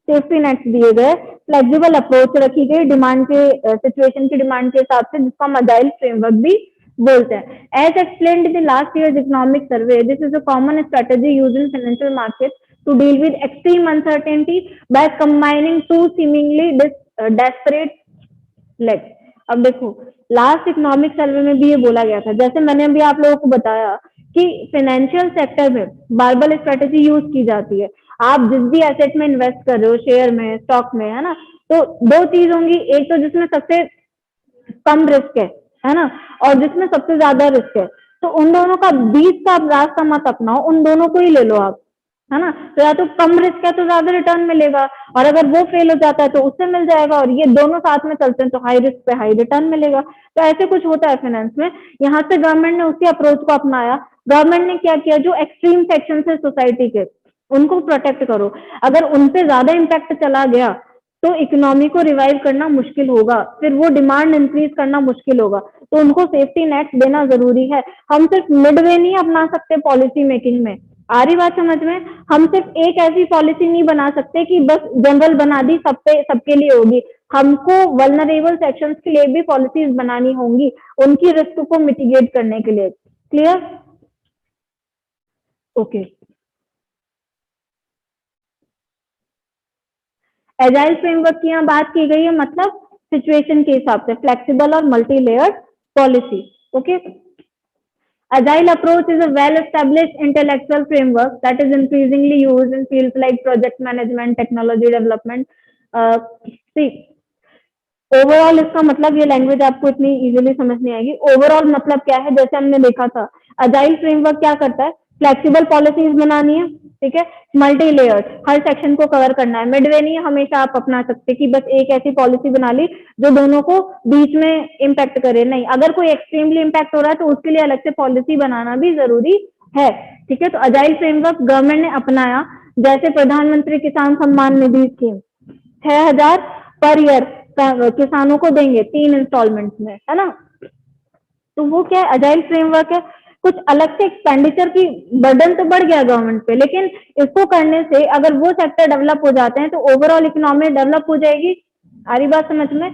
सेफ्टी नेट्स दिए गए, फ्लेक्सिबल अप्रोच रखी गई डिमांड के, सिचुएशन की डिमांड के हिसाब से, जिसको हम एजाइल फ्रेमवर्क भी बोलते हैं। As explained in the last years economic survey, this is a common strategy used in financial market to deal with extreme uncertainty by combining two seemingly desperate legs. अब देखो, लास्ट इकोनॉमिक सर्वे में भी ये बोला गया था, जैसे मैंने अभी आप लोगों को बताया कि फाइनेंशियल सेक्टर में बारबल स्ट्रेटेजी यूज की जाती है। आप जिस भी एसेट में इन्वेस्ट कर रहे हो, शेयर में, स्टॉक में, है ना, तो दो चीज होंगी, एक तो जिसमें सबसे कम रिस्क है ना, और जिसमें सबसे ज्यादा रिस्क है। तो उन दोनों का बीच का आप रास्ता मत अपनाओ, उन दोनों को ही ले लो आप, है ना। तो या तो कम रिस्क है तो ज्यादा रिटर्न मिलेगा, और अगर वो फेल हो जाता है तो उससे मिल जाएगा, और ये दोनों साथ में चलते हैं तो हाई रिस्क पे हाई रिटर्न मिलेगा। तो ऐसे कुछ होता है फाइनेंस में। यहाँ से गवर्नमेंट ने उसी अप्रोच को अपनाया। गवर्नमेंट ने क्या किया, जो एक्सट्रीम सेक्शन है सोसाइटी के उनको प्रोटेक्ट करो। अगर उन पे ज्यादा इम्पैक्ट चला गया तो इकोनॉमी को रिवाइव करना मुश्किल होगा, फिर वो डिमांड इंक्रीज करना मुश्किल होगा, तो उनको सेफ्टी नेट देना जरूरी है। हम सिर्फ मिडवे नहीं अपना सकते पॉलिसी मेकिंग में, आ रही बात समझ में। हम सिर्फ एक ऐसी पॉलिसी नहीं बना सकते कि बस जनरल बना दी, सब पे सबके लिए होगी। हमको वल्नरेबल सेक्शंस के लिए भी पॉलिसीज बनानी होंगी, उनकी रिस्क को मिटिगेट करने के लिए। क्लियर? ओके। एजाइल फ्रेमवर्क की यहाँ बात की गई है, मतलब सिचुएशन के हिसाब से फ्लेक्सिबल और multi layered policy. Okay. Agile approach is a well-established intellectual framework that is increasingly used in fields like project management, technology development. See, overall इसका मतलब, ये लैंग्वेज आपको इतनी इजीली समझ नहीं आएगी। ओवरऑल मतलब क्या है, जैसे हमने देखा था अजाइल फ्रेमवर्क क्या करता है, फ्लेक्सिबल पॉलिसीज बनानी है, ठीक है, मल्टी लेयर, हर सेक्शन को कवर करना है। मिडवे नहीं हमेशा आप अपना सकते कि बस एक ऐसी पॉलिसी बना ली जो दोनों को बीच में इम्पैक्ट करे, नहीं। अगर कोई एक्सट्रीमली इम्पैक्ट हो रहा है तो उसके लिए अलग से पॉलिसी बनाना भी जरूरी है, ठीक है। तो अजाइल फ्रेमवर्क गवर्नमेंट ने अपनाया, जैसे प्रधानमंत्री किसान Samman Nidhi scheme 6,000 per year किसानों को देंगे 3 इंस्टॉलमेंट में, है ना। तो वो क्या है, अजाइल फ्रेमवर्क है। कुछ अलग से एक्सपेंडिचर की बर्डन तो बढ़ गया गवर्नमेंट पे, लेकिन इसको करने से अगर वो सेक्टर डेवलप हो जाते हैं तो ओवरऑल इकोनॉमी डेवलप हो जाएगी। आ रही बात समझ में।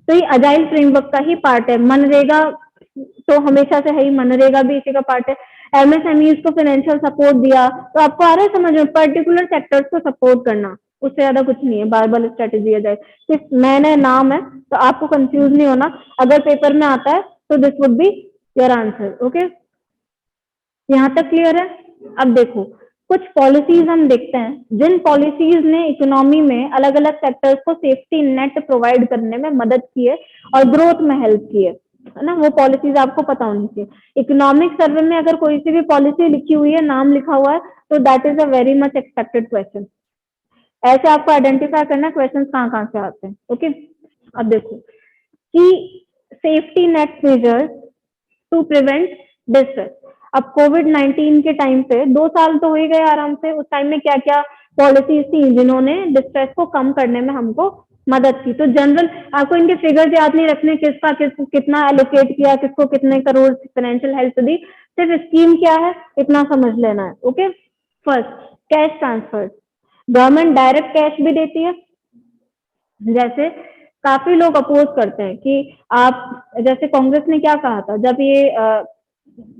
तो ये अजाइल फ्रेमवर्क का ही पार्ट है। मनरेगा तो हमेशा से है ही, मनरेगा भी इसी का पार्ट है। एमएसएमईज को फाइनेंशियल सपोर्ट दिया, तो आपको आ रहा है समझ में, पर्टिकुलर सेक्टर्स को सपोर्ट करना, उससे ज्यादा कुछ नहीं है। बारबल स्ट्रेटेजी अजाइल सिर्फ नए नए नाम है, तो आपको कंफ्यूज नहीं होना। अगर पेपर में आता है तो this would be your answer. Okay, यहाँ तक क्लियर है। अब देखो कुछ पॉलिसीज हम देखते हैं जिन पॉलिसीज ने इकोनॉमी में अलग अलग सेक्टर्स को सेफ्टी नेट प्रोवाइड करने में मदद की है और ग्रोथ में हेल्प की है ना। वो पॉलिसीज आपको पता होनी चाहिए। इकोनॉमिक सर्वे में अगर कोई सी भी पॉलिसी लिखी हुई है, नाम लिखा हुआ है, तो that is a very much expected question. ऐसे आपको आइडेंटिफाई करना क्वेश्चन कहाँ से आते हैं। ओके, अब देखो कि safety net measures to prevent distress. अब कोविड-19 के टाइम पे 2 साल तो हो ही गए आराम से, उस टाइम में क्या क्या पॉलिसीज थी जिन्होंने डिस्ट्रेस को कम करने में हमको मदद की। तो जनरल आपको इनके फिगर्स याद नहीं रखने, किसका कितना एलोकेट किया, किसको कितने करोड़ फाइनेंशियल हेल्प दी, सिर्फ स्कीम क्या है इतना समझ लेना है। Okay, first cash transfer, government direct cash भी देती है। जैसे काफी लोग अपोज करते हैं कि आप, जैसे कांग्रेस ने क्या कहा था जब ये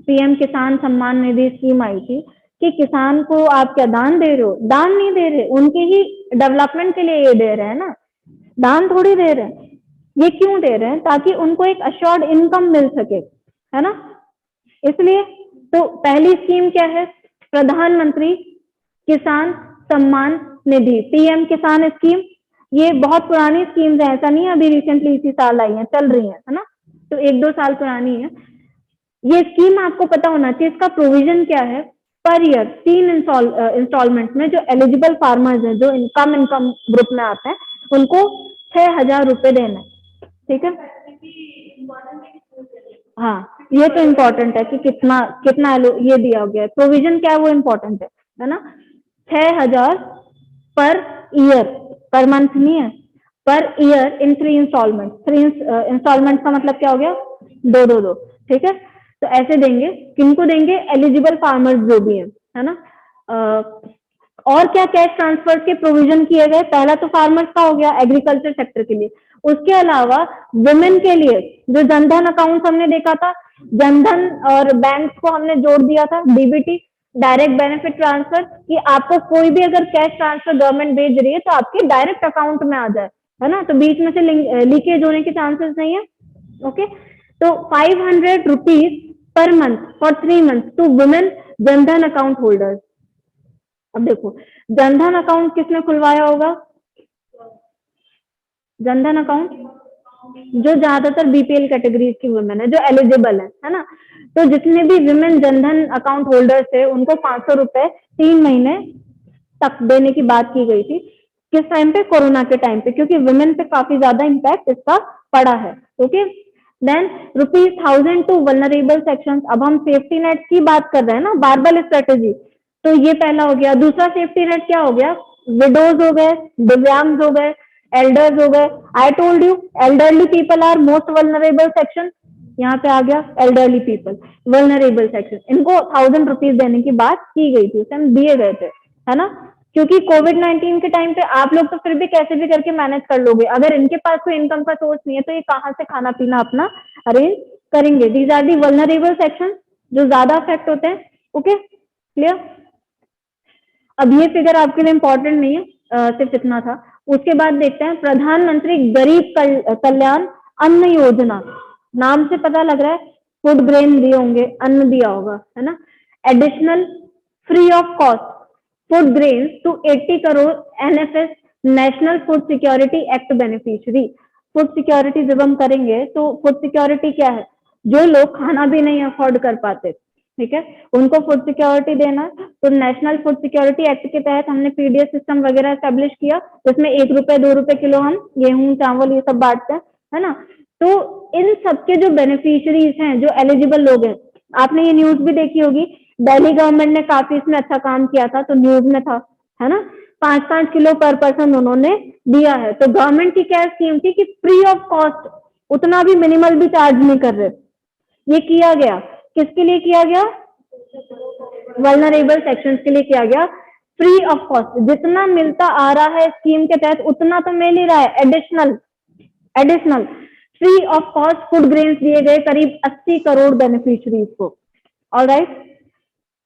पीएम किसान सम्मान निधि स्कीम आई थी, कि किसान को आप क्या दान दे रहे हो, दान नहीं दे रहे, उनके ही डेवलपमेंट के लिए ये दे रहे हैं ना, दान थोड़ी दे रहे हैं। ये क्यों दे रहे हैं, ताकि उनको एक अश्योर्ड इनकम मिल सके, है ना, इसलिए। तो पहली स्कीम क्या है, प्रधानमंत्री किसान सम्मान निधि, पीएम किसान स्कीम। ये बहुत पुरानी स्कीम्स है, ऐसा नहीं है अभी रिसेंटली इसी साल आई है, चल रही है ना, तो 1-2 साल पुरानी है। ये स्कीम आपको पता होना चाहिए। इसका प्रोविजन क्या है, पर ईयर 3 इंस्टॉलमेंट में जो एलिजिबल फार्मर्स हैं, जो इनकम ग्रुप में आते हैं, उनको 6,000 रुपए देना है, ठीक है। हाँ, ये तो इम्पोर्टेंट है कि कितना कितना ये दिया गया है, प्रोविजन क्या है वो इम्पोर्टेंट है ना। 6,000 पर ईयर, पर मंथ नहीं है, per year in 3 instalment. 3 instalment का मतलब क्या हो गया, 2-2-2, ठीक है। तो ऐसे देंगे, किनको देंगे, एलिजिबल फार्मर्स जो भी है ना। और क्या कैश ट्रांसफर के प्रोविजन किए गए, पहला तो फार्मर्स का हो गया, एग्रीकल्चर सेक्टर के लिए। उसके अलावा वुमेन के लिए जो जनधन अकाउंट हमने देखा था, जनधन और बैंक को हमने जोड़ दिया था, डीबीटी, डायरेक्ट बेनिफिट ट्रांसफर, कि आपको कोई भी अगर कैश ट्रांसफर गवर्नमेंट भेज रही है तो आपके डायरेक्ट अकाउंट में आ जाए, है ना, तो बीच में से लीकेज होने के चांसेस नहीं है। ओके, तो 500 rupees per month for 3 month to women Jandhan account holders. अब देखो जनधन अकाउंट किसने खुलवाया होगा, जनधन अकाउंट जो ज्यादातर बीपीएल कैटेगरीज की वुमेन है जो एलिजिबल है ना। तो जितने भी विमेन जनधन अकाउंट होल्डर्स थे उनको 500 रुपए 3 महीने तक देने की बात की गई थी। किस टाइम पे? कोरोना के टाइम पे, क्योंकि वुमेन पे काफी ज्यादा इम्पैक्ट इसका पड़ा है। Okay, then ₹1000 to vulnerable sections. अब हम सेफ्टी नेट की बात कर रहे हैं ना, बारबल स्ट्रेटेजी, तो ये पहला हो गया। दूसरा सेफ्टी नेट क्या हो गया? विडोज हो गए, दिव्यांग हो गए, एल्डर्स हो गए। I told you elderly people are most vulnerable section. यहाँ पे आ गया एल्डरली पीपल वल्नरेबल सेक्शन, इनको 1000 रुपीज देने की बात की गई थी, उसे हम दिए गए थे, है ना। क्योंकि कोविड-19 के टाइम पे आप लोग तो फिर भी कैसे भी करके मैनेज कर लोगे, अगर इनके पास कोई इनकम का सोर्स नहीं है तो ये कहाँ से खाना पीना अपना अरेंज करेंगे। These are the vulnerable section जो ज्यादा अफेक्ट होते हैं। Okay, clear. अब ये फिगर आपके लिए इंपॉर्टेंट नहीं है, सिर्फ इतना था। उसके बाद देखते हैं प्रधानमंत्री गरीब कल्याण अन्न योजना। नाम से पता लग रहा है फूड ग्रेन दिए होंगे, अन्न दिया होगा, है ना। Additional free of cost food grain to 80 crore NFS national food security act beneficiary. Food security जब हम करेंगे तो फूड सिक्योरिटी क्या है? जो लोग खाना भी नहीं अफोर्ड कर पाते, ठीक है, उनको फूड सिक्योरिटी देना। तो नेशनल फूड सिक्योरिटी एक्ट के तहत हमने पीडीएस सिस्टम वगैरह एस्टेब्लिश किया, जिसमें 1 रुपए 2 रुपए किलो हम गेहूं चावल ये सब बांटते हैं, है ना। तो इन सबके जो बेनिफिशियरीज हैं, जो एलिजिबल लोग हैं, आपने ये न्यूज भी देखी होगी, दिल्ली गवर्नमेंट ने काफी इसमें अच्छा काम किया था, तो न्यूज में था, है ना। 5-5 किलो पर पर्सन उन्होंने दिया है। तो गवर्नमेंट की क्या स्कीम थी कि फ्री ऑफ कॉस्ट, उतना भी मिनिमल भी चार्ज नहीं कर रहे। ये किया गया, किसके लिए किया गया? वल्नरेबल सेक्शंस के लिए किया गया, फ्री ऑफ कॉस्ट। जितना मिलता आ रहा है स्कीम के तहत उतना तो मिल ही रहा है, additional free of cost food grains दिए गए करीब 80 करोड़ बेनिफिशियरीज को। ऑलराइट,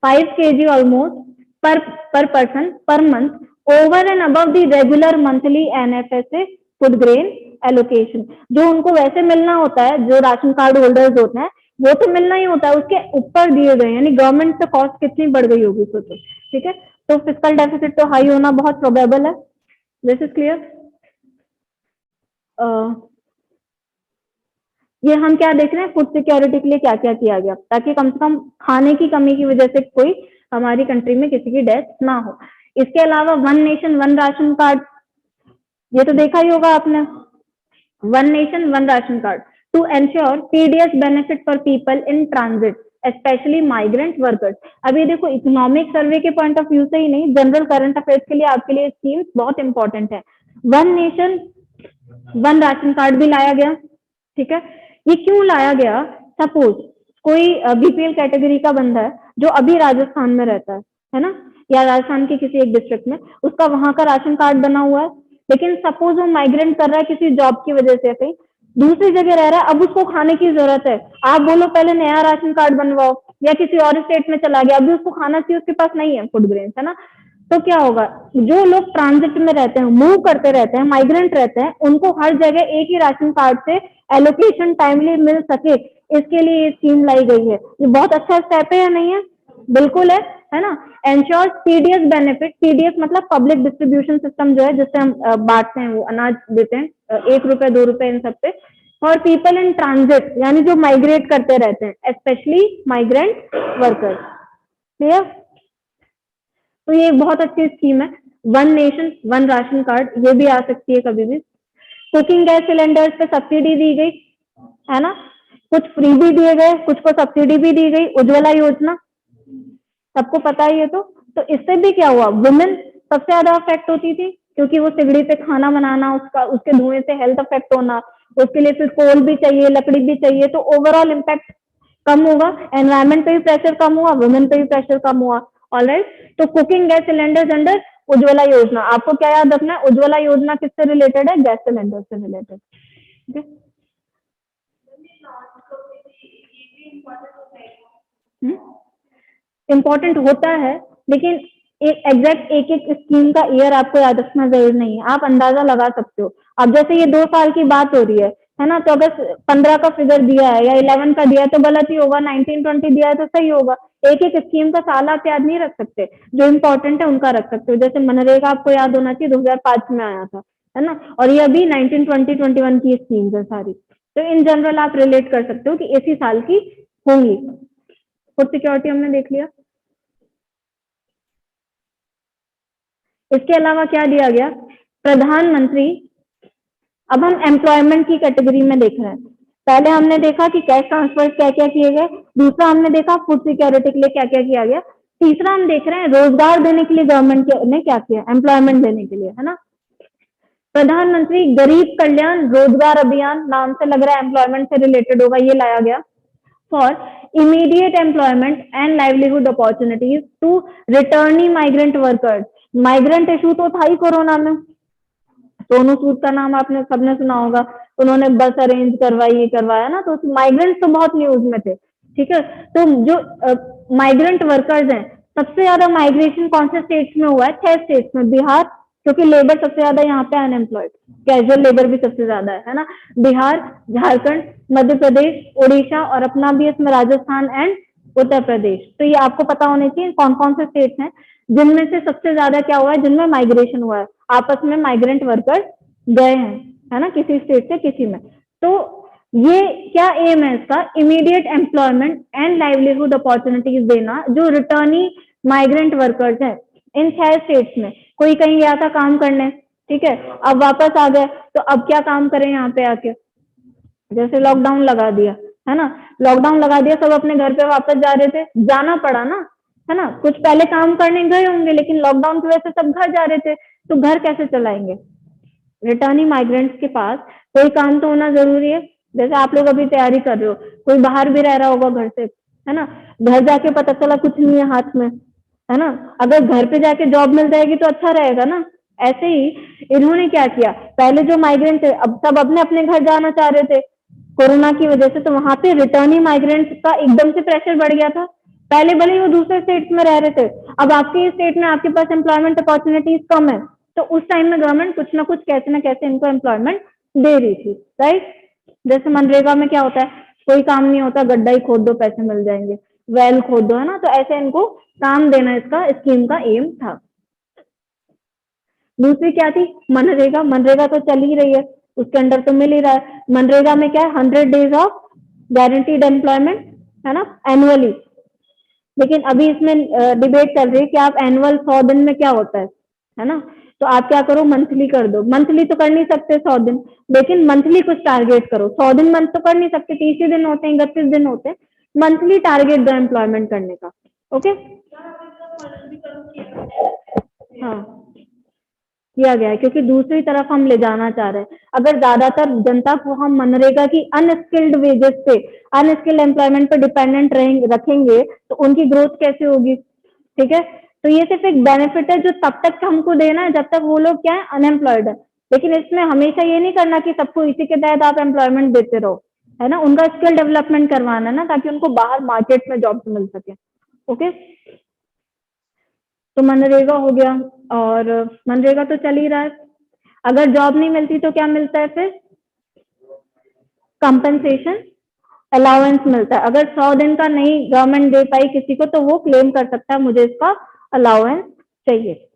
5 kg ऑलमोस्ट पर person per month over and above the regular monthly NFSA food grain allocation. जो उनको वैसे मिलना होता है, जो राशन कार्ड होल्डर्स होते हैं, वो तो मिलना ही होता है, उसके ऊपर दिए गए, यानी गवर्नमेंट से कॉस्ट कितनी बढ़ गई होगी सोचो, ठीक है। तो फिस्कल डेफिसिट तो हाई होना बहुत प्रोबेबल है। This is clear. ये हम क्या देख रहे हैं, फूड सिक्योरिटी के लिए क्या क्या किया गया, ताकि कम से कम खाने की कमी की वजह से कोई हमारी कंट्री में किसी की डेथ ना हो। इसके अलावा one nation one ration card, ये तो देखा ही होगा आपने, one nation one ration card to ensure PDS benefit for people in transit specially migrant workers. अभी देखो, इकोनॉमिक सर्वे के पॉइंट ऑफ व्यू से ही नहीं, जनरल करंट अफेयर्स के लिए आपके लिए स्कीम बहुत इंपॉर्टेंट है। One nation one ration card भी लाया गया, ठीक है। ये क्यों लाया गया? सपोज कोई बीपीएल कैटेगरी का बंदा है जो अभी राजस्थान में रहता है ना, या राजस्थान के किसी एक डिस्ट्रिक्ट में, उसका वहां का राशन कार्ड बना हुआ है, लेकिन सपोज वो माइग्रेंट कर रहा है किसी जॉब की वजह से, कहीं दूसरी जगह रह रहा है, अब उसको खाने की जरूरत है। आप बोलो पहले नया राशन कार्ड बनवाओ, या किसी और स्टेट में चला गया, अभी उसको खाना चाहिए, उसके पास नहीं है फूड ग्रेन्स, है ना। तो क्या होगा, जो लोग ट्रांजिट में रहते हैं, मूव करते रहते हैं, माइग्रेंट रहते हैं, उनको हर जगह एक ही राशन कार्ड से एलोकेशन टाइमली मिल सके, इसके लिए ये स्कीम लाई गई है। ये बहुत अच्छा स्टेप है या नहीं है? बिल्कुल है ना। एंश्योर पीडीएस बेनिफिट, पीडीएस मतलब पब्लिक डिस्ट्रीब्यूशन सिस्टम जो है, जिससे हम बांटते हैं, वो अनाज देते हैं, 1 रुपए 2 रुपए इन सब पे, फॉर पीपल इन ट्रांजिट, यानी जो माइग्रेट करते रहते हैं, स्पेशली माइग्रेंट वर्कर्स। क्लियर। तो ये एक बहुत अच्छी स्कीम है, one nation one ration card, ये भी आ सकती है कभी भी। कुकिंग गैस सिलेंडर्स पे सब्सिडी दी गई, है ना, कुछ फ्री भी दिए गए, कुछ को सब्सिडी भी दी गई। उज्ज्वला योजना सबको पता ही है। तो इससे भी क्या हुआ, वुमेन सबसे ज्यादा अफेक्ट होती थी, क्योंकि वो सिगड़ी पे खाना बनाना, उसके धुएं से हेल्थ अफेक्ट होना, उसके लिए फिर कोल भी चाहिए, लकड़ी भी चाहिए, तो ओवरऑल इम्पैक्ट कम होगा, एनवायरमेंट पे भी प्रेशर कम हुआ, वुमेन पे भी प्रेशर कम हुआ। ऑलराइट, तो cooking gas cylinders under Ujjwala योजना, आपको क्या याद रखना है, उज्ज्वला योजना किससे रिलेटेड है? गैस सिलेंडर से रिलेटेड। ठीक है, इम्पोर्टेंट होता है, लेकिन एक एग्जैक्ट एक एक स्कीम का ईयर आपको याद रखना जरूरी नहीं है, आप अंदाजा लगा सकते हो। अब जैसे ये 2 साल की बात हो रही है ना, तो अगर 15 का फिगर दिया है या 11 का दिया है तो गलत ही होगा, 19-20 दिया है तो सही होगा। एक एक स्कीम का साल आप याद नहीं रख सकते, जो इम्पोर्टेंट है उनका रख सकते हो। जैसे मनरेगा आपको याद होना चाहिए, 2005 में आया था, है ना, और ये अभी 1920-21 की स्कीम्स है सारी, तो इन जनरल आप रिलेट कर सकते हो कि इसी साल की होंगी। फूड सिक्योरिटी हमने देख लिया। इसके अलावा क्या दिया गया, प्रधानमंत्री, अब हम एम्प्लॉयमेंट की कैटेगरी में देख रहे हैं। पहले हमने देखा कि कैश ट्रांसफर क्या क्या किए गए, दूसरा हमने देखा फूड सिक्योरिटी के लिए क्या क्या किया गया, तीसरा हम देख रहे हैं रोजगार देने के लिए गवर्नमेंट ने क्या किया, एम्प्लॉयमेंट देने के लिए, है ना। प्रधानमंत्री गरीब कल्याण रोजगार अभियान, नाम से लग रहा है एम्प्लॉयमेंट से रिलेटेड होगा, ये लाया गया for immediate employment and livelihood opportunities to returning migrant workers. Migrant issue तो था ही कोरोना में, सोनू सूद का नाम आपने सबने सुना होगा, उन्होंने बस अरेंज करवाई, ये करवाया ना, तो माइग्रेंट तो बहुत न्यूज में थे, ठीक है। तो जो माइग्रेंट वर्कर्स हैं, सबसे ज्यादा माइग्रेशन कौन से स्टेट्स में हुआ है, 6 स्टेट्स में, बिहार, क्योंकि लेबर सबसे ज्यादा यहाँ पे अनएम्प्लॉयड, कैजुअल लेबर भी सबसे ज्यादा है ना, बिहार, झारखंड, मध्य प्रदेश, उड़ीसा और अपना भी इसमें राजस्थान एंड उत्तर प्रदेश। तो ये आपको पता होने चाहिए कौन कौन से स्टेट्स हैं जिनमें से सबसे ज्यादा क्या हुआ है, जिनमें माइग्रेशन हुआ है, आपस में माइग्रेंट वर्कर्स गए हैं, है ना, किसी स्टेट से किसी में। तो ये क्या एम है इसका, immediate employment and livelihood opportunities देना जो रिटर्निंग माइग्रेंट वर्कर्स हैं इन 6 स्टेट्स में। कोई कहीं गया था काम करने, ठीक है, अब वापस आ गए, तो अब क्या काम करें यहाँ पे आके, जैसे लॉकडाउन लगा दिया, है ना, लॉकडाउन लगा दिया, सब अपने घर पे वापस जा रहे थे, जाना पड़ा ना, है ना, कुछ पहले काम करने गए होंगे लेकिन लॉकडाउन की वजह से सब घर जा रहे थे, तो घर कैसे चलाएंगे। रिटर्निंग माइग्रेंट्स के पास कोई काम तो होना जरूरी है, जैसे आप लोग अभी तैयारी कर रहे हो, कोई बाहर भी रह रहा होगा घर से, है ना, घर जाके पता चला कुछ नहीं है हाथ में, है ना, अगर घर पे जाके जॉब मिल जाएगी तो अच्छा रहेगा ना। ऐसे ही इन्होंने क्या किया, पहले जो माइग्रेंट थे अब सब अपने अपने घर जाना चाह रहे थे कोरोना की वजह से, तो वहां पे रिटर्निंग माइग्रेंट्स का एकदम से प्रेशर बढ़ गया था। पहले भले ही वो दूसरे स्टेट्स में रह रहे थे, अब आपके स्टेट में आपके पास एम्प्लॉयमेंट अपॉर्चुनिटीज कम है, तो उस टाइम में गवर्नमेंट कुछ ना कुछ कैसे ना कैसे इनको एम्प्लॉयमेंट दे रही थी, राइट। जैसे मनरेगा में क्या होता है, कोई काम नहीं होता, गड्ढा ही खोद दो पैसे मिल जाएंगे, वेल खोद दो, है ना, तो ऐसे इनको काम देना इसका स्कीम का एम था। दूसरी क्या थी, मनरेगा, मनरेगा तो चल ही रही है, उसके अंडर तो मिल ही रहा है। मनरेगा में क्या है, 100 डेज ऑफ गारंटीड एम्प्लॉयमेंट, है ना, एनुअली, लेकिन अभी इसमें डिबेट चल रही है कि आप एनुअल 100 दिन में क्या होता है ना, तो आप क्या करो, मंथली कर दो। मंथली तो कर नहीं सकते 100 दिन, लेकिन मंथली कुछ टारगेट करो, 100 दिन मंथ तो कर नहीं सकते, 30 ही दिन होते हैं, 31 दिन होते हैं, मंथली टारगेट दो एम्प्लॉयमेंट करने का, ओके। हाँ किया गया है, क्योंकि दूसरी तरफ हम ले जाना चाह रहे हैं। अगर ज्यादातर जनता को हम मनरेगा की अनस्किल्ड वेजेस पे, अनस्किल्ड एम्प्लॉयमेंट पे डिपेंडेंट रखेंगे तो उनकी ग्रोथ कैसे होगी, ठीक है। तो ये सिर्फ एक बेनिफिट है जो तब तक हमको देना है जब तक वो लोग क्या है, अनएम्प्लॉयड है, लेकिन इसमें हमेशा ये नहीं करना कि सबको इसी के तहत आप एम्प्लॉयमेंट देते रहो, है ना, उनका स्किल डेवलपमेंट करवाना है ना, ताकि उनको बाहर मार्केट में जॉब मिल सके, ओके। तो मनरेगा हो गया, और मनरेगा तो चल ही रहा है। अगर जॉब नहीं मिलती तो क्या मिलता है फिर, कंपनसेशन अलाउंस मिलता है। अगर 100 दिन का नहीं गवर्नमेंट दे पाई किसी को तो वो क्लेम कर सकता है, मुझे इसका अलाउंस चाहिए।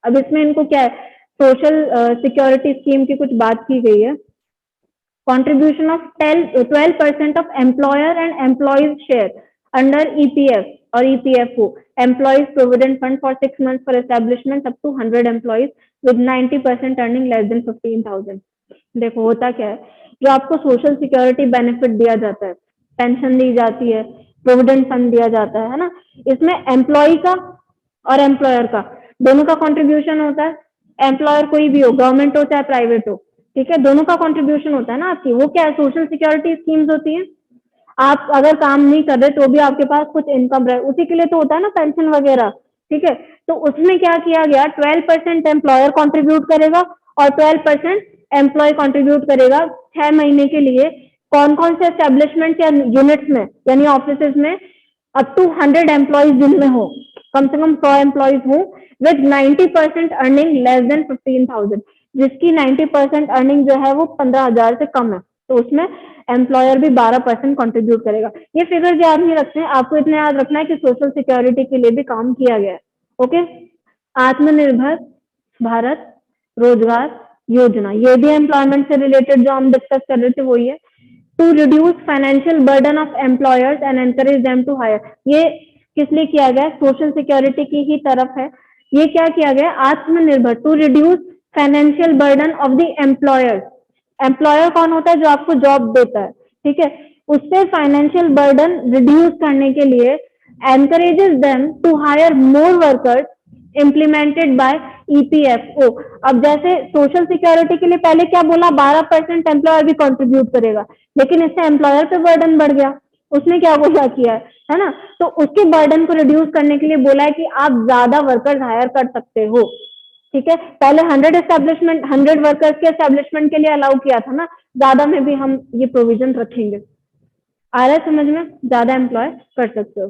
अब इसमें इनको क्या है, सोशल सिक्योरिटी स्कीम की कुछ बात की गई है। Contribution of 12% of employer and employees share under EPF or EPFO, Employees Provident Fund for 6 months for establishment up to 100 employees with 90% earning less than 15,000। देखो होता क्या है, जो आपको सोशल सिक्योरिटी बेनिफिट दिया जाता है, पेंशन दी जाती है, प्रोविडेंट फंड दिया जाता है ना, इसमें एम्प्लॉय का और एम्प्लॉयर का दोनों का कंट्रीब्यूशन होता है। एम्प्लॉयर कोई भी हो, गवर्नमेंट हो चाहे प्राइवेट हो, ठीक है, दोनों का कंट्रीब्यूशन होता है ना आपकी। वो क्या है, सोशल सिक्योरिटी स्कीम्स होती है। आप अगर काम नहीं कर रहे तो भी आपके पास कुछ इनकम रहे, उसी के लिए तो होता है ना पेंशन वगैरह, ठीक है। तो उसमें क्या किया गया, 12% एम्प्लॉयर कंट्रीब्यूट करेगा और 12% एम्प्लॉय कंट्रीब्यूट करेगा 6 महीने के लिए। कौन कौन से एस्टेब्लिशमेंट या यूनिट्स में, यानी ऑफिस में अप टू 100 एम्प्लॉयज जिनमें हो, कम से कम 100 एम्प्लॉयज हो विद 90% अर्निंग लेस देन 15,000, जिसकी 90% अर्निंग जो है वो 15,000 से कम है, तो उसमें एम्प्लॉयर भी 12% कंट्रीब्यूट करेगा। ये फिगर याद नहीं रखते हैं, आपको इतना याद रखना है कि सोशल सिक्योरिटी के लिए भी काम किया गया है। ओके, आत्मनिर्भर भारत रोजगार योजना, ये भी एम्प्लॉयमेंट से रिलेटेड जो हम डिस्कस कर रहे थे वही है। To reduce financial burden of employers and encourage them to hire, ये किस लिए किया गया? सोशल सिक्योरिटी की ही तरफ है। ये क्या किया गया? Atmanirbhar, to reduce financial burden of the employers. Employer कौन होता है? जो आपको जॉब देता है, ठीक है, उससे फाइनेंशियल बर्डन रिड्यूस करने के लिए encourages them to hire more workers implemented by EPFO. अब जैसे सोशल सिक्योरिटी के लिए पहले क्या बोला? 12% एम्प्लॉयर भी कंट्रीब्यूट करेगा, लेकिन इससे एम्प्लॉयर पे बर्डन बढ़ गया। उसने क्या बोला किया है ना, तो उसके बर्डन को रिड्यूस करने के लिए बोला है कि आप ज्यादा वर्कर्स हायर कर सकते हो, ठीक है। पहले 100 वर्कर्स के एस्टेब्लिशमेंट के लिए अलाउ किया था ना, ज्यादा में भी हम ये प्रोविजन रखेंगे। आ रहा है समझ में? ज्यादा एम्प्लॉय कर सकते हो।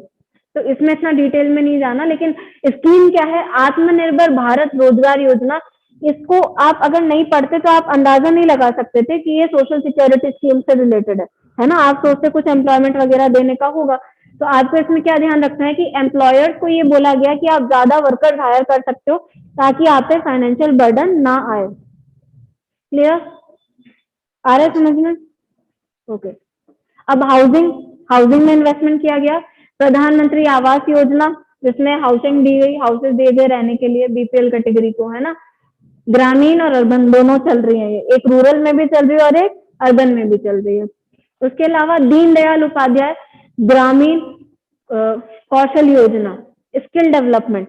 तो इसमें इतना डिटेल में नहीं जाना, लेकिन स्कीम क्या है? आत्मनिर्भर भारत रोजगार योजना। इसको आप अगर नहीं पढ़ते तो आप अंदाजा नहीं लगा सकते थे कि ये सोशल सिक्योरिटी स्कीम से रिलेटेड है ना। आप सोचते कुछ एम्प्लॉयमेंट वगैरह देने का होगा। तो आपको इसमें क्या ध्यान रखना है कि एम्प्लॉयर्स को ये बोला गया कि आप ज्यादा वर्कर्स हायर कर सकते हो ताकि आप पे फाइनेंशियल बर्डन ना आए। क्लियर? आ रहा है समझ में? ओके। अब हाउसिंग में इन्वेस्टमेंट किया गया। प्रधानमंत्री आवास योजना, जिसमें हाउसिंग दी गई, हाउसेज दिए गए रहने के लिए बीपीएल कैटेगरी को, है ना। ग्रामीण और अर्बन दोनों चल रही है, एक रूरल में भी चल रही है और एक अर्बन में भी चल रही है। उसके अलावा दीनदयाल उपाध्याय ग्रामीण कौशल योजना, स्किल डेवलपमेंट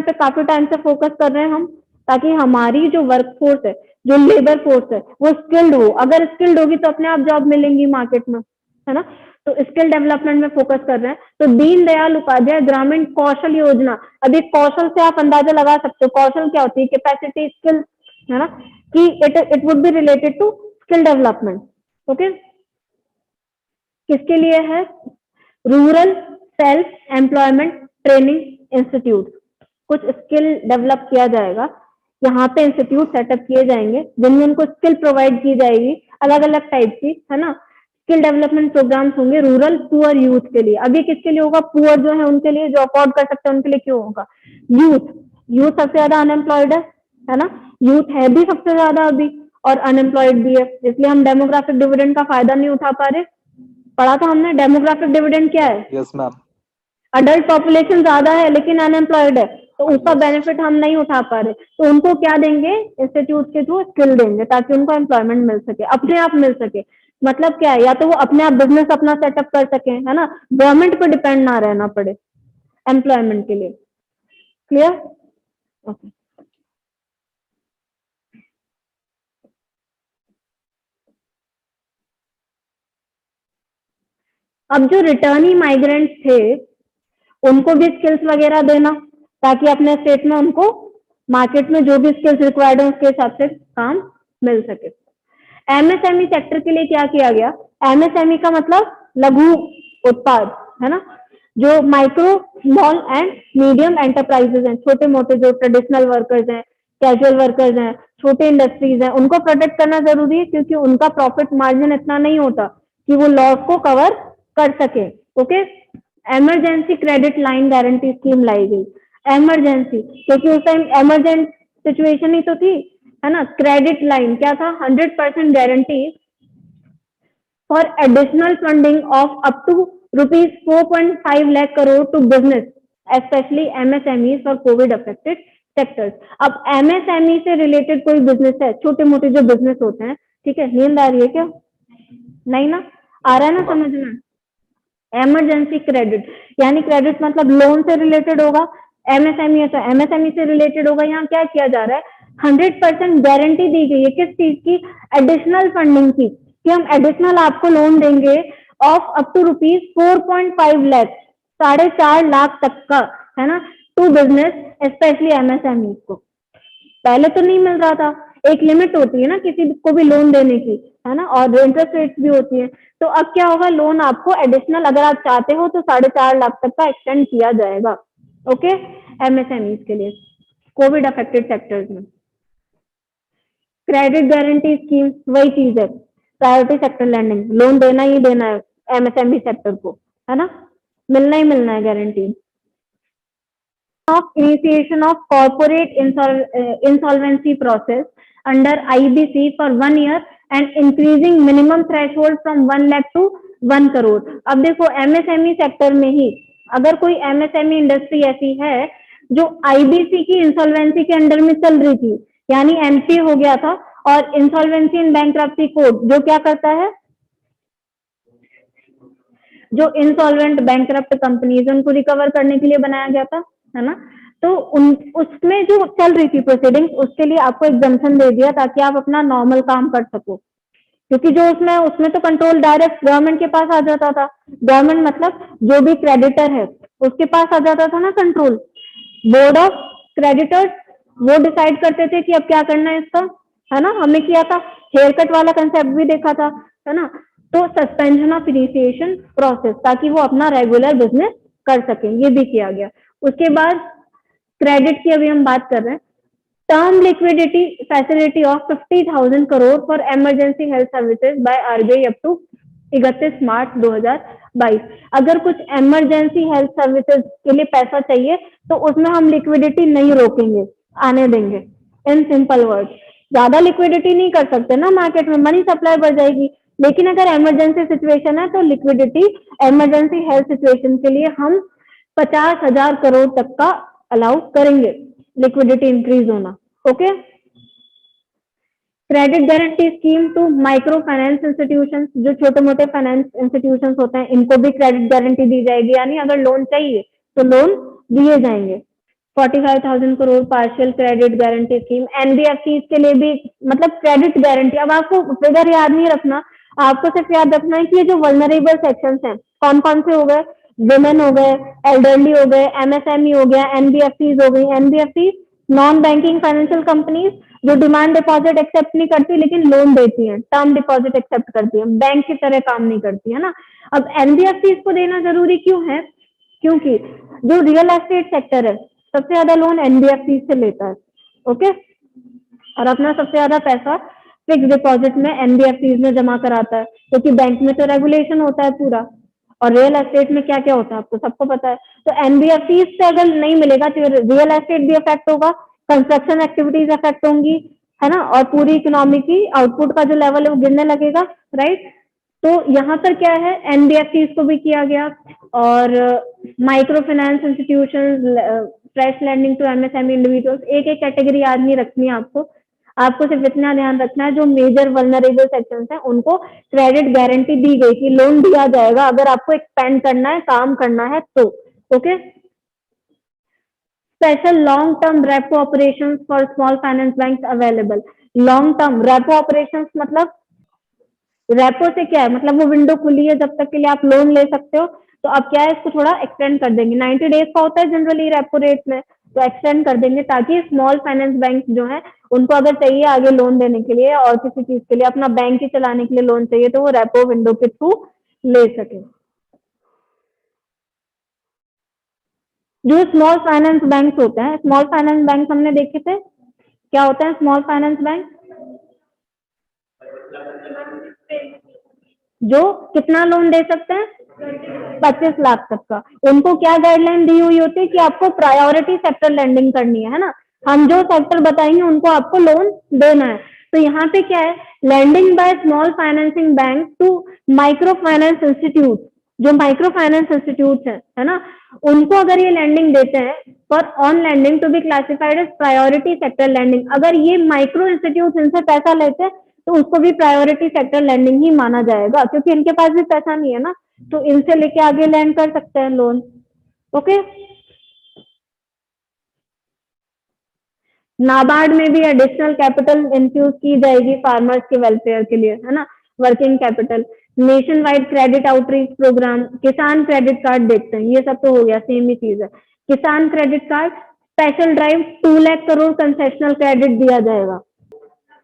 पे काफी टाइम से फोकस कर रहे हैं हम, ताकि हमारी जो वर्कफोर्स है, जो लेबर फोर्स है, वो स्किल्ड हो। अगर स्किल्ड होगी तो अपने आप जॉब मिलेंगी मार्केट में, है ना। तो स्किल डेवलपमेंट में फोकस कर रहे हैं। तो दीनदयाल उपाध्याय ग्रामीण कौशल योजना, अभी कौशल से आप अंदाजा लगा सकते हो कौशल क्या होती है, कैपेसिटी, स्किल, है ना, कि it would be related to skill development. Okay, किसके लिए है? Rural self employment training institute, कुछ स्किल डेवलप किया जाएगा। यहाँ पे इंस्टीट्यूट सेटअप किए जाएंगे जिनमें उनको स्किल प्रोवाइड की जाएगी, अलग अलग टाइप की, है ना। स्किल डेवलपमेंट प्रोग्राम्स होंगे रूरल पुअर यूथ के लिए। अभी किसके लिए होगा? पुअर जो है उनके लिए, जो अफोर्ड कर सकते हैं उनके लिए क्यों होगा? यूथ सबसे ज्यादा अनएम्प्लॉयड है ना। यूथ है भी सबसे ज्यादा अभी और अनएम्प्लॉयड भी है, इसलिए हम डेमोग्राफिक डिविडेंड का फायदा नहीं उठा पा रहे। पढ़ा था हमने, डेमोग्राफिक डिविडेंड क्या है? Yes ma'am. अडल्ट पॉपुलेशन ज्यादा है लेकिन अनएम्प्लॉयड है, तो उसका बेनिफिट हम नहीं उठा पा रहे। तो उनको क्या देंगे? इंस्टीट्यूट के थ्रू स्किल देंगे ताकि उनको एम्प्लॉयमेंट मिल सके, अपने आप मिल सके। मतलब क्या है? या तो वो अपने आप बिजनेस अपना सेटअप कर सके, है ना, गवर्नमेंट पर डिपेंड ना रहना पड़े एम्प्लॉयमेंट के लिए। क्लियर? ओके। अब जो रिटर्नी माइग्रेंट्स थे उनको भी स्किल्स वगैरह देना ताकि अपने स्टेट में उनको मार्केट में जो भी स्किल्स रिक्वायर्ड है उसके हिसाब से काम मिल सके। एमएसएमई सेक्टर के लिए क्या किया गया? एमएसएमई का मतलब लघु उत्पाद, है ना, जो micro small and medium enterprises हैं, छोटे मोटे जो ट्रेडिशनल वर्कर्स हैं, कैजुअल वर्कर्स हैं, छोटे इंडस्ट्रीज हैं, उनको प्रोटेक्ट करना जरूरी है क्योंकि उनका प्रॉफिट मार्जिन इतना नहीं होता कि वो लॉस को कवर कर सके। Okay, emergency credit line guarantee scheme लाई गई। इमरजेंसी क्योंकि उस टाइम इमरजेंट सिचुएशन ही तो थी, है ना। क्रेडिट लाइन क्या था? 100% guarantee for additional funding of up to ₹4.5 lakh crore to business specially MSME for COVID affected sectors. अब एमएसएमई से रिलेटेड कोई बिजनेस है, छोटे मोटे जो बिजनेस होते हैं, ठीक है, नींद आ रही है क्या? नहीं ना? आ रहा है ना समझ में? इमरजेंसी क्रेडिट यानी क्रेडिट मतलब लोन से रिलेटेड होगा, एमएसएमई है तो एमएसएमई से रिलेटेड होगा। यहाँ क्या किया जा रहा है? 100% गारंटी दी गई है किस चीज की? एडिशनल फंडिंग की, कि हम एडिशनल आपको लोन देंगे of up to ₹4.5 lakh, 4.5 lakh तक का, है ना, टू बिजनेस स्पेशली एमएसएमई को। पहले तो नहीं मिल रहा था, एक लिमिट होती है ना किसी को भी लोन देने की, है ना, और इंटरेस्ट रेट्स भी होती है। तो अब क्या होगा? लोन आपको एडिशनल अगर आप चाहते हो तो 4.5 लाख तक का एक्सटेंड किया जाएगा। ओके, एमएसएमई के लिए कोविड अफेक्टेड सेक्टर्स में। क्रेडिट गारंटी स्कीम वही चीज है, प्रायोरिटी सेक्टर लैंडिंग, लोन देना ही देना है एमएसएमई सेक्टर को, है ना, मिलना ही मिलना है guarantee. Of initiation of corporate insolvency process under IBC for 1 year and increasing minimum threshold from 1 lakh to 1 crore। अब देखो एमएसएमई सेक्टर में ही अगर कोई एमएसएमई इंडस्ट्री ऐसी है जो आईबीसी की इंसॉल्वेंसी के अंडर में चल रही थी, यानी एमपी हो गया था, और इंसॉल्वेंसी एंड बैंकरप्सी कोड जो क्या करता है, जो इंसॉल्वेंट बैंकरप्ट कंपनीज उनको रिकवर करने के लिए बनाया गया था, है ना, तो उसमें जो चल रही थी प्रोसीडिंग्स, उसके लिए आपको एग्जम्पशन दे दिया ताकि आप अपना नॉर्मल काम कर सको, क्योंकि जो उसमें तो कंट्रोल डायरेक्ट गवर्नमेंट के पास आ जाता था। गवर्नमेंट मतलब जो भी क्रेडिटर है उसके पास आ जाता था ना कंट्रोल। बोर्ड ऑफ क्रेडिटर्स वो डिसाइड करते थे कि अब क्या करना है इसका, है ना, हमने किया था, हेयर कट वाला कंसेप्ट भी देखा था, है ना। तो सस्पेंशन ऑफ इनिशिएशन प्रोसेस ताकि वो अपना रेगुलर बिजनेस कर सकें, ये भी किया गया। उसके बाद क्रेडिट की अभी हम बात कर रहे हैं, term liquidity facility of 50,000 crore for emergency health services by RBI up to 31 March 2022। अगर कुछ इमरजेंसी हेल्थ सर्विसेज के लिए पैसा चाहिए तो उसमें हम लिक्विडिटी नहीं रोकेंगे, आने देंगे। इन सिंपल वर्ड, ज्यादा लिक्विडिटी नहीं कर सकते ना मार्केट में, मनी सप्लाई बढ़ जाएगी, लेकिन अगर इमरजेंसी सिचुएशन है तो लिक्विडिटी इमरजेंसी हेल्थ सिचुएशन के लिए हम 50,000 करोड़ तक का अलाउ करेंगे लिक्विडिटी इंक्रीज होना। Okay, credit guarantee scheme to micro finance institutions, जो छोटे मोटे फाइनेंस इंस्टीट्यूशंस होते हैं इनको भी क्रेडिट गारंटी दी जाएगी, यानी अगर लोन चाहिए तो लोन दिए जाएंगे। 45,000 crore partial credit guarantee scheme, NBFC के लिए भी मतलब क्रेडिट गारंटी। अब आपको फिगर याद नहीं रखना, आपको सिर्फ याद रखना है कि ये जो वल्नरेबल सेक्शंस हैं कौन कौन से हो गए, विमेन हो गए, एल्डरली हो गए, एमएसएमई हो गया, एनबीएफसी हो गई। NBFC non banking financial companies जो डिमांड डिपॉजिट एक्सेप्ट नहीं करती लेकिन लोन देती हैं, टर्म डिपॉजिट एक्सेप्ट करती है, बैंक की तरह काम नहीं करती है ना। अब एनबीएफसी को देना जरूरी क्यों है, क्योंकि जो रियल एस्टेट सेक्टर है सबसे ज्यादा लोन एनबीएफसी से लेता है। ओके, और अपना सबसे ज्यादा पैसा फिक्स डिपॉजिट में एनबीएफसी में जमा कराता है, क्योंकि बैंक में तो रेगुलेशन होता है पूरा, और रियल एस्टेट में क्या क्या होता है आपको सबको पता है। तो एनबीएफसी से अगर नहीं मिलेगा तो रियल एस्टेट भी अफेक्ट होगा, कंस्ट्रक्शन एक्टिविटीज अफेक्ट होंगी, है ना, और पूरी इकोनॉमी की आउटपुट का जो लेवल है वो गिरने लगेगा, राइट। तो यहाँ पर क्या है, एनबीएफसी को भी किया गया, और micro finance institutions, fresh lending to MSME individuals, एक एक कैटेगरी आज नहीं रखनी है आपको सिर्फ इतना ध्यान रखना है जो मेजर वल्नरेबल सेक्शंस हैं उनको क्रेडिट गारंटी दी गई कि लोन दिया जाएगा अगर आपको एक्सपेंड करना है, काम करना है तो। Okay, special long term repo operations for small finance banks available. Long term repo operations मतलब रेपो से क्या है, मतलब वो विंडो खुली है जब तक के लिए आप लोन ले सकते हो, तो अब क्या है इसको थोड़ा एक्सटेंड कर देंगे, 90 डेज का होता है जनरली रेपो रेट में, तो एक्सटेंड कर देंगे ताकि स्मॉल फाइनेंस बैंक जो है उनको अगर चाहिए आगे लोन देने के लिए और किसी चीज के लिए, अपना बैंक ही चलाने के लिए लोन चाहिए तो वो रेपो विंडो के थ्रू ले सके। जो स्मॉल फाइनेंस बैंक होते हैं, स्मॉल फाइनेंस बैंक हमने देखे थे, क्या होते हैं स्मॉल फाइनेंस बैंक, जो कितना लोन दे सकते हैं, 25 लाख तक का। उनको क्या गाइडलाइन दी हुई होती है कि आपको प्रायोरिटी सेक्टर लैंडिंग करनी है ना, हम जो सेक्टर बताएंगे उनको आपको लोन देना है। तो यहाँ पे क्या है, lending by small financing bank to micro finance institute, जो माइक्रो फाइनेंस इंस्टीट्यूट है ना, उनको अगर ये लैंडिंग देते हैं for on lending to be classified as priority sector lending, अगर ये माइक्रो इंस्टीट्यूट इनसे पैसा लेते हैं तो उसको भी प्रायोरिटी सेक्टर लैंडिंग ही माना जाएगा, क्योंकि इनके पास भी पैसा नहीं है ना, तो इनसे लेके आगे लैंड कर सकते हैं लोन। ओके, नाबार्ड में भी एडिशनल कैपिटल इन्फ्यूज की जाएगी फार्मर्स के वेलफेयर के लिए, है ना, working capital. Nation wide credit outreach programme, Kisan credit card देखते हैं, ये सब तो हो गया, सेम ही चीज है। किसान credit card special drive 2 lakh crore concessional credit दिया जाएगा।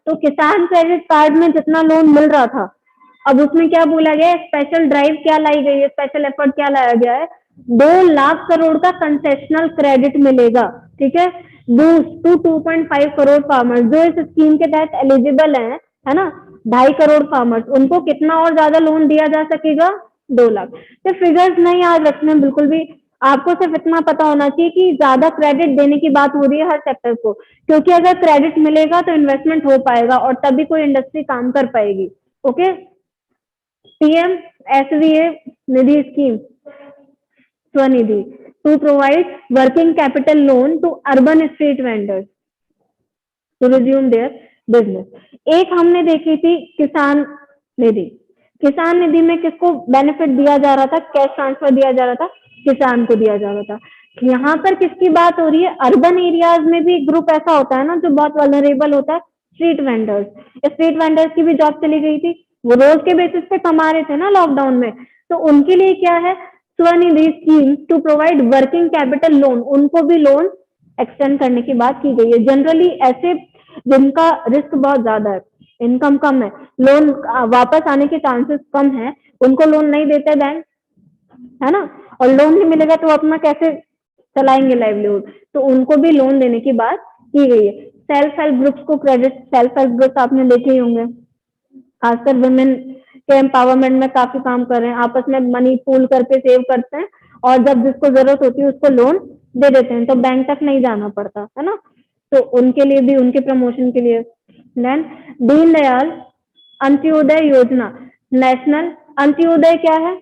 तो किसान क्रेडिट कार्ड में जितना लोन मिल रहा था, अब उसमें क्या बोला गया है, स्पेशल ड्राइव क्या लाई गई है, स्पेशल एफर्ट क्या लाया गया है, 2 लाख करोड़ का कंसेशनल क्रेडिट मिलेगा, ठीक है, बूस्ट टू 2.5 करोड़ फार्मर्स जो इस स्कीम के तहत एलिजिबल है ना, 2.5 करोड़ फार्मर्स, उनको कितना और ज्यादा लोन दिया जा सकेगा? 2 लाख। तो फिगर्स नहीं याद रखने बिल्कुल भी, आपको सिर्फ इतना पता होना चाहिए कि ज्यादा क्रेडिट देने की बात हो रही है हर सेक्टर को, क्योंकि अगर क्रेडिट मिलेगा तो इन्वेस्टमेंट हो पाएगा और तभी कोई इंडस्ट्री काम कर पाएगी। Okay, PM SVA Nidhi scheme, Svanidhi, to provide working capital loan to urban street vendors to resume their business. एक हमने देखी थी किसान निधि। किसान निधि में किसको बेनिफिट दिया जा रहा था? कैश ट्रांसफर दिया जा रहा था, किसान को दिया जा रहा था। यहाँ पर किसकी बात हो रही है? अर्बन एरियाज में भी ग्रुप ऐसा होता है ना जो बहुत वल्नरेबल होता है, स्ट्रीट वेंडर्स। स्ट्रीट वेंडर्स की भी जॉब चली गई थी, वो रोज के बेसिस पे कमा रहे थे ना लॉकडाउन में, तो उनके लिए क्या है? Svanidhi scheme to provide working capital loan, उनको भी लोन एक्सटेंड करने की बात की गई है। जनरली ऐसे जिनका रिस्क बहुत ज्यादा है, इनकम कम है, लोन वापस आने के चांसेस कम है, उनको लोन नहीं देते बैंक, है ना, और लोन नहीं मिलेगा तो अपना कैसे चलाएंगे लाइवलीहुड, तो उनको भी लोन देने की बात की गई है। सेल्फ हेल्प ग्रुप्स को क्रेडिट, सेल्फ हेल्प ग्रुप्स आपने देखे ही होंगे, खासकर वुमेन के एम्पावरमेंट में काफी काम कर रहे हैं, आपस में मनी पूल करके सेव करते हैं और जब जिसको जरूरत होती है उसको लोन दे देते हैं, तो बैंक तक नहीं जाना पड़ता, है ना, तो उनके लिए भी, उनके प्रमोशन के लिए। देन दीनदयाल अंत्योदय योजना, नेशनल अंत्योदय क्या है?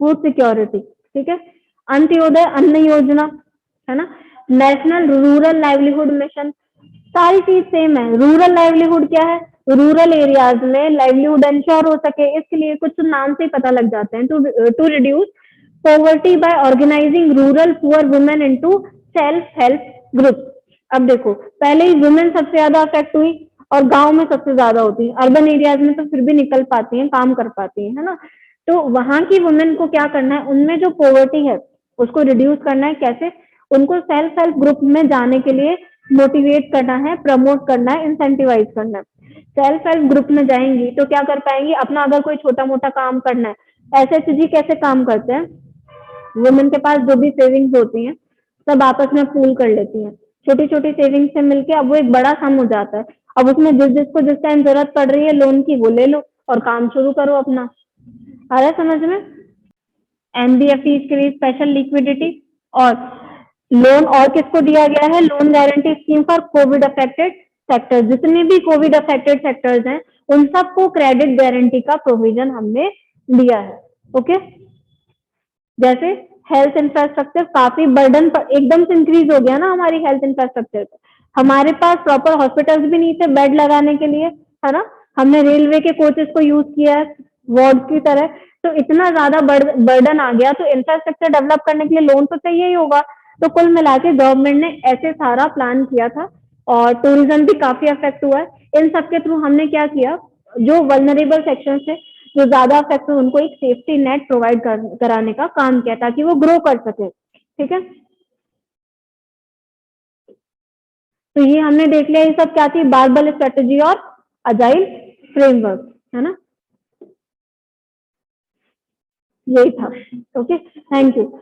फूड सिक्योरिटी, ठीक है। अंत्योदय अन्न योजना, है ना। नेशनल रूरल लाइवलीहुड मिशन, सारी चीज सेम है। रूरल लाइवलीहुड क्या है? रूरल एरियाज में लाइवलीहुड इंश्योर हो सके, इसके लिए कुछ नाम से ही पता लग जाते हैं। To reduce poverty by organising rural poor women into self help group. अब देखो, पहले ही वुमेन सबसे ज्यादा अफेक्ट हुई और गांव में सबसे ज्यादा होती है, अर्बन एरियाज में तो फिर भी निकल पाती हैं, काम कर पाती है ना। तो वहां की वुमेन को क्या करना है? उनमें जो पॉवर्टी है उसको रिड्यूस करना है। कैसे? उनको सेल्फ हेल्प ग्रुप में जाने के लिए मोटिवेट करना है, प्रमोट करना है, इंसेंटिवाइज करना है। सेल्फ हेल्प ग्रुप में जाएंगी तो क्या कर पाएंगी? अपना अगर कोई छोटा मोटा काम करना है, एसएचजी कैसे काम करते हैं, वुमेन के पास जो भी सेविंग्स होती हैं सब आपस में पूल कर लेती हैं, छोटी छोटी सेविंग्स से मिलके अब वो एक बड़ा सम हो जाता है। अब उसमें जिसको जिस टाइम जरूरत पड़ रही है लोन की, वो ले लो और काम शुरू करो अपना। आ रहा है समझ में? एनबीएफसी के लिए स्पेशल लिक्विडिटी और लोन और किसको दिया गया है? Loan guarantee scheme for COVID affected sectors. जितने भी कोविड अफेक्टेड सेक्टर्स हैं उन सबको क्रेडिट गारंटी का प्रोविजन हमने दिया है। ओके, जैसे हेल्थ इंफ्रास्ट्रक्चर काफी बर्डन एकदम से इंक्रीज हो गया ना हमारी हेल्थ इंफ्रास्ट्रक्चर पे। हमारे पास प्रॉपर हॉस्पिटल्स भी नहीं थे बेड लगाने के लिए, है ना। हमने रेलवे के कोचेस को यूज किया है वार्ड की तरह, तो इतना ज्यादा बर्डन आ गया, तो इंफ्रास्ट्रक्चर डेवलप करने के लिए लोन तो चाहिए ही होगा। तो कुल मिला के गवर्नमेंट ने ऐसे सारा प्लान किया था और टूरिज्म भी काफी अफेक्ट हुआ है। इन सबके थ्रू हमने क्या किया? जो वल्नरेबल सेक्शन थे, जो ज्यादा अफेक्ट हुए, उनको एक सेफ्टी नेट प्रोवाइड कराने का काम किया ताकि वो ग्रो कर सके। ठीक है, तो ये हमने देख लिया, ये सब क्या थी? बारबल स्ट्रेटेजी और अजाइल फ्रेमवर्क, है ना, यही था। Okay, thank you.